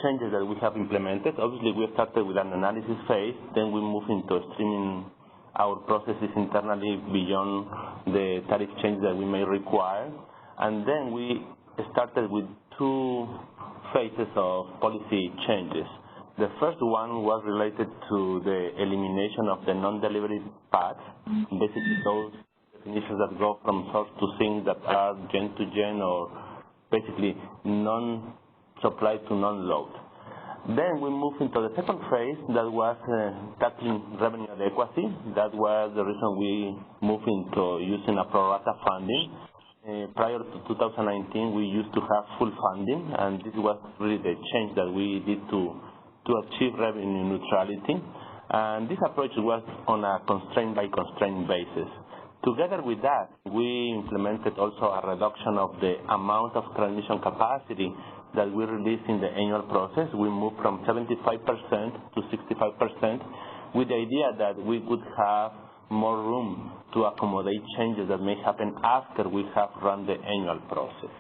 P: changes that we have implemented. Obviously, we started with an analysis phase, then we moved into streaming our processes internally beyond the tariff change that we may require. And then we started with two phases of policy changes. The first one was related to the elimination of the non-delivery paths, basically those definitions that go from source to sink that are gen-to-gen or basically non-supply to non-load. Then we moved into the second phase that was tackling revenue adequacy. That was the reason we moved into using a pro rata funding. Prior to 2019, we used to have full funding, and this was really the change that we did to achieve revenue neutrality. And this approach was on a constraint-by-constraint basis. Together with that, we implemented also a reduction of the amount of transmission capacity that we released in the annual process. We moved from 75% to 65% with the idea that we would have more room to accommodate changes that may happen after we have run the annual process.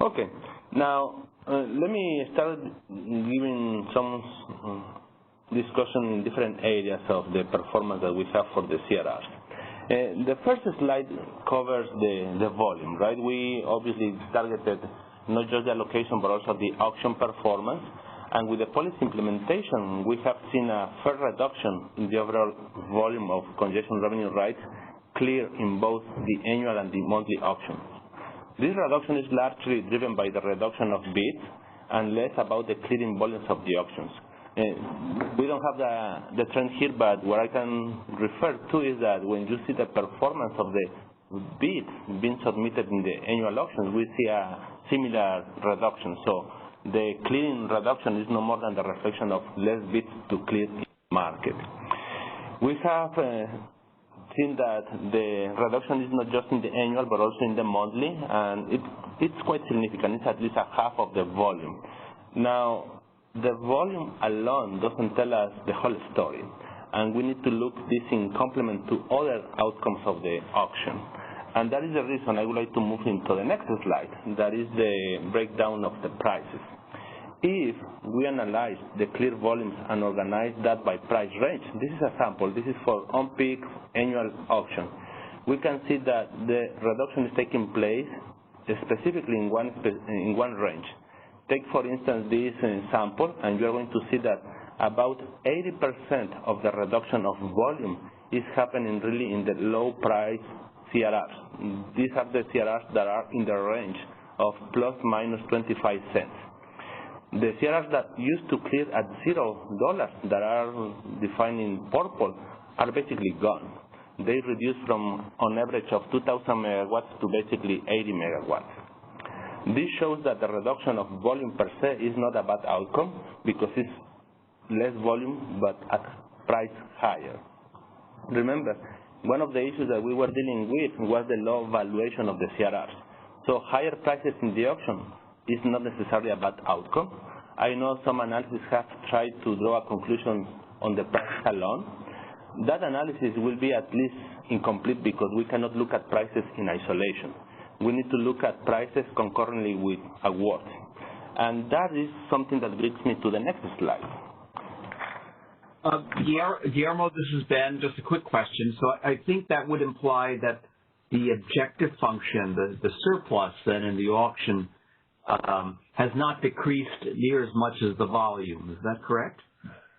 P: Okay, now let me start giving some discussion in different areas of the performance that we have for the CRRs. The first slide covers the volume, right? We obviously targeted not just the allocation but also the auction performance. And with the policy implementation, we have seen a fair reduction in the overall volume of congestion revenue rights clear in both the annual and the monthly auctions. This reduction is largely driven by the reduction of bids and less about the clearing volumes of the auctions. We don't have the trend here, but what I can refer to is that when you see the performance of the bids being submitted in the annual auctions, we see a similar reduction. So the clearing reduction is no more than the reflection of less bids to clear the market. We have seen that the reduction is not just in the annual but also in the monthly, and it's quite significant. It's at least a half of the volume. Now, the volume alone doesn't tell us the whole story, and we need to look this in complement to other outcomes of the auction. And that is the reason I would like to move into the next slide. That is the breakdown of the prices. If we analyze the clear volumes and organize that by price range, this is a sample. This is for on-peak annual auction. We can see that the reduction is taking place specifically in one range. Take, for instance, this sample, and you're going to see that about 80% of the reduction of volume is happening really in the low-price CRRs. These are the CRRs that are in the range of plus minus 25 cents. The CRRs that used to clear at $0 that are defined in purple are basically gone. They reduced from on average of 2,000 megawatts to basically 80 megawatts. This shows that the reduction of volume per se is not a bad outcome because it's less volume but at price higher. Remember, one of the issues that we were dealing with was the low valuation of the CRRs. So higher prices in the auction is not necessarily a bad outcome. I know some analysis have tried to draw a conclusion on the price alone. That analysis will be at least incomplete because we cannot look at prices in isolation. We need to look at prices concurrently with awards. And that is something that brings me to the next slide.
N: Guillermo, this is Ben. Just a quick question. So I think that would imply that the objective function, the surplus then in the auction, has not decreased near as much as the volume. Is that correct?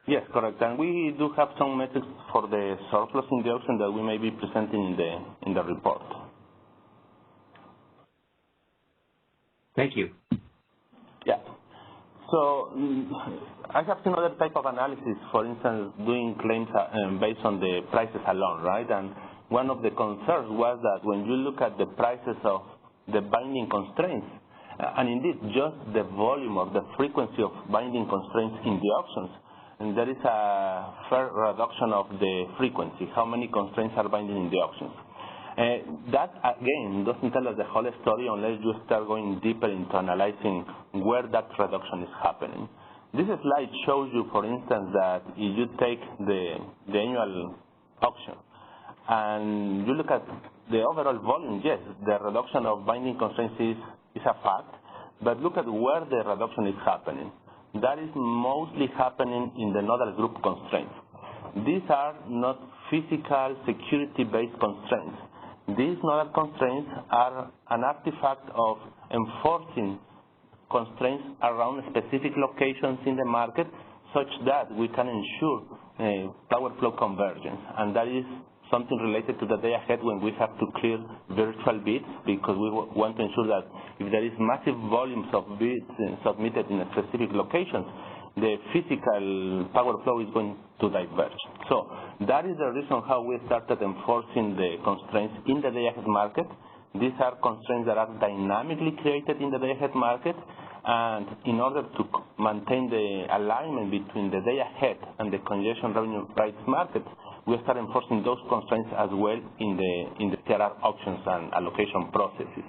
P: Yes, correct. And we do have some metrics for the surplus in the auction that we may be presenting in the report.
N: Thank you.
P: Yeah. So I have seen other type of analysis, for instance, doing claims based on the prices alone, right? And one of the concerns was that when you look at the prices of the binding constraints, and indeed just the volume or the frequency of binding constraints in the auctions, and there is a fair reduction of the frequency, how many constraints are binding in the auctions. That, again, doesn't tell us the whole story unless you start going deeper into analyzing where that reduction is happening. This slide shows you, for instance, that if you take the annual auction and you look at the overall volume, yes, the reduction of binding constraints is a fact, but look at where the reduction is happening. That is mostly happening in the nodal group constraints. These are not physical security-based constraints. These nodal constraints are an artifact of enforcing constraints around specific locations in the market such that we can ensure power flow convergence. And that is something related to the day ahead when we have to clear virtual bits, because we want to ensure that if there is massive volumes of bits submitted in specific locations, the physical power flow is going to diverge. So that is the reason how we started enforcing the constraints in the day ahead market. These are constraints that are dynamically created in the day ahead market, and in order to maintain the alignment between the day ahead and the congestion revenue rights market, we start enforcing those constraints as well in the CRR auctions and allocation processes.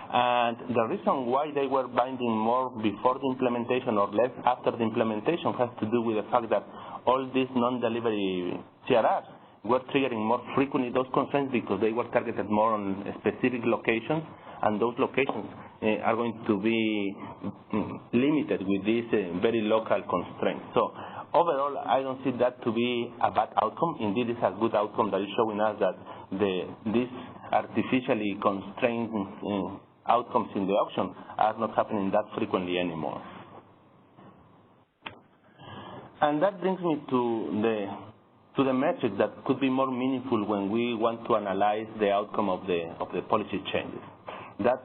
P: And the reason why they were binding more before the implementation or less after the implementation has to do with the fact that all these non-delivery CRRs were triggering more frequently those constraints because they were targeted more on specific locations, and those locations are going to be limited with these very local constraints. So overall, I don't see that to be a bad outcome. Indeed, it's a good outcome that is showing us that these artificially constrained outcomes in the auction are not happening that frequently anymore. And that brings me to the metric that could be more meaningful when we want to analyze the outcome of the policy changes. That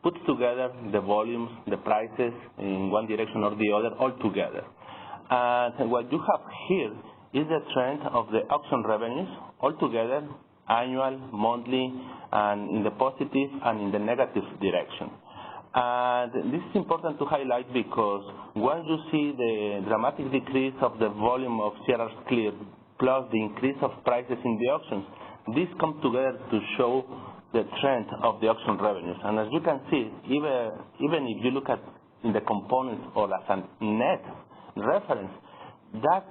P: puts together the volumes, the prices in one direction or the other all together. And what you have here is the trend of the auction revenues all together, annual, monthly, and in the positive and in the negative direction. And this is important to highlight because once you see the dramatic decrease of the volume of CRRs cleared plus the increase of prices in the auctions, these come together to show the trend of the auction revenues. And as you can see, even if you look at in the components or as a net reference, that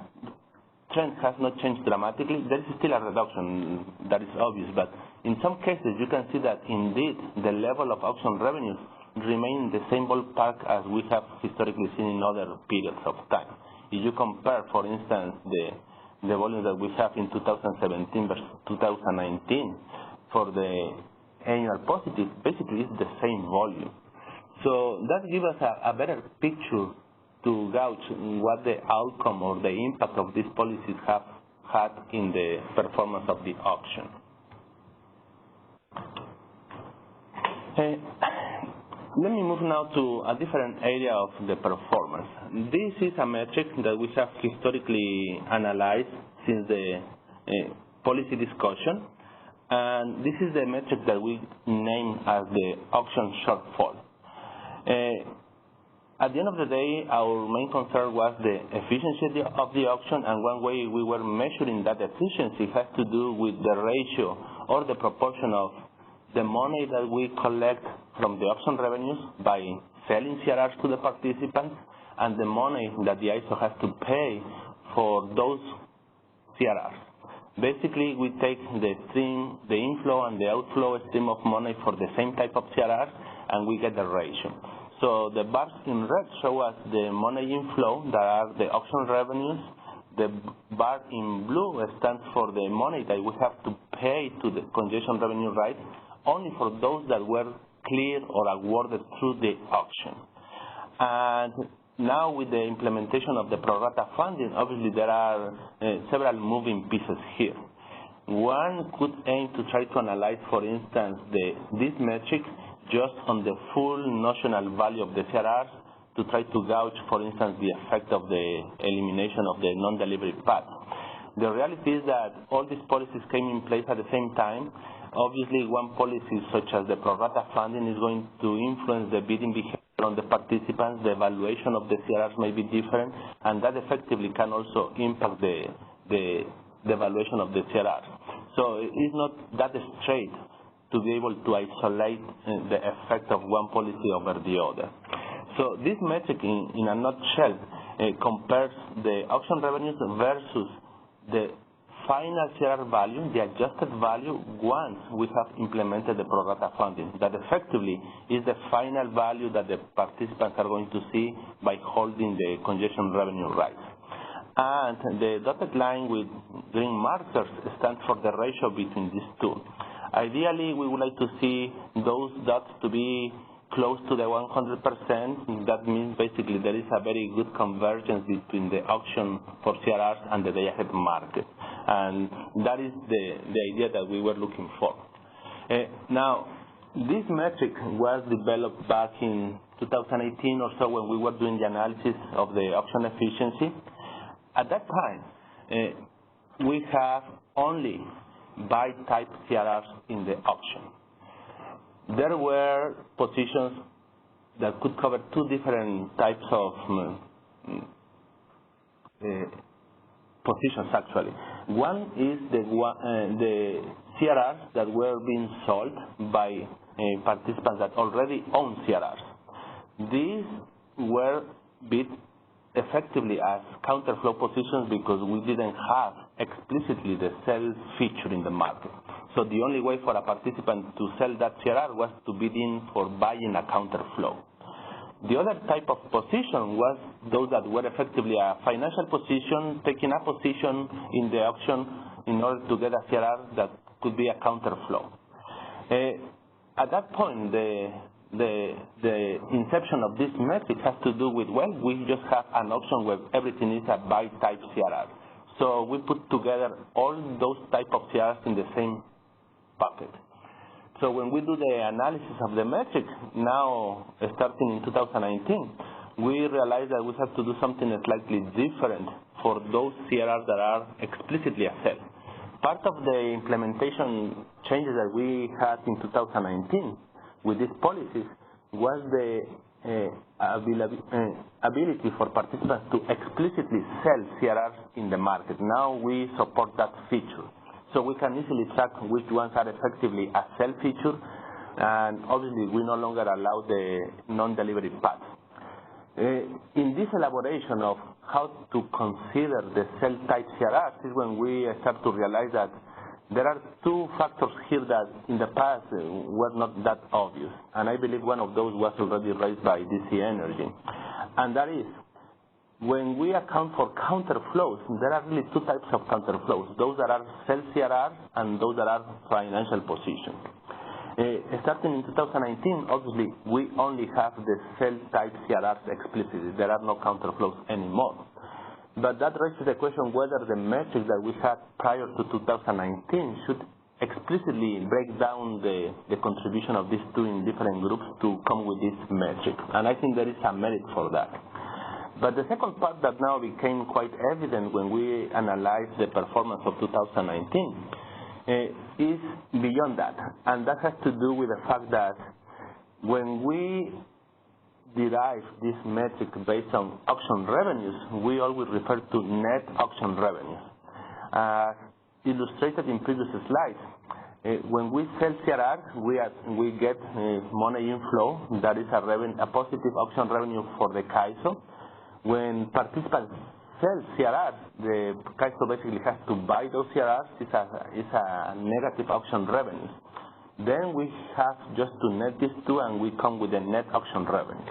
P: trend has not changed dramatically. There is still a reduction, that is obvious, but in some cases you can see that indeed the level of auction revenues remain in the same ballpark as we have historically seen in other periods of time. If you compare, for instance, the volume that we have in 2017 versus 2019 for the annual positive, basically it's the same volume. So that gives us a better picture to gauge what the outcome or the impact of these policies have had in the performance of the auction. Let me move now to a different area of the performance. This is a metric that we have historically analyzed since the policy discussion, and this is the metric that we name as the Option Shortfall. At the end of the day, our main concern was the efficiency of the auction, and one way we were measuring that efficiency has to do with the ratio or the proportion of the money that we collect from the auction revenues by selling CRRs to the participants and the money that the ISO has to pay for those CRRs. Basically, we take the inflow and the outflow stream of money for the same type of CRRs, and we get the ratio. So the bars in red show us the money inflow, that are the auction revenues. The bar in blue stands for the money that we have to pay to the congestion revenue rights, only for those that were cleared or awarded through the auction. And now with the implementation of the pro rata funding, obviously there are several moving pieces here. One could aim to try to analyze, for instance, this metric just on the full notional value of the CRRs to try to gauge, for instance, the effect of the elimination of the non-delivery path. The reality is that all these policies came in place at the same time. Obviously, one policy such as the pro rata funding is going to influence the bidding behavior on the participants. The evaluation of the CRRs may be different, and that effectively can also impact the evaluation of the CRRs. So it's not that straight to be able to isolate the effect of one policy over the other. So this metric, in a nutshell, compares the auction revenues versus the final CRR value, the adjusted value, once we have implemented the pro rata funding. That effectively is the final value that the participants are going to see by holding the congestion revenue rights. And the dotted line with green markers stands for the ratio between these two. Ideally, we would like to see those dots to be close to the 100%. That means basically there is a very good convergence between the auction for CRRs and the day-ahead market. And that is the idea that we were looking for. Now, this metric was developed back in 2018 or so when we were doing the analysis of the auction efficiency. At that time, we have only buy-type CRRs in the auction. There were positions that could cover two different types of positions, actually. One is the CRRs that were being sold by participants that already own CRRs. These were bid effectively as counterflow positions because we didn't have explicitly the sell feature in the market. So the only way for a participant to sell that CRR was to bid in for buying a counterflow. The other type of position was those that were effectively a financial position, taking a position in the auction in order to get a CRR that could be a counterflow. At that point, the inception of this metric has to do with, well, we just have an option where everything is a buy-type CRR. So we put together all those type of CRRs in the same bucket. So when we do the analysis of the metric, now starting in 2019, we realize that we have to do something slightly different for those CRRs that are explicitly a sell. Part of the implementation changes that we had in 2019 with these policies was the ability for participants to explicitly sell CRRs in the market. Now we support that feature. So we can easily track which ones are effectively a sell feature, and obviously we no longer allow the non-delivery paths. In this elaboration of how to consider the sell-type CRRs is when we start to realize that there are two factors here that in the past were not that obvious, and I believe one of those was already raised by DC Energy, and that is when we account for counterflows, there are really two types of counterflows, those that are sell CRRs and those that are financial positions. Starting in 2019, obviously, we only have the sell-type CRRs explicitly. There are no counterflows anymore. But that raises the question whether the metrics that we had prior to 2019 should explicitly break down the contribution of these two in different groups to come with this metric. And I think there is a merit for that. But the second part that now became quite evident when we analyzed the performance of 2019 is beyond that. And that has to do with the fact that when we derive this metric based on auction revenues, we always refer to net auction revenues. Illustrated in previous slides, when we sell CRR, we get money inflow, that is a positive auction revenue for the CAISO. When participants sell CRRs, the CAISO basically has to buy those CRRs. It's a negative auction revenue. Then we have just to net these two and we come with a net auction revenue.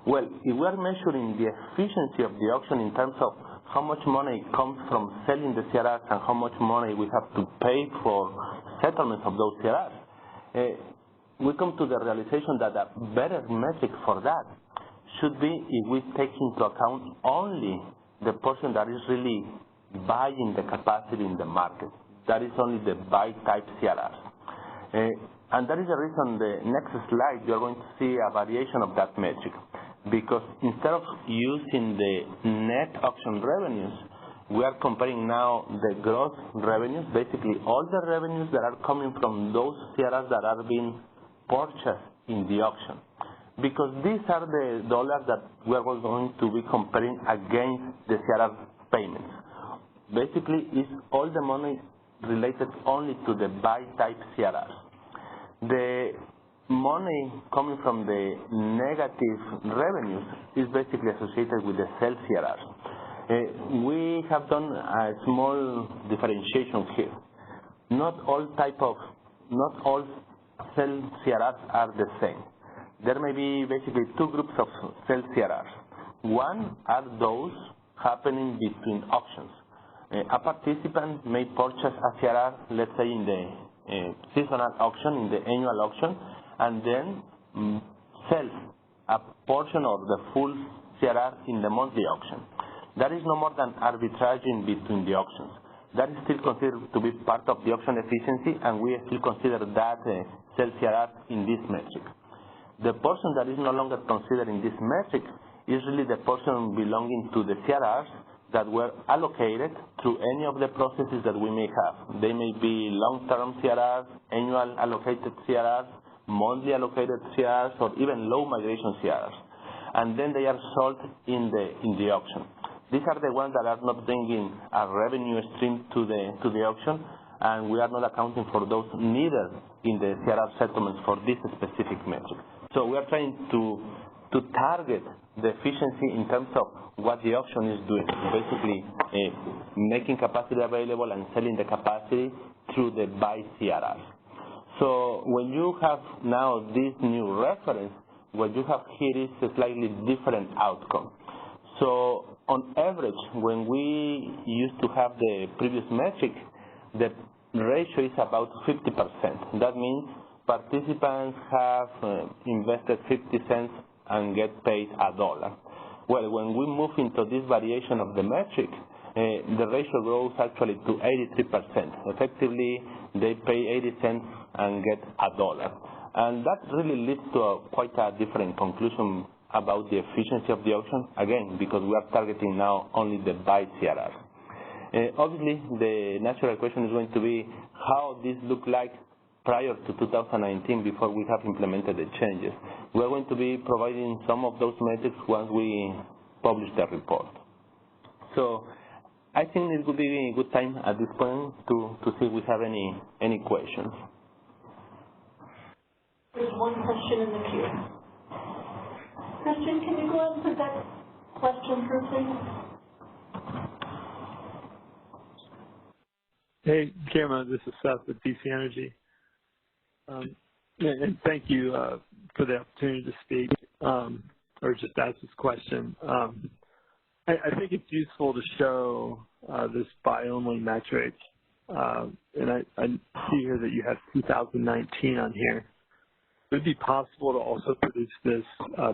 P: Well, if we are measuring the efficiency of the auction in terms of how much money comes from selling the CRRs and how much money we have to pay for settlement of those CRRs, we come to the realization that a better metric for that should be if we take into account only the portion that is really buying the capacity in the market. That is only the buy-type CRRs. And that is the reason the next slide you're going to see a variation of that metric. Because instead of using the net auction revenues, we are comparing now the gross revenues, basically all the revenues that are coming from those CRRs that are being purchased in the auction. Because these are the dollars that we are going to be comparing against the CRR payments. Basically, it's all the money related only to the buy-type CRRs. The money coming from the negative revenues is basically associated with the sell CRRs. We have done a small differentiation here. Not all cell CRRs are the same. There may be basically two groups of cell CRRs. One are those happening between auctions. A participant may purchase a CRR, let's say in the seasonal auction, in the annual auction, and then sells a portion of the full CRR in the monthly auction. That is no more than arbitraging between the auctions. That is still considered to be part of the auction efficiency, and we still consider that cell CRR in this metric. The portion that is no longer considered in this metric is really the portion belonging to the CRRs that were allocated through any of the processes that we may have. They may be long-term CRRs, annual allocated CRRs, monthly allocated CRRs, or even low migration CRRs. And then they are sold in the auction. These are the ones that are not bringing a revenue stream to the auction, and we are not accounting for those neither in the CRR settlements for this specific metric. So we are trying to target the efficiency in terms of what the auction is doing, basically making capacity available and selling the capacity through the buy CRRs. So when you have now this new reference, what you have here is a slightly different outcome. So on average, when we used to have the previous metric, the ratio is about 50%. That means participants have invested 50 cents and get paid $1. Well, when we move into this variation of the metric, the ratio grows actually to 83%. Effectively, they pay 80 cents and get $1. And that really leads to quite a different conclusion about the efficiency of the auction, again, because we are targeting now only the buy CRRs. Obviously, the natural question is going to be how this looked like prior to 2019 before we have implemented the changes. We are going to be providing some of those metrics once we publish the report. So I think it would be a good time at this point to see if we have any questions.
B: There's one question in the queue. Christian, can you go ahead and put that question through, please?
Q: Hey, Guillermo, this is Seth with DC Energy. And thank you for the opportunity to speak or just ask this question. I think it's useful to show this buy-only metric. And I see here that you have 2019 on here. Would it be possible to also produce this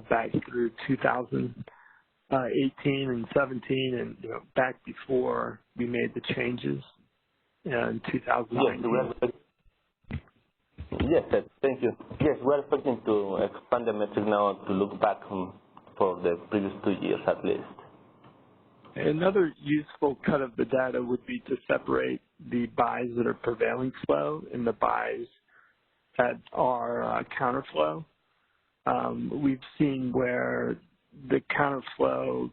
Q: back through 2018 and 17 and back before we made the changes in 2019?
P: Yes, thank you. Yes, we're expecting to expand the metric now to look back for the previous 2 years at least.
Q: Another useful cut of the data would be to separate the buys that are prevailing flow and the buys that are counterflow. We've seen where the counterflow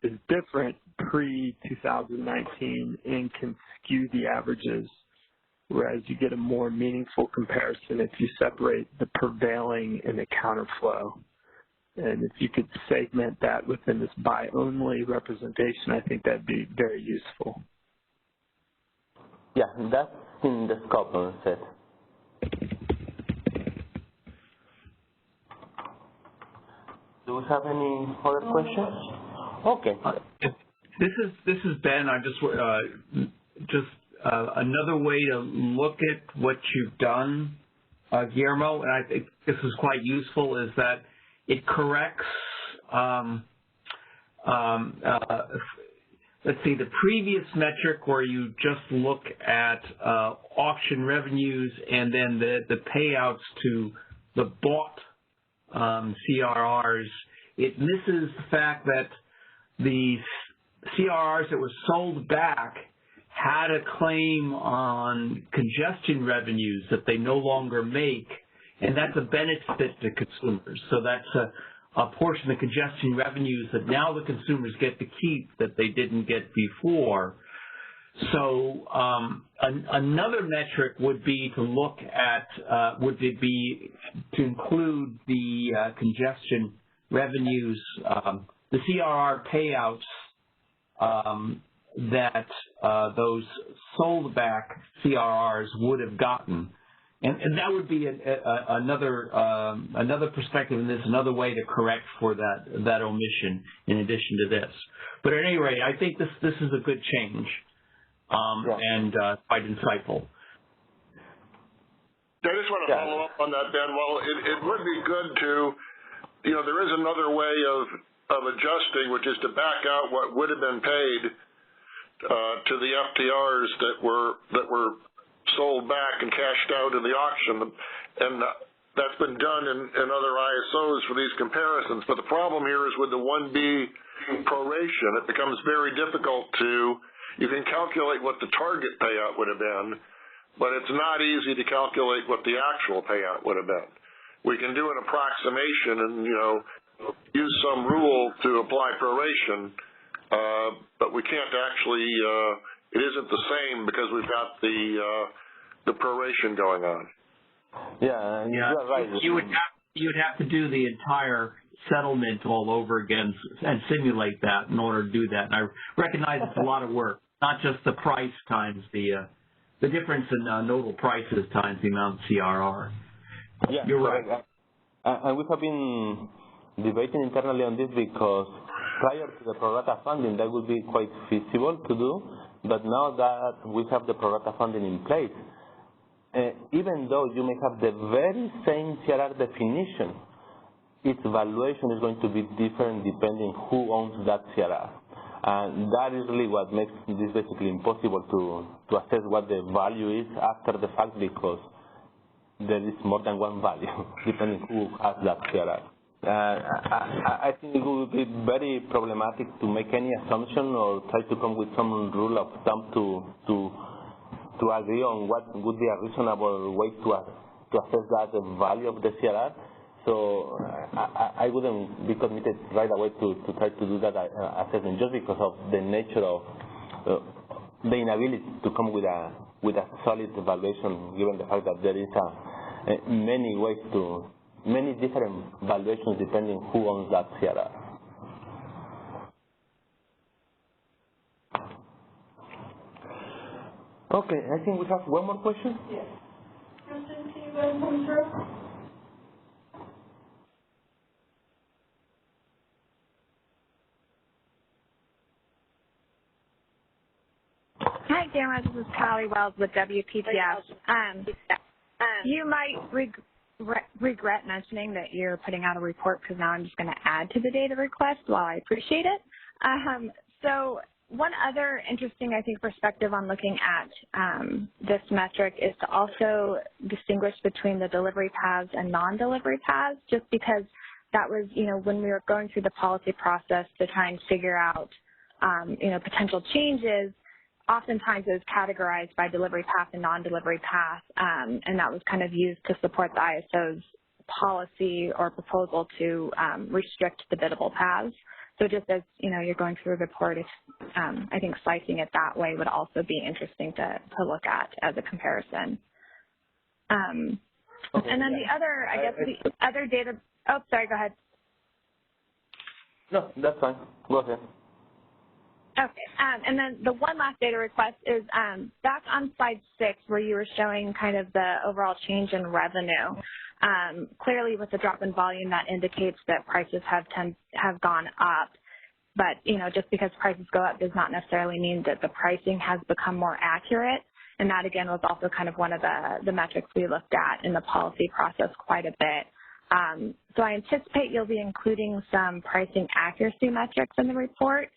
Q: is different pre-2019 and can skew the averages, whereas you get a more meaningful comparison if you separate the prevailing and the counterflow. And if you could segment that within this buy-only representation, I think that'd be very useful.
P: Yeah, that's in the scope, Seth. Do we have any other questions? Okay.
N: This is Ben. I just another way to look at what you've done, Guillermo, and I think this is quite useful, is that it corrects, let's see, the previous metric where you just look at auction revenues and then the payouts to the bought CRRs. It misses the fact that the CRRs that were sold back had a claim on congestion revenues that they no longer make, and that's a benefit to consumers. So that's a portion of the congestion revenues that now the consumers get to keep that they didn't get before. So another metric would be to look at, to include the congestion revenues, the CRR payouts that those sold back CRRs would have gotten. And that would be another perspective in this, another way to correct for that omission in addition to this. But at any rate, I think this is a good change and quite insightful.
H: I just want to follow up on that, Ben. Well, it would be good to, there is another way of adjusting, which is to back out what would have been paid to the FTRs that were sold back and cashed out in the auction, and that's been done in other ISOs for these comparisons. But the problem here is with the 1B proration, it becomes very difficult you can calculate what the target payout would have been, but it's not easy to calculate what the actual payout would have been. We can do an approximation and, use some rule to apply proration, but we can't actually, it isn't the same because we've got the proration going on.
P: Yeah, you're right.
N: You would have to do the entire settlement all over again and simulate that in order to do that. And I recognize it's a lot of work, not just the price times the difference in nodal prices times the amount of CRR.
P: Yeah,
N: you're right.
P: And we have been debating internally on this because prior to the pro rata funding, that would be quite feasible to do. But now that we have the pro rata funding in place, even though you may have the very same CRR definition, its valuation is going to be different depending who owns that CRR. And that is really what makes this basically impossible to assess what the value is after the fact, because there is more than one value depending who has that CRR. I think it would be very problematic to make any assumption or try to come with some rule of thumb to agree on what would be a reasonable way to assess that the value of the CRR. So I wouldn't be committed right away to try to do that assessment just because of the nature of the inability to come with a solid evaluation, given the fact that there is many different valuations depending who owns that CRR. Okay, I think we have one more question.
B: Yes. Kristen, can you go ahead and come through?
I: Hi, Gamma. This is Callie Wells with WPTF. You might regret mentioning that you're putting out a report because now I'm just going to add to the data request. While I appreciate it. So one other interesting, I think, perspective on looking at this metric is to also distinguish between the delivery paths and non-delivery paths, just because that was, when we were going through the policy process to try and figure out, potential changes, oftentimes it was categorized by delivery path and non-delivery path, and that was kind of used to support the ISO's policy or proposal to restrict the biddable paths. So just as, you're going through a report, I think slicing it that way would also be interesting to look at as a comparison. Okay. And then the other, the other data, oh, sorry, go ahead.
P: No, that's fine. Go ahead.
I: Okay, and then the one last data request is back on slide 6 where you were showing kind of the overall change in revenue. Clearly with the drop in volume that indicates that prices have gone up, but just because prices go up does not necessarily mean that the pricing has become more accurate, and that again was also kind of one of the metrics we looked at in the policy process quite a bit. So I anticipate you'll be including some pricing accuracy metrics in the report.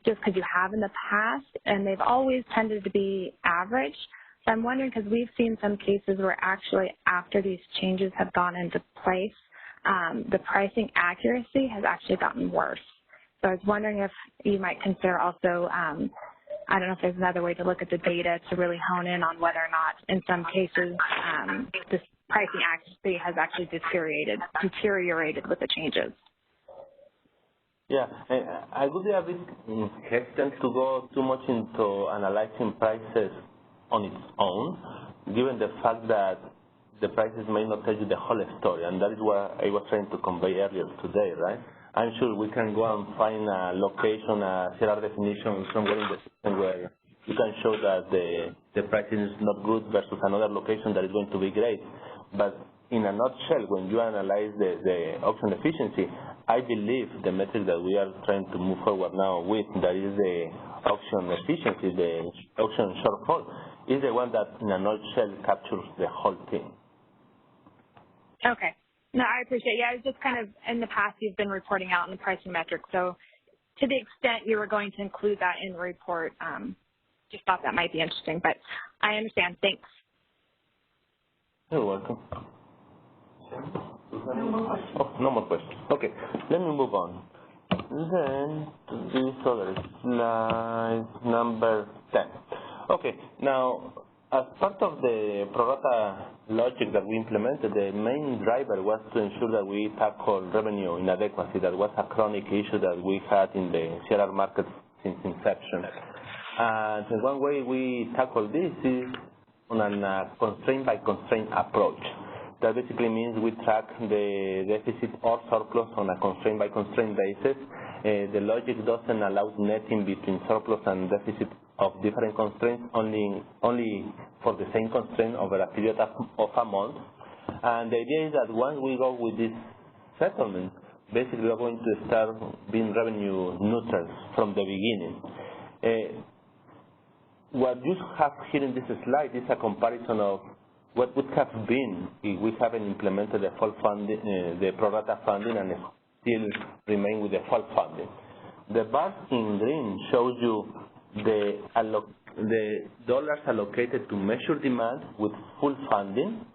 I: Just because you have in the past, and they've always tended to be average. So I'm wondering, because we've seen some cases where actually after these changes have gone into place, the pricing accuracy has actually gotten worse. So I was wondering if you might consider also, I don't know if there's another way to look at the data to really hone in on whether or not in some cases this pricing accuracy has actually deteriorated with the changes.
P: Yeah, I would be a bit hesitant to go too much into analyzing prices on its own, given the fact that the prices may not tell you the whole story, and that is what I was trying to convey earlier today, right? I'm sure we can go and find a location, a CRR definition somewhere in the system where you can show that the pricing is not good versus another location that is going to be great. But in a nutshell, when you analyze the auction efficiency, I believe the metric that we are trying to move forward now with, that is the auction efficiency, the auction shortfall, is the one that in a nutshell captures the whole thing.
I: Okay. No, I appreciate it. Yeah, I was just kind of, in the past, you've been reporting out on the pricing metric. So to the extent you were going to include that in the report, just thought that might be interesting. But I understand. Thanks.
P: You're welcome. Oh, no more questions. Okay, let me move on. Then to this other slide, number 10. Okay, now, as part of the pro rata logic that we implemented, the main driver was to ensure that we tackle revenue inadequacy. That was a chronic issue that we had in the CRR market since inception. And one way we tackle this is on a constraint-by-constraint approach. That basically means we track the deficit or surplus on a constraint-by-constraint basis. The logic doesn't allow netting between surplus and deficit of different constraints, only for the same constraint over a period of a month. And the idea is that once we go with this settlement, basically we're going to start being revenue neutral from the beginning. What you have here in this slide is a comparison of what would have been if we haven't implemented the full funding, the pro rata funding, and still remain with the full funding. The bar in green shows you the dollars allocated to measure demand with full funding,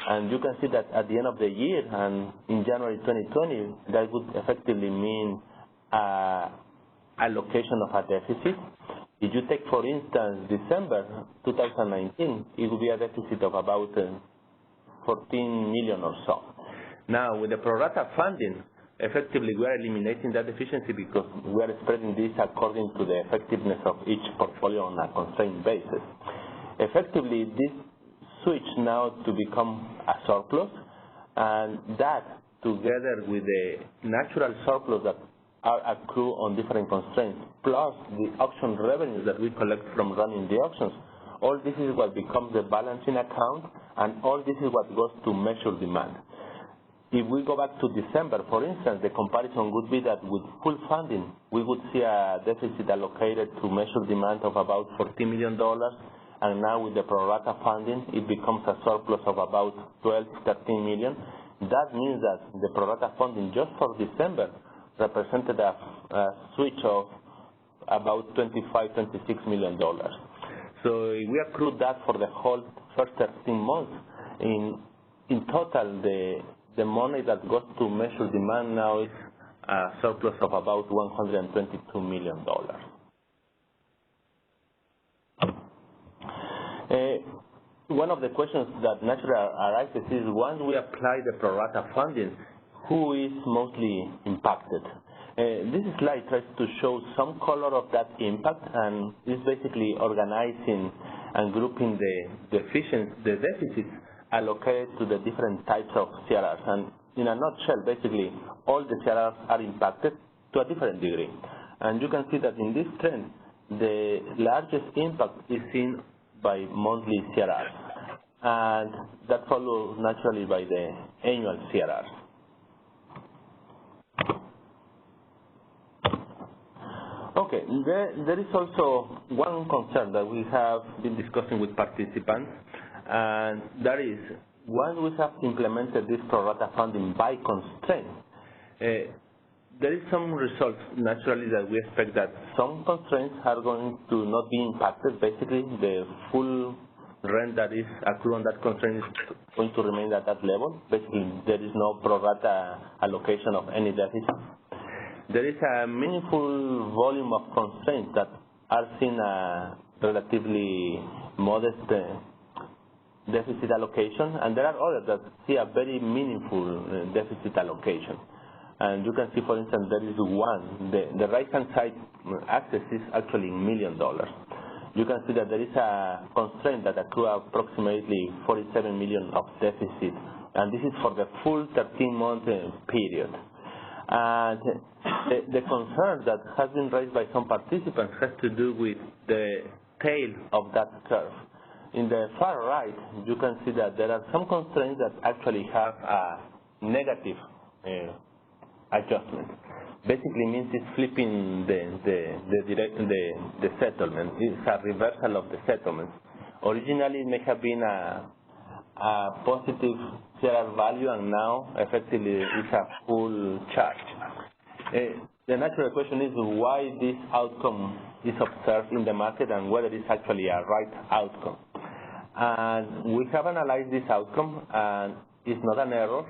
P: and you can see that at the end of the year and in January 2020, that would effectively mean allocation of a deficit. If you take, for instance, December 2019, it would be a deficit of about 14 million or so. Now, with the pro rata funding, effectively we are eliminating that deficiency because we are spreading this according to the effectiveness of each portfolio on a constraint basis. Effectively, this switch now to become a surplus, and that together with the natural surplus that are accrued on different constraints, plus the auction revenues that we collect from running the auctions. All this is what becomes the balancing account, and all this is what goes to measure demand. If we go back to December, for instance, the comparison would be that with full funding, we would see a deficit allocated to measure demand of about $14 million, and now with the pro rata funding, it becomes a surplus of about 12, 13 million. That means that the pro rata funding just for December represented a switch of about $25, $26 million. So if we accrue that for the whole first 13 months, in total, the money that goes to measure demand now is a surplus of about $122 million. One of the questions that naturally arises is once we apply the pro rata funding, who is mostly impacted? This slide tries to show some color of that impact, and is basically organizing and grouping the deficits allocated to the different types of CRRs. And in a nutshell, basically, all the CRRs are impacted to a different degree. And you can see that in this trend, the largest impact is seen by monthly CRRs, and that follows naturally by the annual CRRs. Okay, there is also one concern that we have been discussing with participants, and that is, once we have implemented this pro rata funding by constraint, there is some results naturally that we expect that some constraints are going to not be impacted. Basically, the full rent that is accrued on that constraint is going to remain at that level. Basically, there is no pro rata allocation of any deficit. There is a meaningful volume of constraints that are seeing a relatively modest deficit allocation, and there are others that see a very meaningful deficit allocation. And you can see, for instance, there is one, the right-hand side axis is actually in $1 million. You can see that there is a constraint that accrues approximately 47 million of deficit, and this is for the full 13-month period. And the concern that has been raised by some participants has to do with the tail of that curve. In the far right, you can see that there are some constraints that actually have a negative adjustment. Basically means it's flipping the settlement. It's a reversal of the settlement. Originally, it may have been a positive CRR value, and now effectively it's a full charge. The natural question is why this outcome is observed in the market and whether it's actually a right outcome. And we have analyzed this outcome, and it's not an error.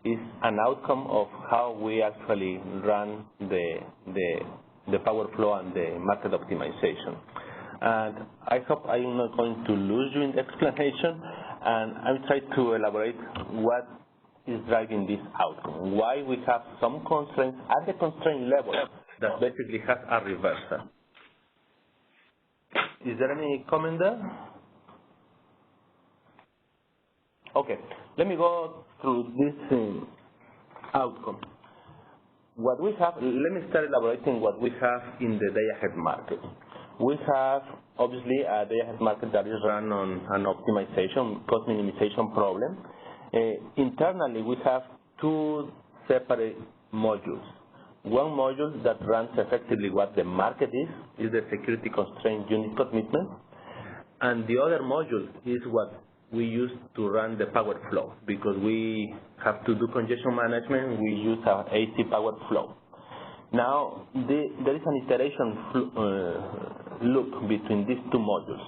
P: It's an outcome of how we actually run the power flow and the market optimization. And I hope I'm not going to lose you in the explanation, and I'll try to elaborate what is driving this outcome, why we have some constraints at the constraint level that basically has a reversal. Is there any comment there? Okay, let me go through this outcome. What we have, let me start elaborating what we have in the day-ahead market. We have, obviously, a day-ahead market that is run on an optimization, cost minimization problem. Internally, we have two separate modules. One module that runs effectively what the market is the security constraint unit commitment, and the other module is what we use to run the power flow, because we have to do congestion management, we use our AC power flow. Now, there is an iteration loop between these two modules.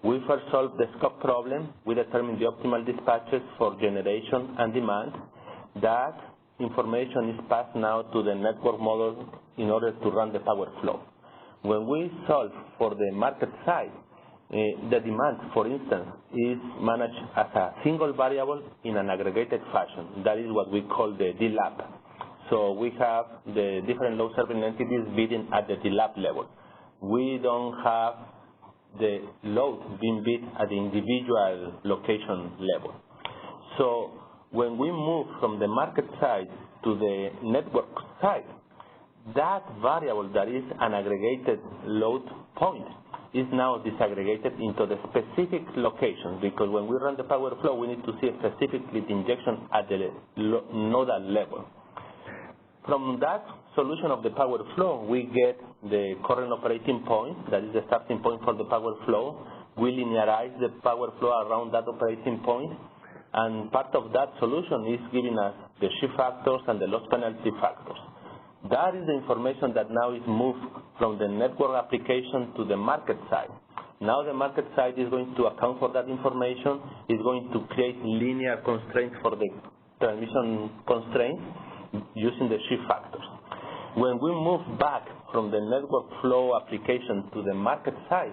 P: We first solve the scope problem, we determine the optimal dispatches for generation and demand. That information is passed now to the network model in order to run the power flow. When we solve for the market side, the demand, for instance, is managed as a single variable in an aggregated fashion. That is what we call the DLAP. So we have the different load serving entities bidding at the DLAP level. We don't have the load being bid at the individual location level. So when we move from the market side to the network side, that variable that is an aggregated load point is now disaggregated into the specific location, because when we run the power flow, we need to see specifically the injection at the nodal level. From that solution of the power flow, we get the current operating point, that is the starting point for the power flow. We linearize the power flow around that operating point, and part of that solution is giving us the shift factors and the loss penalty factors. That is the information that now is moved from the network application to the market side. Now the market side is going to account for that information, is going to create linear constraints for the transmission constraints using the shift factors. When we move back from the network flow application to the market side,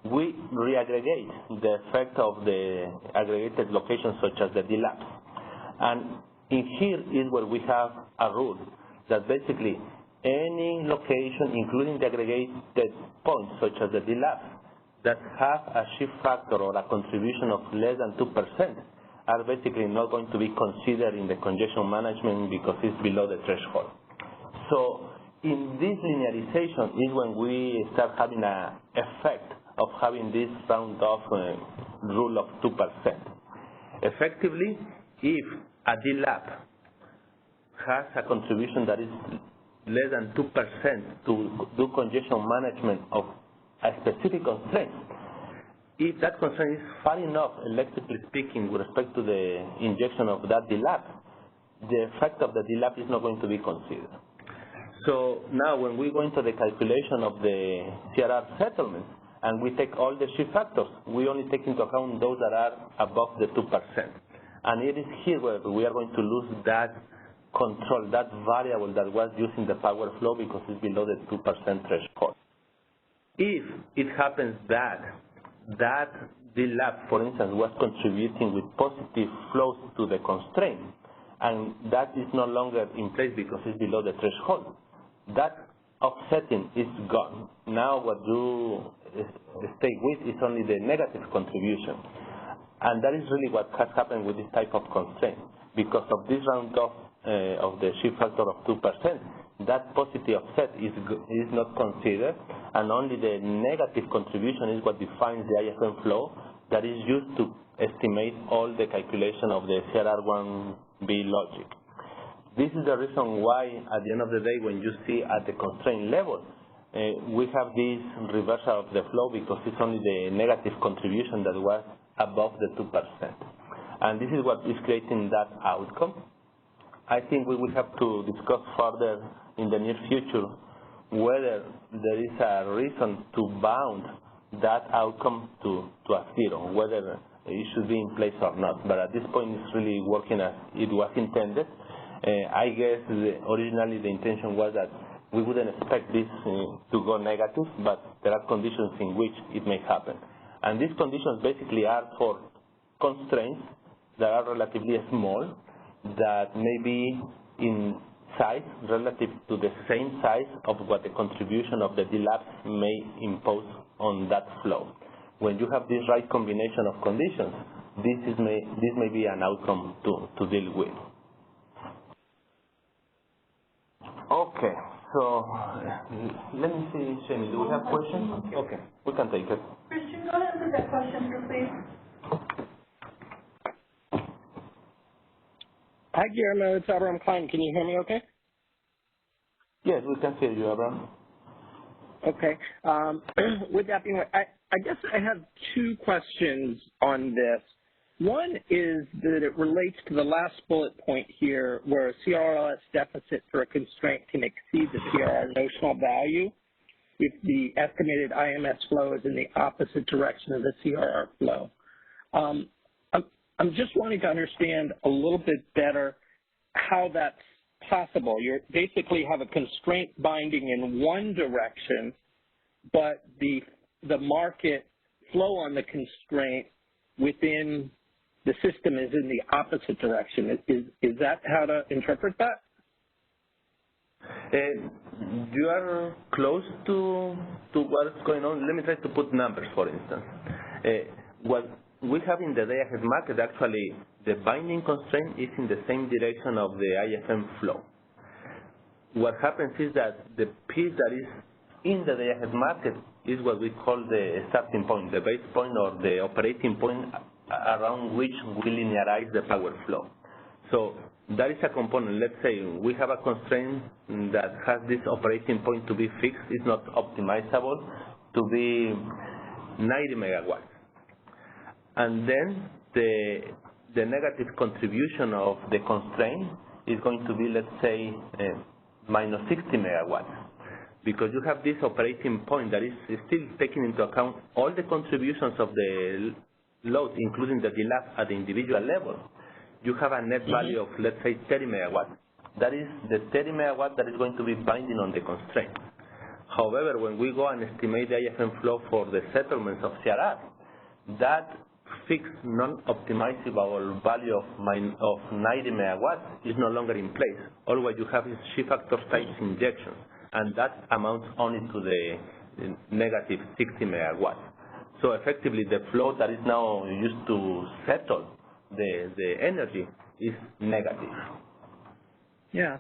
P: we reaggregate the effect of the aggregated locations such as the DLAPs. And in here is where we have a rule that basically any location, including the aggregated points such as the DLAPs, that have a shift factor or a contribution of less than 2% are basically not going to be considered in the congestion management because it's below the threshold. So in this linearization is when we start having an effect of having this round-off rule of 2%. Effectively, if a DLAP has a contribution that is less than 2% to do congestion management of a specific constraint, if that constraint is far enough, electrically speaking, with respect to the injection of that DLAP, the effect of the DLAP is not going to be considered. So now when we go into the calculation of the CRR settlement, and we take all the shift factors, we only take into account those that are above the 2%. And it is here where we are going to lose that control, that variable that was used in the power flow because it's below the 2% threshold. If it happens that that DLAP, for instance, was contributing with positive flows to the constraint, and that is no longer in place because it's below the threshold, that offsetting is gone. Now what you stay with is only the negative contribution. And that is really what has happened with this type of constraint. Because of this round-off of the shift factor of 2%, that positive offset is not considered, and only the negative contribution is what defines the IFM flow that is used to estimate all the calculation of the CRR1B logic. This is the reason why, at the end of the day, when you see at the constraint level, we have this reversal of the flow because it's only the negative contribution that was above the 2%. And this is what is creating that outcome. I think we will have to discuss further in the near future whether there is a reason to bound that outcome to a zero, whether it should be in place or not. But at this point, it's really working as it was intended. I guess originally the intention was that we wouldn't expect this to go negative, but there are conditions in which it may happen. And these conditions basically are for constraints that are relatively small, that may be in size relative to the same size of what the contribution of the delapse may impose on that flow. When you have this right combination of conditions, this may be an outcome to deal with. Okay, so let me see, Shani, do we have questions? Okay, we can take it.
M: Christian, go ahead and put that question through, please.
R: Hi, Guillermo. It's Abraham Klein. Can you hear me okay?
P: Yes, we can hear you, Abraham.
R: Okay. With that being said, I guess I have two questions on this. One is that it relates to the last bullet point here where a CRLS deficit for a constraint can exceed the CRR notional value if the estimated IMS flow is in the opposite direction of the CRR flow. I'm just wanting to understand a little bit better how that's possible. You basically have a constraint binding in one direction, but the market flow on the constraint within the system is in the opposite direction. Is that how to interpret that?
P: You are close to what's going on. Let me try to put numbers, for instance. What we have in the day-ahead market, actually, the binding constraint is in the same direction of the IFM flow. What happens is that the piece that is in the day-ahead market is what we call the starting point, the base point or the operating point around which we linearize the power flow. So that is a component. Let's say we have a constraint that has this operating point to be fixed. It's not optimizable, to be 90 megawatts. And then the negative contribution of the constraint is going to be, let's say, minus 60 megawatts. Because you have this operating point that is still taking into account all the contributions of the load, including the delapse at the individual level. You have a net value of, let's say, 30 megawatts. That is the 30 megawatts that is going to be binding on the constraint. However, when we go and estimate the IFM flow for the settlements of CRR, that fixed non-optimizable value of 90 megawatts is no longer in place. All what you have is shift factor type injections, and that amounts only to the negative 60 megawatts. So effectively, the flow that is now used to settle the energy is negative.
R: Yeah.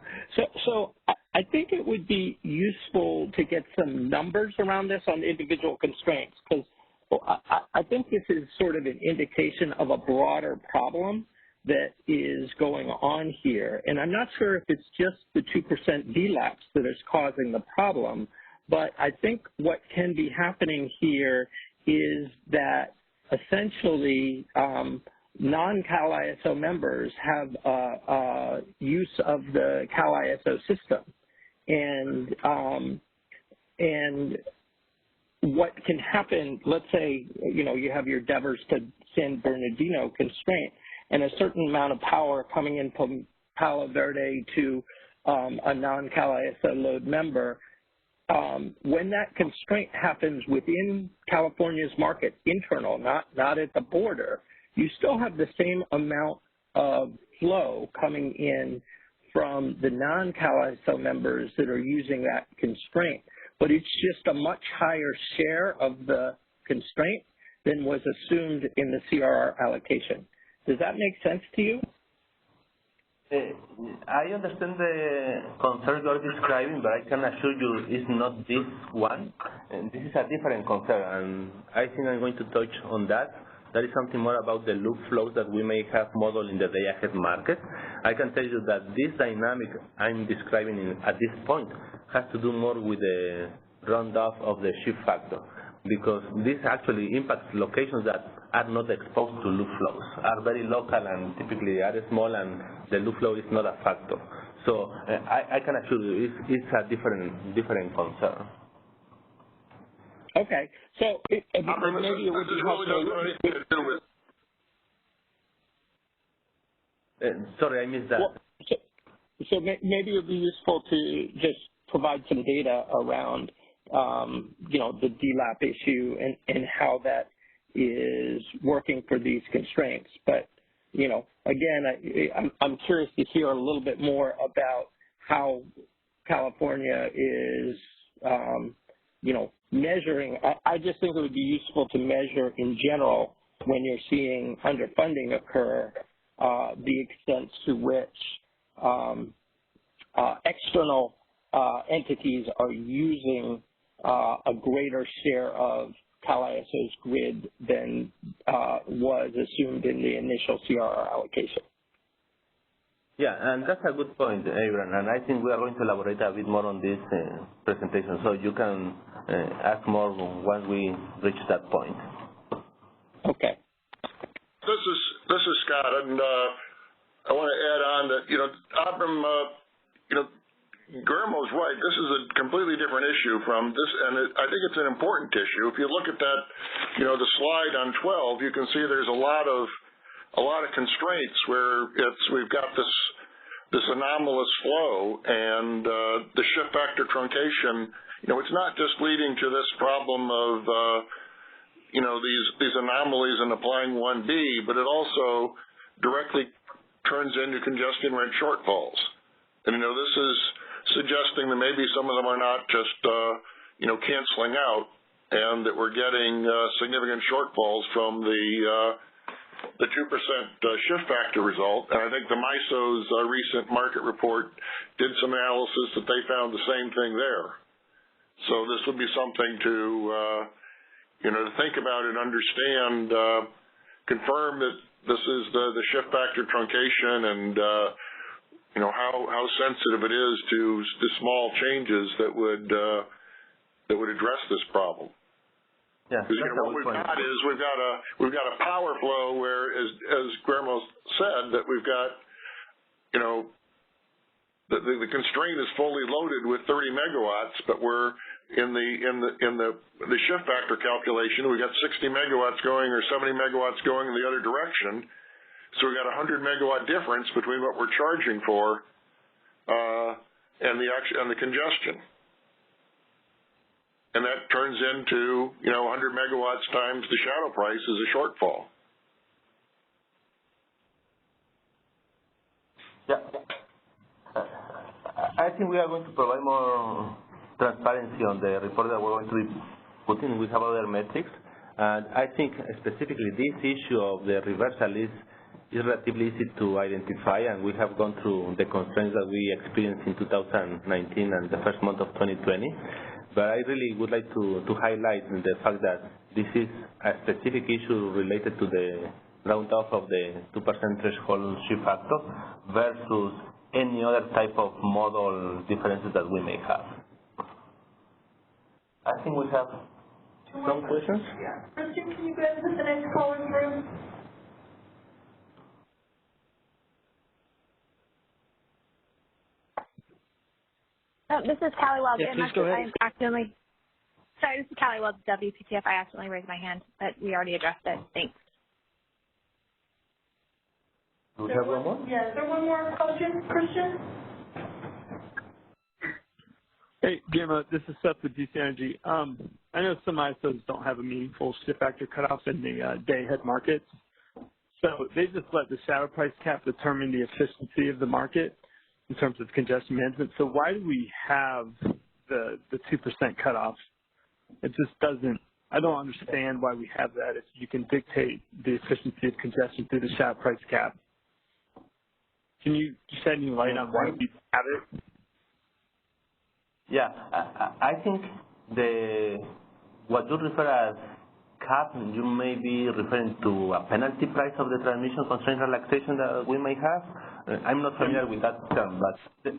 R: So I think it would be useful to get some numbers around this on individual constraints, because I think this is sort of an indication of a broader problem that is going on here. And I'm not sure if it's just the 2% delapse that is causing the problem, but I think what can be happening here is that essentially non-Cal ISO members have use of the Cal ISO system. And what can happen, let's say, you have your Devers to San Bernardino constraint and a certain amount of power coming in from Palo Verde to a non-Cal ISO load member. When that constraint happens within California's market, internal, not at the border, you still have the same amount of flow coming in from the non-Cal ISO members that are using that constraint. But it's just a much higher share of the constraint than was assumed in the CRR allocation. Does that make sense to you?
P: I understand the concern you're describing, but I can assure you it's not this one. And this is a different concern, and I think I'm going to touch on that. That is something more about the loop flows that we may have modeled in the day-ahead market. I can tell you that this dynamic I'm describing at this point has to do more with the round-off of the shift factor, because this actually impacts locations that are not exposed to loop flows, are very local and typically are small, and the loop flow is not a factor. So I can assure you it's a different concern.
R: Okay, so maybe it would be helpful.
P: Sorry, I missed that.
R: Well, so maybe it would be useful to just provide some data around, the DLAP issue and how that is working for these constraints. But, again, I'm curious to hear a little bit more about how California is, measuring. I just think it would be useful to measure in general when you're seeing underfunding occur, the extent to which external entities are using a greater share of CalISO's grid than was assumed in the initial CRR allocation.
P: Yeah, and that's a good point, Aaron, and I think we are going to elaborate a bit more on this presentation, so you can ask more once we reach that point.
R: Okay.
H: This is Scott, and I want to add on that, Abram, Guillermo's right. This is a completely different issue from this, and I think it's an important issue. If you look at that, the slide on 12, you can see there's a lot of constraints where we've got this anomalous flow, and the shift factor truncation. It's not just leading to this problem of these anomalies in applying 1B, but it also directly turns into congestion rate shortfalls. And this is suggesting that maybe some of them are not just canceling out, and that we're getting significant shortfalls from the 2% shift factor result. And I think the MISO's recent market report did some analysis that they found the same thing there. So this would be something to to think about and understand, confirm that this is the shift factor truncation, and how sensitive it is to the small changes that would address this problem.
P: Yeah,
H: what we've got is we've got a power flow where, as Guillermo said, that we've got the constraint is fully loaded with 30 megawatts, but we're in the shift factor calculation, we got 60 megawatts going or 70 megawatts going in the other direction. So we got a 100 megawatt difference between what we're charging for and the congestion. And that turns into, 100 megawatts times the shadow price is a shortfall.
P: Yeah. I think we are going to provide more transparency on the report that we're going to be putting. We have other metrics. And I think specifically this issue of the reversal is relatively easy to identify, and we have gone through the constraints that we experienced in 2019 and the first month of 2020. But I really would like to highlight the fact that this is a specific issue related to the round-off of the 2% threshold shift factor versus any other type of model differences that we may have. I think we have some questions.
B: Yeah. Christian, can you go ahead and put the next caller through?
I: Oh, this is Callie Wells.
R: Yeah, please go ahead.
I: Sorry, this is Callie Wells, WPTF. I accidentally raised my hand, but we already addressed it. Thanks.
P: Do we have one more?
B: Yeah, is there one more question, Christian?
Q: Hey, Guillermo, this is Seth with DC Energy. I know some ISOs don't have a meaningful shift factor cutoff in the day-ahead markets, so they just let the shadow price cap determine the efficiency of the market in terms of congestion management. So why do we have the 2% cutoff? It just doesn't. I don't understand why we have that if you can dictate the efficiency of congestion through the shadow price cap. Can you shed any light on why we have it?
P: Yeah, I think what you refer as cap, you may be referring to a penalty price of the transmission constraint relaxation that we may have. I'm not familiar with that term, but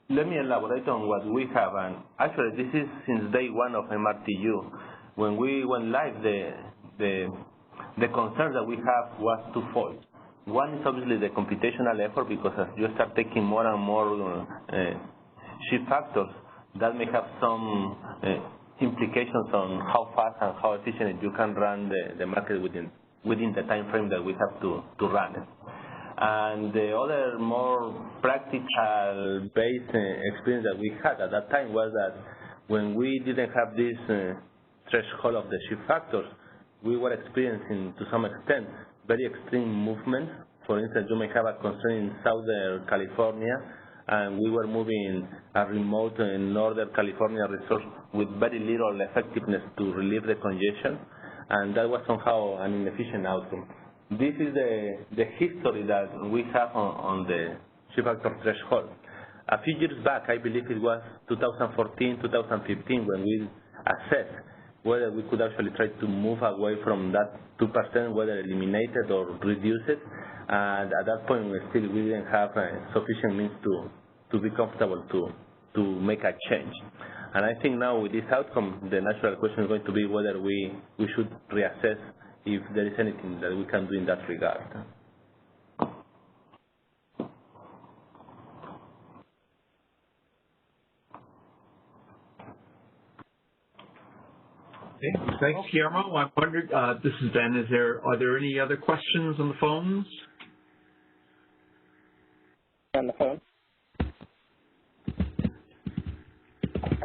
P: let me elaborate on what we have. And actually, this is since day one of MRTU. When we went live, the concern that we have was twofold. One is obviously the computational effort, because as you start taking more and more shift factors, that may have some implications on how fast and how efficient you can run the market within the time frame that we have to run it. And the other more practical based experience that we had at that time was that when we didn't have this threshold of the shift factors, we were experiencing to some extent very extreme movements. For instance, you may have a constraint in Southern California, and we were moving a remote Northern California resource with very little effectiveness to relieve the congestion, and that was somehow an inefficient outcome. This is the history that we have on the shift factor threshold. A few years back, I believe it was 2014, 2015, when we assessed whether we could actually try to move away from that 2%, whether eliminate it or reduce it. And at that point, we didn't have sufficient means to be comfortable to make a change. And I think now with this outcome, the natural question is going to be whether we should reassess if there is anything that we can do in that regard.
N: Okay, thanks, Guillermo. I wondered, this is Ben, are there any other questions on the phones?
R: On the phone.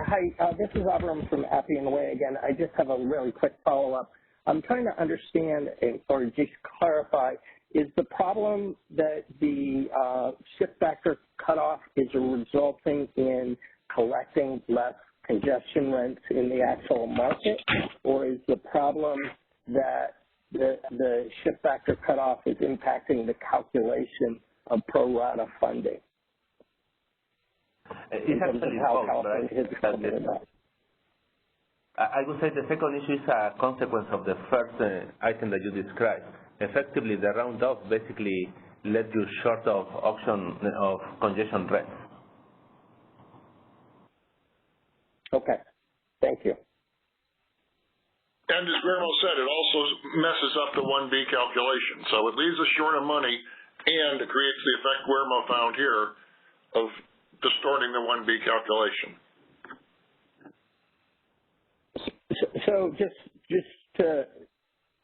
R: Hi, this is Avram from Appian Way again. I just have a really quick follow-up. I'm trying to understand or just clarify, is the problem that the shift factor cutoff is resulting in collecting less congestion rents in the actual market, or is the problem that the shift factor cutoff is impacting the calculation of pro rata funding?
P: It's actually both, right? I would say the second issue is a consequence of the first item that you described. Effectively, the round off basically led you short of auction of congestion rents.
R: Okay, thank you.
H: And as Guillermo said, it also messes up the 1B calculation. So it leaves us short of money, and it creates the effect Guillermo found here of distorting the 1B calculation.
R: So just to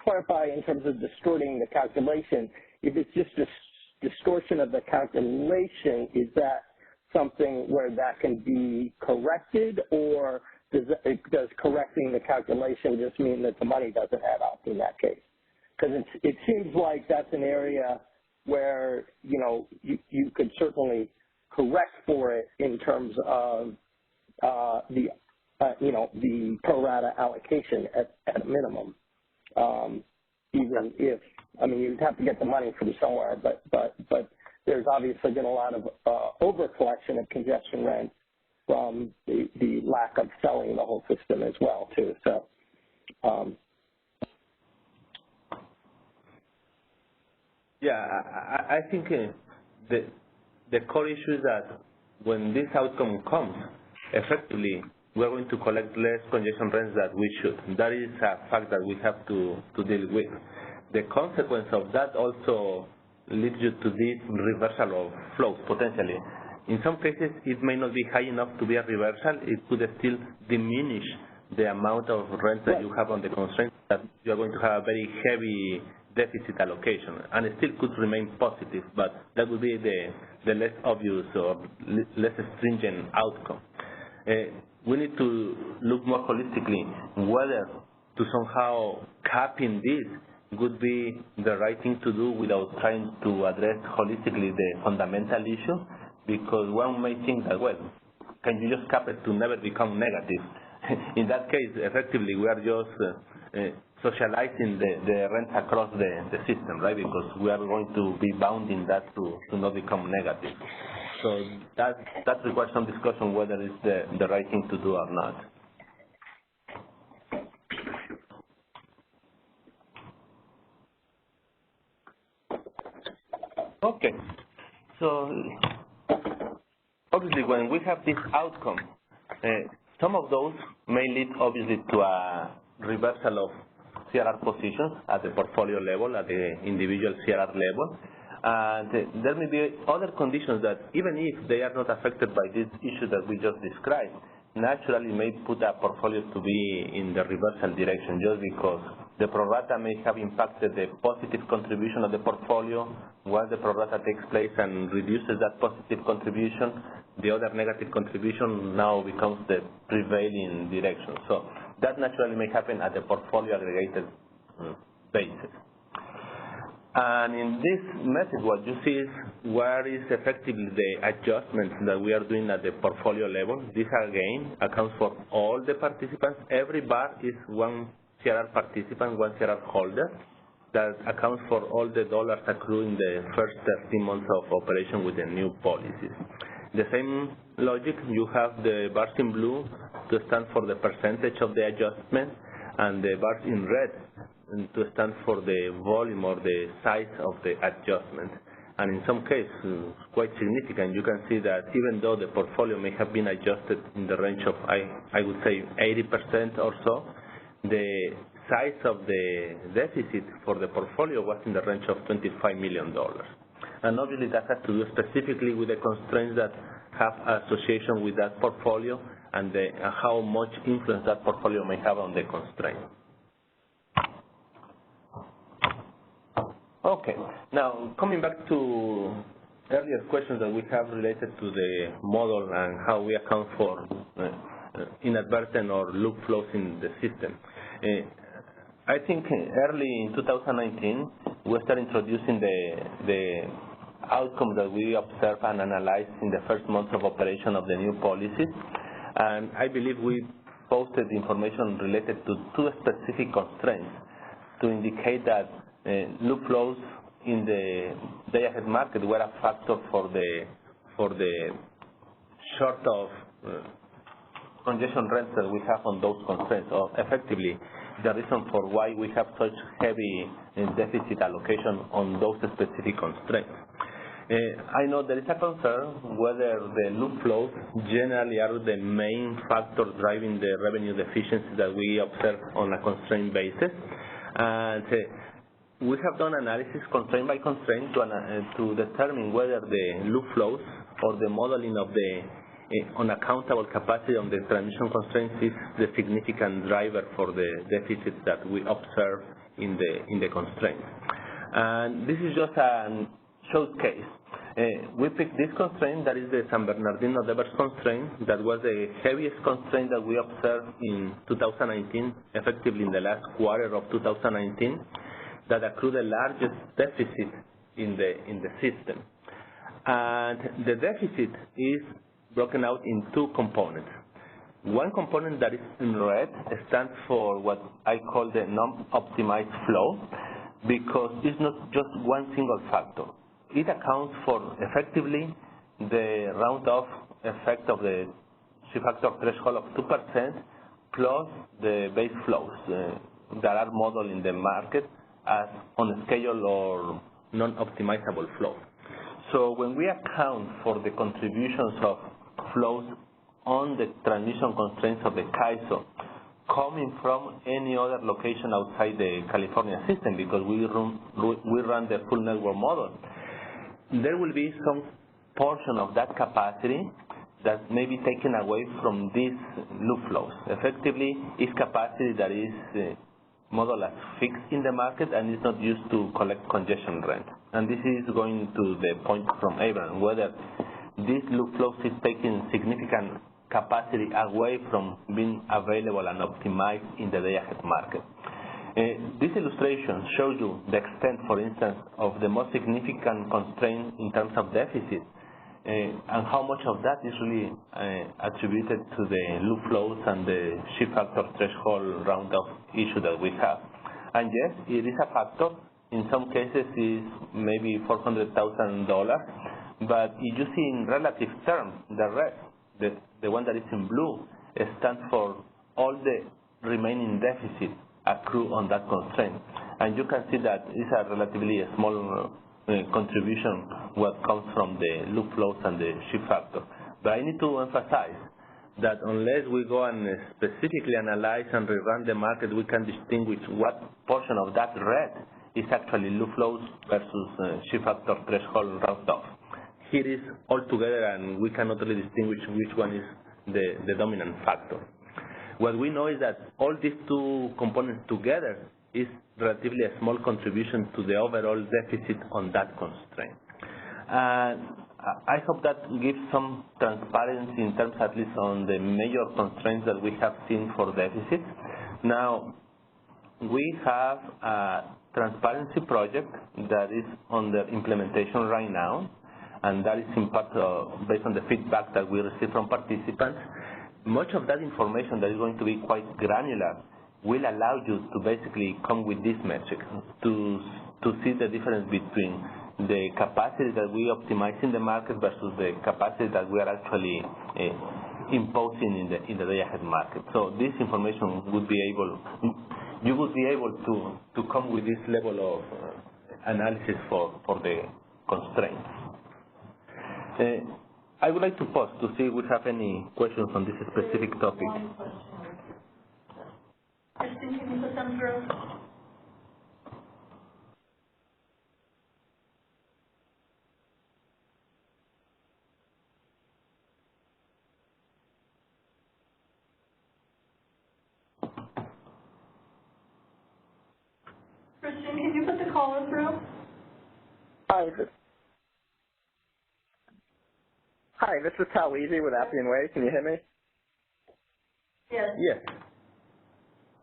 R: clarify in terms of distorting the calculation, if it's just a distortion of the calculation, is that something where that can be corrected, or does correcting the calculation just mean that the money doesn't add up in that case? Because it seems like that's an area where, you know, you could certainly correct for it in terms of the pro rata allocation at a minimum. Even if, I mean, you'd have to get the money from somewhere, but there's obviously been a lot of over collection of congestion rent from the lack of selling the whole system as well too. So.
P: Yeah, I think the core issue is that when this outcome comes, effectively we're going to collect less congestion rents than we should. That is a fact that we have to deal with. The consequence of that also leads you to this reversal of flows potentially. In some cases, it may not be high enough to be a reversal. It could still diminish the amount of rent that you have on the constraint, that you're going to have a very heavy deficit allocation, and it still could remain positive, but that would be the less obvious or less stringent outcome. We need to look more holistically whether to somehow capping this would be the right thing to do without trying to address holistically the fundamental issue, because one may think that, well, can you just cap it to never become negative? In that case, effectively, we are just socializing the rent across the system, right? Because we are going to be bounding that to not become negative. So that requires some discussion whether it's the right thing to do or not. Okay, so obviously when we have this outcome, some of those may lead obviously to a reversal of CRR positions at the portfolio level, at the individual CRR level. And there may be other conditions that, even if they are not affected by this issue that we just described, naturally may put a portfolio to be in the reversal direction, just because the pro rata may have impacted the positive contribution of the portfolio. Once the pro rata takes place and reduces that positive contribution, the other negative contribution now becomes the prevailing direction. So that naturally may happen at the portfolio aggregated basis. And in this method, what you see is where is effectively the adjustments that we are doing at the portfolio level. This again accounts for all the participants. Every bar is one CRR participant, one CRR holder. That accounts for all the dollars accrued in the first 13 months of operation with the new policies. The same logic, you have the bars in blue to stand for the percentage of the adjustment, and the bars in red to stand for the volume or the size of the adjustment. And in some cases, quite significant. You can see that even though the portfolio may have been adjusted in the range of, I would say, 80% or so, the size of the deficit for the portfolio was in the range of $25 million. And obviously that has to do specifically with the constraints that have association with that portfolio and how much influence that portfolio may have on the constraint. Okay, now coming back to earlier questions that we have related to the model and how we account for inadvertent or loop flows in the system. I think early in 2019, we started introducing the outcomes that we observed and analyzed in the first months of operation of the new policies. And I believe we posted information related to two specific constraints to indicate that loop flows in the day-ahead market were a factor for the short of congestion rents that we have on those constraints, or effectively the reason for why we have such heavy deficit allocation on those specific constraints. I know there is a concern whether the loop flows generally are the main factor driving the revenue deficiency that we observe on a constraint basis. And we have done analysis constraint by constraint to determine whether the loop flows or the modeling of the unaccountable capacity on the transmission constraints is the significant driver for the deficits that we observe in the constraints. And this is just a showcase. We picked this constraint, that is the San Bernardino-Devers constraint. That was the heaviest constraint that we observed in 2019, effectively in the last quarter of 2019, that accrued the largest deficit in the system. And the deficit is broken out in two components. One component that is in red stands for what I call the non-optimized flow, because it's not just one single factor. It accounts for effectively the round-off effect of the C-factor threshold of 2% plus the base flows that are modeled in the market as unscheduled or non-optimizable flow. So when we account for the contributions of flows on the transmission constraints of the CAISO coming from any other location outside the California system, because we run the full network model, there will be some portion of that capacity that may be taken away from these loop flows. Effectively, it's capacity that is modeled as fixed in the market and is not used to collect congestion rent. And this is going to the point from Abraham, whether this loop flow is taking significant capacity away from being available and optimized in the day-ahead market. This illustration shows you the extent, for instance, of the most significant constraint in terms of deficit and how much of that is really attributed to the loop flows and the shift factor threshold round-off issue that we have. And yes, it is a factor. In some cases, it's maybe $400,000, but if you see in relative terms, the red, the one that is in blue, stands for all the remaining deficit accrue on that constraint. And you can see that it's a relatively small contribution what comes from the loop flows and the shift factor. But I need to emphasize that unless we go and specifically analyze and rerun the market, we can distinguish what portion of that red is actually loop flows versus shift factor threshold round-off. Here is all together, and we cannot really distinguish which one is the dominant factor. What we know is that all these two components together is relatively a small contribution to the overall deficit on that constraint. And I hope that gives some transparency in terms at least on the major constraints that we have seen for deficit. Now, we have a transparency project that is under implementation right now, and that is in part based on the feedback that we receive from participants. Much of that information that is going to be quite granular will allow you to basically come with this metric to see the difference between the capacity that we optimize in the market versus the capacity that we are actually imposing in the day-ahead market. So this information would be able, you would be able to come with this level of analysis for the constraints. I would like to pause to see if we have any questions on this specific topic.
B: Kristen, can you put them through? Kristen, can you put the caller through?
R: Hi, this is Talizi with Appian Way. Can you hear me?
B: Yes.
P: Yes.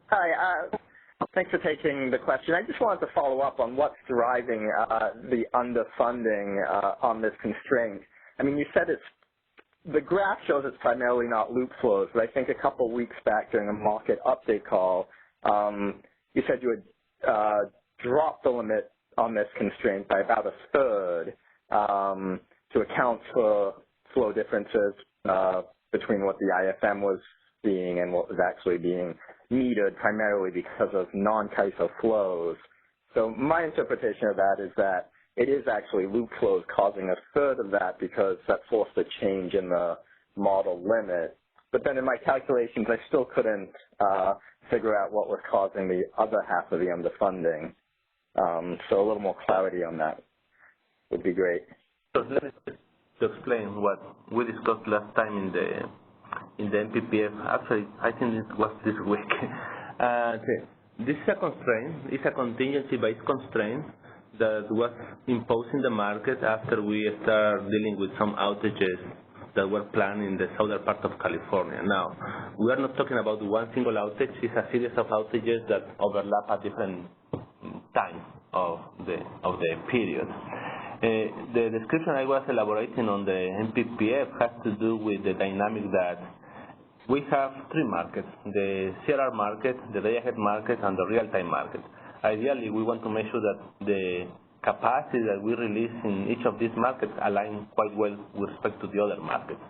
R: Hi, thanks for taking the question. I just wanted to follow up on what's driving the underfunding on this constraint. I mean, you said the graph shows it's primarily not loop flows, but I think a couple weeks back during a market update call, you said you would drop the limit on this constraint by about a third to account for flow differences between what the IFM was seeing and what was actually being needed, primarily because of non-CAISO flows. So my interpretation of that is that it is actually loop flows causing a third of that because that forced a change in the model limit. But then in my calculations, I still couldn't figure out what was causing the other half of the underfunding. So a little more clarity on that would be great.
P: So let me to explain what we discussed last time in the MPPF. Actually, I think it was this week. This is a constraint. It's a contingency-based constraint that was imposed in the market after we started dealing with some outages that were planned in the southern part of California. Now, we are not talking about one single outage. It's a series of outages that overlap at different times of the period. The description I was elaborating on the MPPF has to do with the dynamic that we have three markets, the CRR market, the day-ahead market, and the real-time market. Ideally, we want to make sure that the capacity that we release in each of these markets align quite well with respect to the other markets.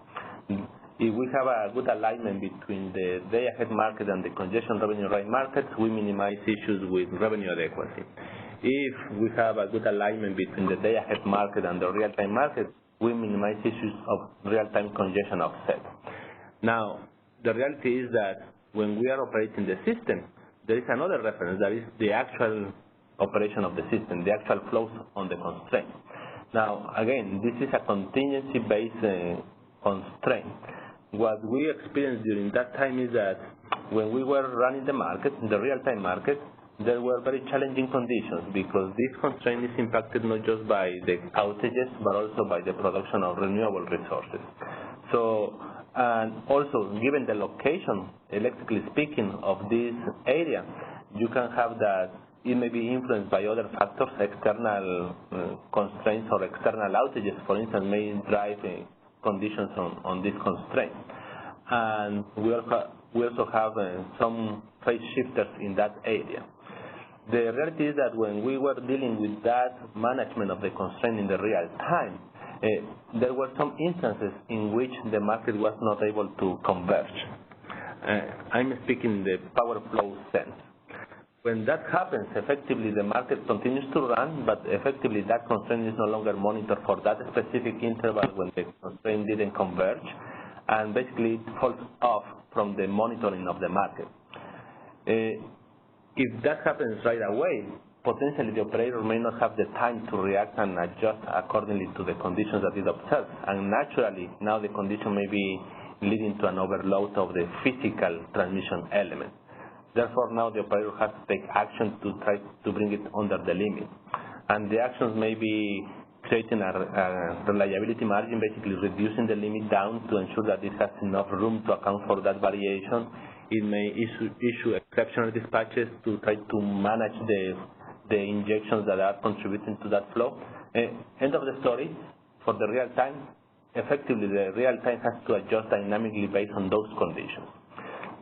P: If we have a good alignment between the day-ahead market and the congestion revenue right markets, we minimize issues with revenue adequacy. If we have a good alignment between the day-ahead market and the real-time market, we minimize issues of real-time congestion offset. Now, the reality is that when we are operating the system, there is another reference, that is the actual operation of the system, the actual flows on the constraint. Now, again, this is a contingency-based constraint. What we experienced during that time is that when we were running the market, the real-time market, there were very challenging conditions because this constraint is impacted not just by the outages, but also by the production of renewable resources. So, and also, given the location, electrically speaking, of this area, you can have that it may be influenced by other factors, external constraints or external outages, for instance, may drive conditions on this constraint. And we also have some phase shifters in that area. The reality is that when we were dealing with that management of the constraint in the real time, there were some instances in which the market was not able to converge. I'm speaking the power flow sense. When that happens, effectively the market continues to run, but effectively that constraint is no longer monitored for that specific interval when the constraint didn't converge, and basically it falls off from the monitoring of the market. If that happens right away, potentially the operator may not have the time to react and adjust accordingly to the conditions that it observes. And naturally, now the condition may be leading to an overload of the physical transmission element. Therefore, now the operator has to take action to try to bring it under the limit. And the actions may be creating a reliability margin, basically reducing the limit down to ensure that it has enough room to account for that variation. It may issue exceptional dispatches to try to manage the injections that are contributing to that flow. End of the story, for the real time, effectively the real time has to adjust dynamically based on those conditions.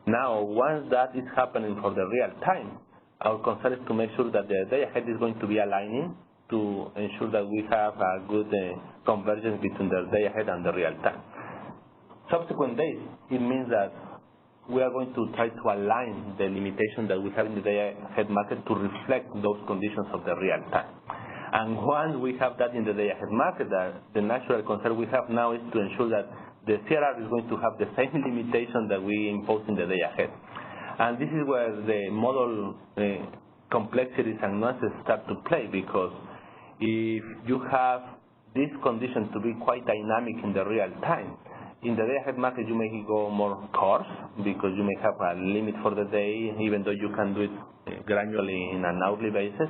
P: Now, once that is happening for the real time, our concern is to make sure that the day ahead is going to be aligning to ensure that we have a good convergence between the day ahead and the real time. Subsequent days, it means that we are going to try to align the limitation that we have in the day-ahead market to reflect those conditions of the real time. And once we have that in the day-ahead market, the natural concern we have now is to ensure that the CRR is going to have the same limitation that we impose in the day-ahead. And this is where the model complexities and nuances start to play, because if you have this condition to be quite dynamic in the real time, in the day-ahead market, you may go more coarse because you may have a limit for the day, even though you can do it gradually in an hourly basis.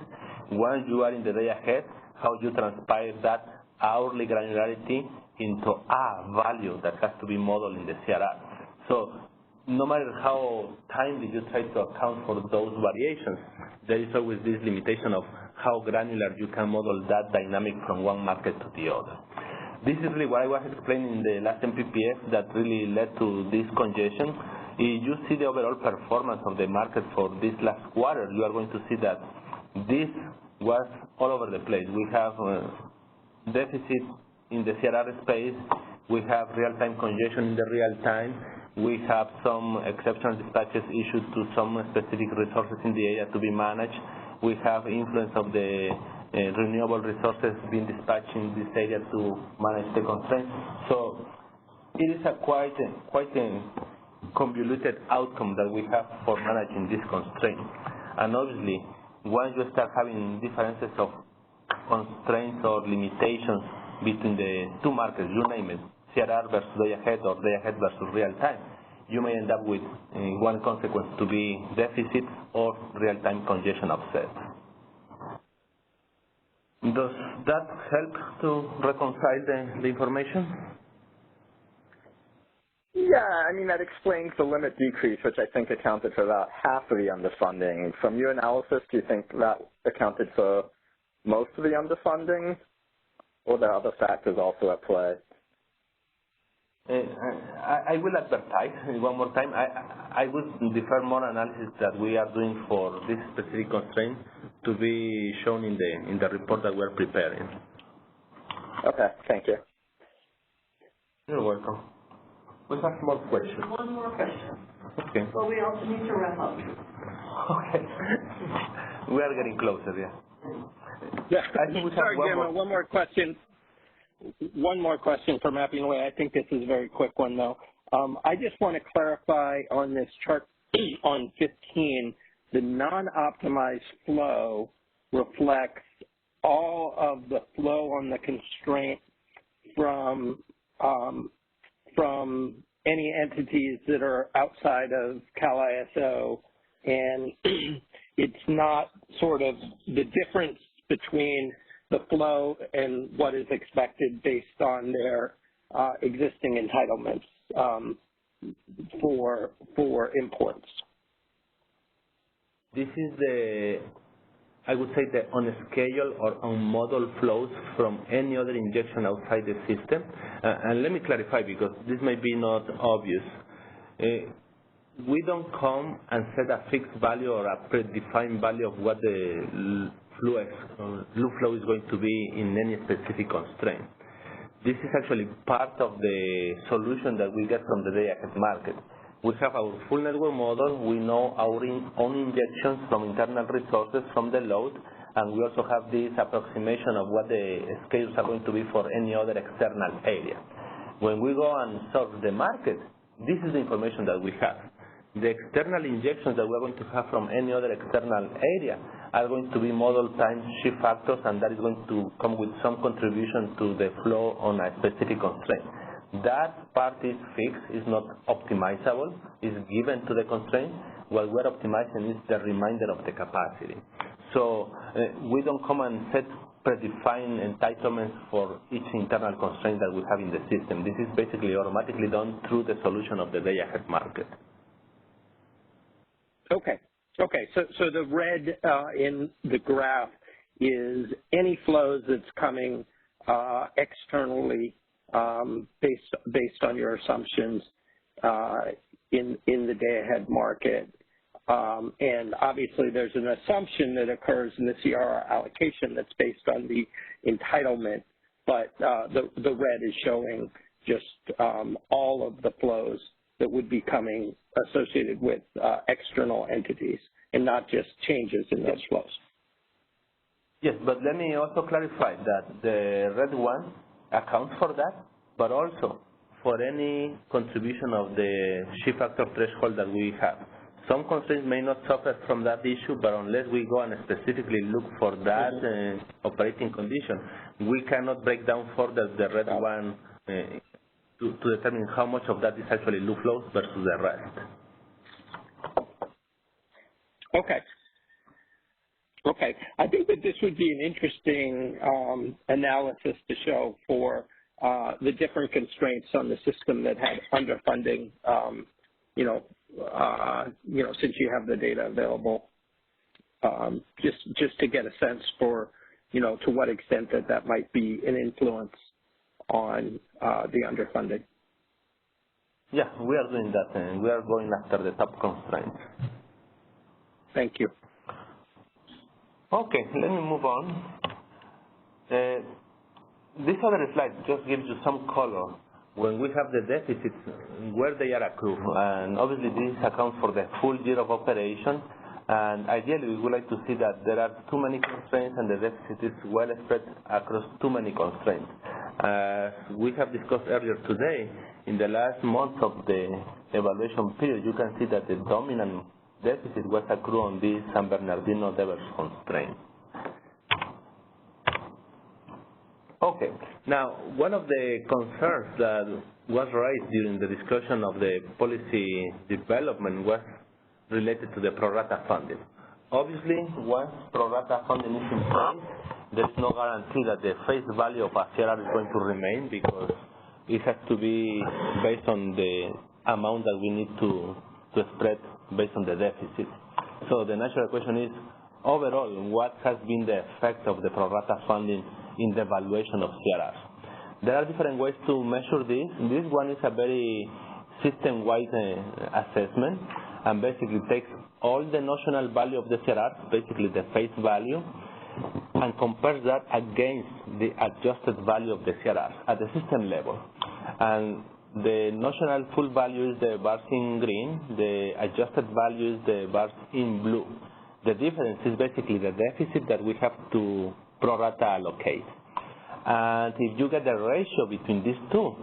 P: Once you are in the day-ahead, how you transpire that hourly granularity into a value that has to be modeled in the CRR. So no matter how timely you try to account for those variations, there is always this limitation of how granular you can model that dynamic from one market to the other. This is really what I was explaining in the last MPPF that really led to this congestion. If you see the overall performance of the market for this last quarter, you are going to see that this was all over the place. We have deficit in the CRR space. We have real-time congestion in the real time. We have some exceptional dispatches issued to some specific resources in the area to be managed. We have influence of the renewable resources being dispatched in this area to manage the constraints. So it is a quite a convoluted outcome that we have for managing this constraint. And obviously, once you start having differences of constraints or limitations between the two markets, you name it, CRR versus day ahead or day ahead versus real time, you may end up with one consequence to be deficit or real-time congestion offset. Does that help to reconcile the information?
R: Yeah, I mean, that explains the limit decrease, which I think accounted for about half of the underfunding. From your analysis, do you think that accounted for most of the underfunding, or the other factors also at play?
P: I will advertise one more time. I would defer more analysis that we are doing for this specific constraint to be shown in the report that we're preparing.
R: Okay, thank you.
P: You're welcome. We have more questions.
B: One more question.
P: Okay.
B: Well, we also need to wrap up.
P: Okay. We are getting closer, yeah.
R: Yeah.
P: I think we have
R: one more question. One more question for mapping away. I think this is a very quick one, though. I just want to clarify on this chart on 15, the non-optimized flow reflects all of the flow on the constraint from any entities that are outside of CalISO, and it's not sort of the difference between the flow and what is expected based on their existing entitlements for imports.
P: This is the I would say, the unscheduled or unmodeled flows from any other injection outside the system. And let me clarify, because this may be not obvious. We don't come and set a fixed value or a predefined value of what the fluid flow is going to be in any specific constraint. This is actually part of the solution that we get from the day-ahead market. We have our full network model. We know our own injections from internal resources from the load, and we also have this approximation of what the schedules are going to be for any other external area. When we go and serve the market, this is the information that we have. The external injections that we're going to have from any other external area are going to be model times shift factors, and that is going to come with some contribution to the flow on a specific constraint. That part is fixed, is not optimizable, is given to the constraint. What we're optimizing is the remainder of the capacity. So we don't come and set predefined entitlements for each internal constraint that we have in the system. This is basically automatically done through the solution of the day-ahead market.
R: Okay. Okay. So the red in the graph is any flows that's coming externally based on your assumptions in the day-ahead market. And obviously there's an assumption that occurs in the CRR allocation that's based on the entitlement, but the red is showing just all of the flows that would be coming associated with external entities and not just changes in those flows.
P: Yes, but let me also clarify that the red one accounts for that, but also for any contribution of the shift factor threshold that we have. Some constraints may not suffer from that issue, but unless we go and specifically look for that operating condition, we cannot break down further the red one to determine how much of that is actually loop flows versus the rest.
R: Okay. Okay. I think that this would be an interesting analysis to show for the different constraints on the system that had underfunding, since you have the data available, just to get a sense for, to what extent that might be an influence on the underfunding.
P: Yeah, we are doing that, and we are going after the top constraints.
R: Thank you.
P: Okay, let me move on. This other slide just gives you some color when we have the deficits, where they are accrued. And obviously this accounts for the full year of operation. And ideally we would like to see that there are too many constraints and the deficit is well spread across too many constraints. We have discussed earlier today, in the last month of the evaluation period, you can see that the dominant deficit was accrued on this San Bernardino Devers constraint. Okay, now one of the concerns that was raised during the discussion of the policy development was related to the pro rata funding. Obviously, once pro rata funding is in place, there's no guarantee that the face value of a CRR is going to remain, because it has to be based on the amount that we need to spread based on the deficit. So the natural question is, overall, what has been the effect of the pro rata funding in the valuation of CRRs? There are different ways to measure this. This one is a very system-wide assessment, and basically takes all the notional value of the CRR, basically the face value, and compares that against the adjusted value of the CRR at the system level. And the notional full value is the bars in green, the adjusted value is the bars in blue. The difference is basically the deficit that we have to pro rata allocate. And if you get the ratio between these two,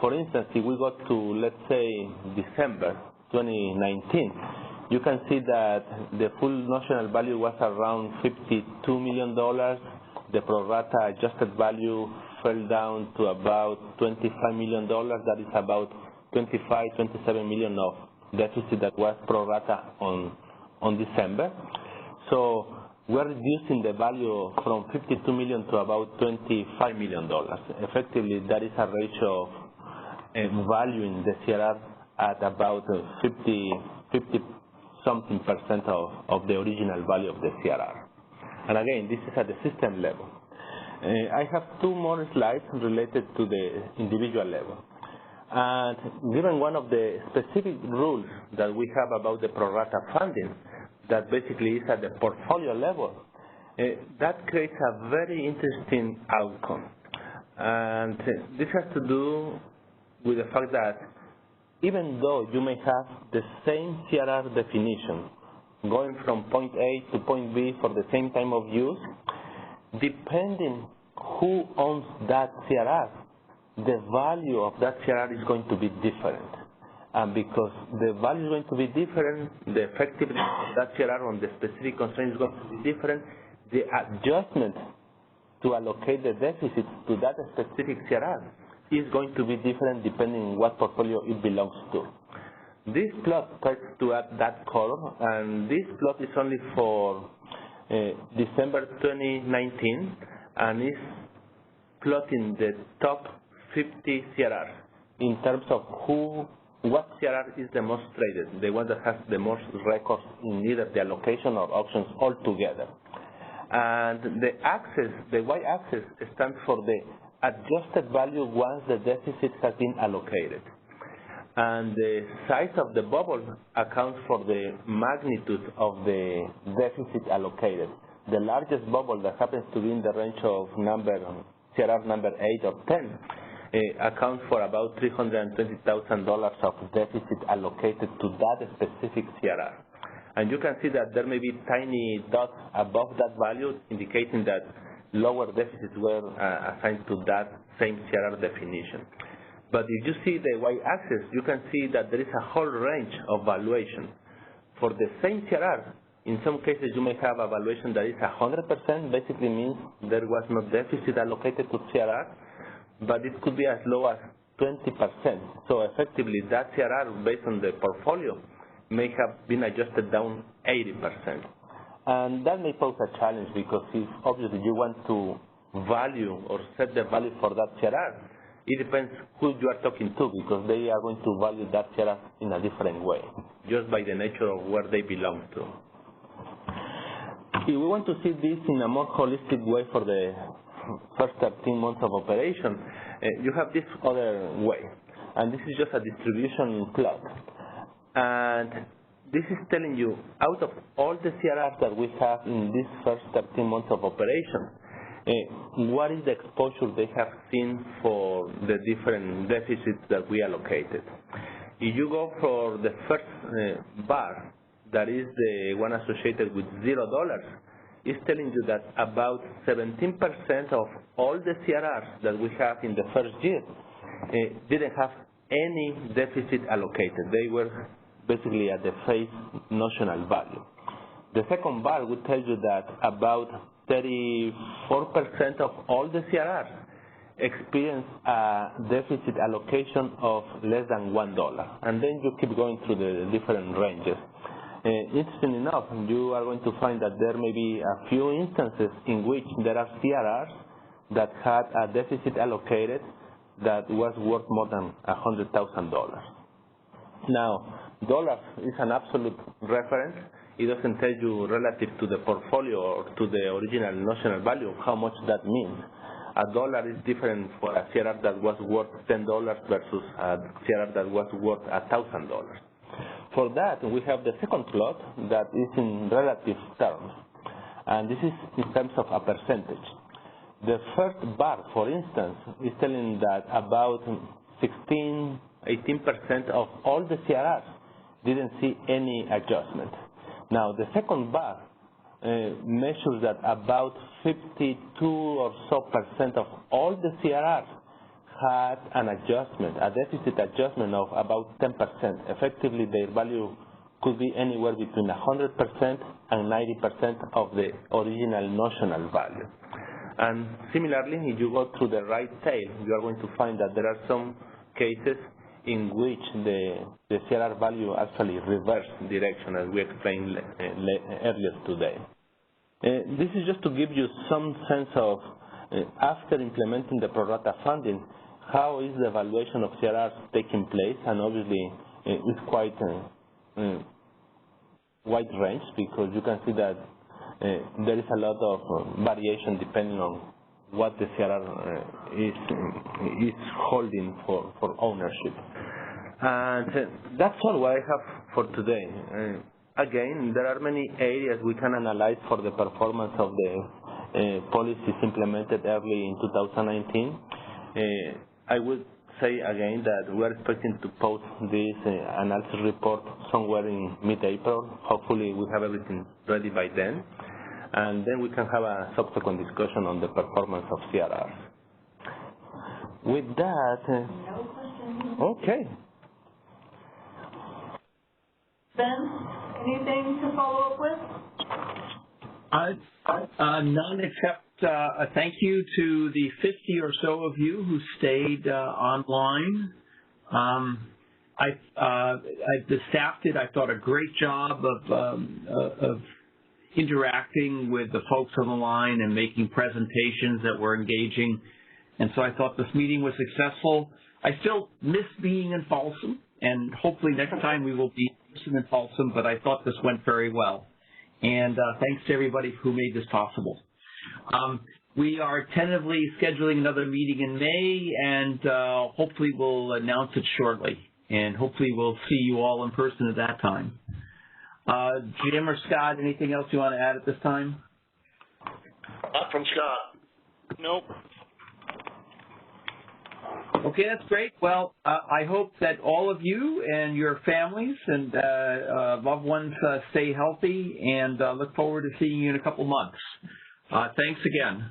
P: for instance, if we go to, let's say, December 2019, you can see that the full notional value was around $52 million. The pro rata adjusted value fell down to about $25 million. That is about 27 million of deficit that was pro rata on December. So we're reducing the value from 52 million to about $25 million. Effectively, that is a ratio of valuing the CRR at about 50-something% of the original value of the CRR. And again, this is at the system level. I have two more slides related to the individual level. And given one of the specific rules that we have about the pro rata funding, that basically is at the portfolio level, that creates a very interesting outcome. And this has to do with the fact that even though you may have the same CRR definition, going from point A to point B for the same time of use, depending who owns that CRR, the value of that CRR is going to be different. And because the value is going to be different, the effectiveness of that CRR on the specific constraint is going to be different, the adjustment to allocate the deficit to that specific CRR is going to be different depending on what portfolio it belongs to. This plot tries to add that color, and this plot is only for December 2019, and is plotting the top 50 CRRs in terms of what CRR is the most traded, the one that has the most records in either the allocation or options altogether. And the y-axis stands for the adjusted value once the deficit has been allocated. And the size of the bubble accounts for the magnitude of the deficit allocated. The largest bubble that happens to be in the range of CRR number 8 or 10 accounts for about $320,000 of deficit allocated to that specific CRR. And you can see that there may be tiny dots above that value indicating that lower deficits were assigned to that same CRR definition. But if you see the y-axis, you can see that there is a whole range of valuation. For the same CRR, in some cases you may have a valuation that is 100%, basically means there was no deficit allocated to CRR, but it could be as low as 20%. So effectively that CRR based on the portfolio may have been adjusted down 80%. And that may pose a challenge because if obviously you want to value or set the value for that CRR, it depends who you are talking to because they are going to value that CRR in a different way, just by the nature of where they belong to. If we want to see this in a more holistic way for the first 13 months of operation, you have this other way. And this is just a distribution plot. And this is telling you, out of all the CRRs that we have in this first 13 months of operation, what is the exposure they have seen for the different deficits that we allocated. If you go for the first bar, that is the one associated with $0, it's telling you that about 17% of all the CRRs that we have in the first year didn't have any deficit allocated. They were basically at the face notional value. The second bar would tell you that about 34% of all the CRRs experience a deficit allocation of less than $1. And then you keep going through the different ranges. Interesting enough, you are going to find that there may be a few instances in which there are CRRs that had a deficit allocated that was worth more than $100,000. Now, dollars is an absolute reference. It doesn't tell you relative to the portfolio or to the original notional value how much that means. $1 is different for a CRR that was worth $10 versus a CRR that was worth $1,000. For that, we have the second plot that is in relative terms, and this is in terms of a percentage. The first bar, for instance, is telling that about 18% of all the CRRs didn't see any adjustment. Now, the second bar measures that about 52 or so % of all the CRRs had an adjustment, a deficit adjustment of about 10%. Effectively, their value could be anywhere between 100% and 90% of the original notional value. And similarly, if you go through the right tail, you are going to find that there are some cases in which the CRR value actually reversed direction, as we explained earlier today. This is just to give you some sense of, after implementing the pro rata funding, how is the evaluation of CRRs taking place, and obviously it's quite wide range because you can see that there is a lot of variation depending on what the CRR is holding for ownership. And that's all what I have for today. Again, there are many areas we can analyze for the performance of the policies implemented early in 2019. I would say again that we are expecting to post this analysis report somewhere in mid-April. Hopefully we have everything ready by then. And then we can have a subsequent discussion on the performance of CRRs. With that,
B: No questions.
P: okay.
B: Ben, anything to follow up with?
N: None except a thank you to the 50 or so of you who stayed online. The staff did, I thought, a great job of interacting with the folks on the line and making presentations that were engaging. And so I thought this meeting was successful. I still miss being in Folsom, and hopefully next time we will be in Folsom, but I thought this went very well. And thanks to everybody who made this possible. We are tentatively scheduling another meeting in May, and hopefully we'll announce it shortly. And hopefully we'll see you all in person at that time. Jim or Scott, anything else you want to add at this time?
H: Not from Scott.
G: Nope.
N: Okay, that's great. Well, I hope that all of you and your families and loved ones stay healthy, and look forward to seeing you in a couple months. Thanks again.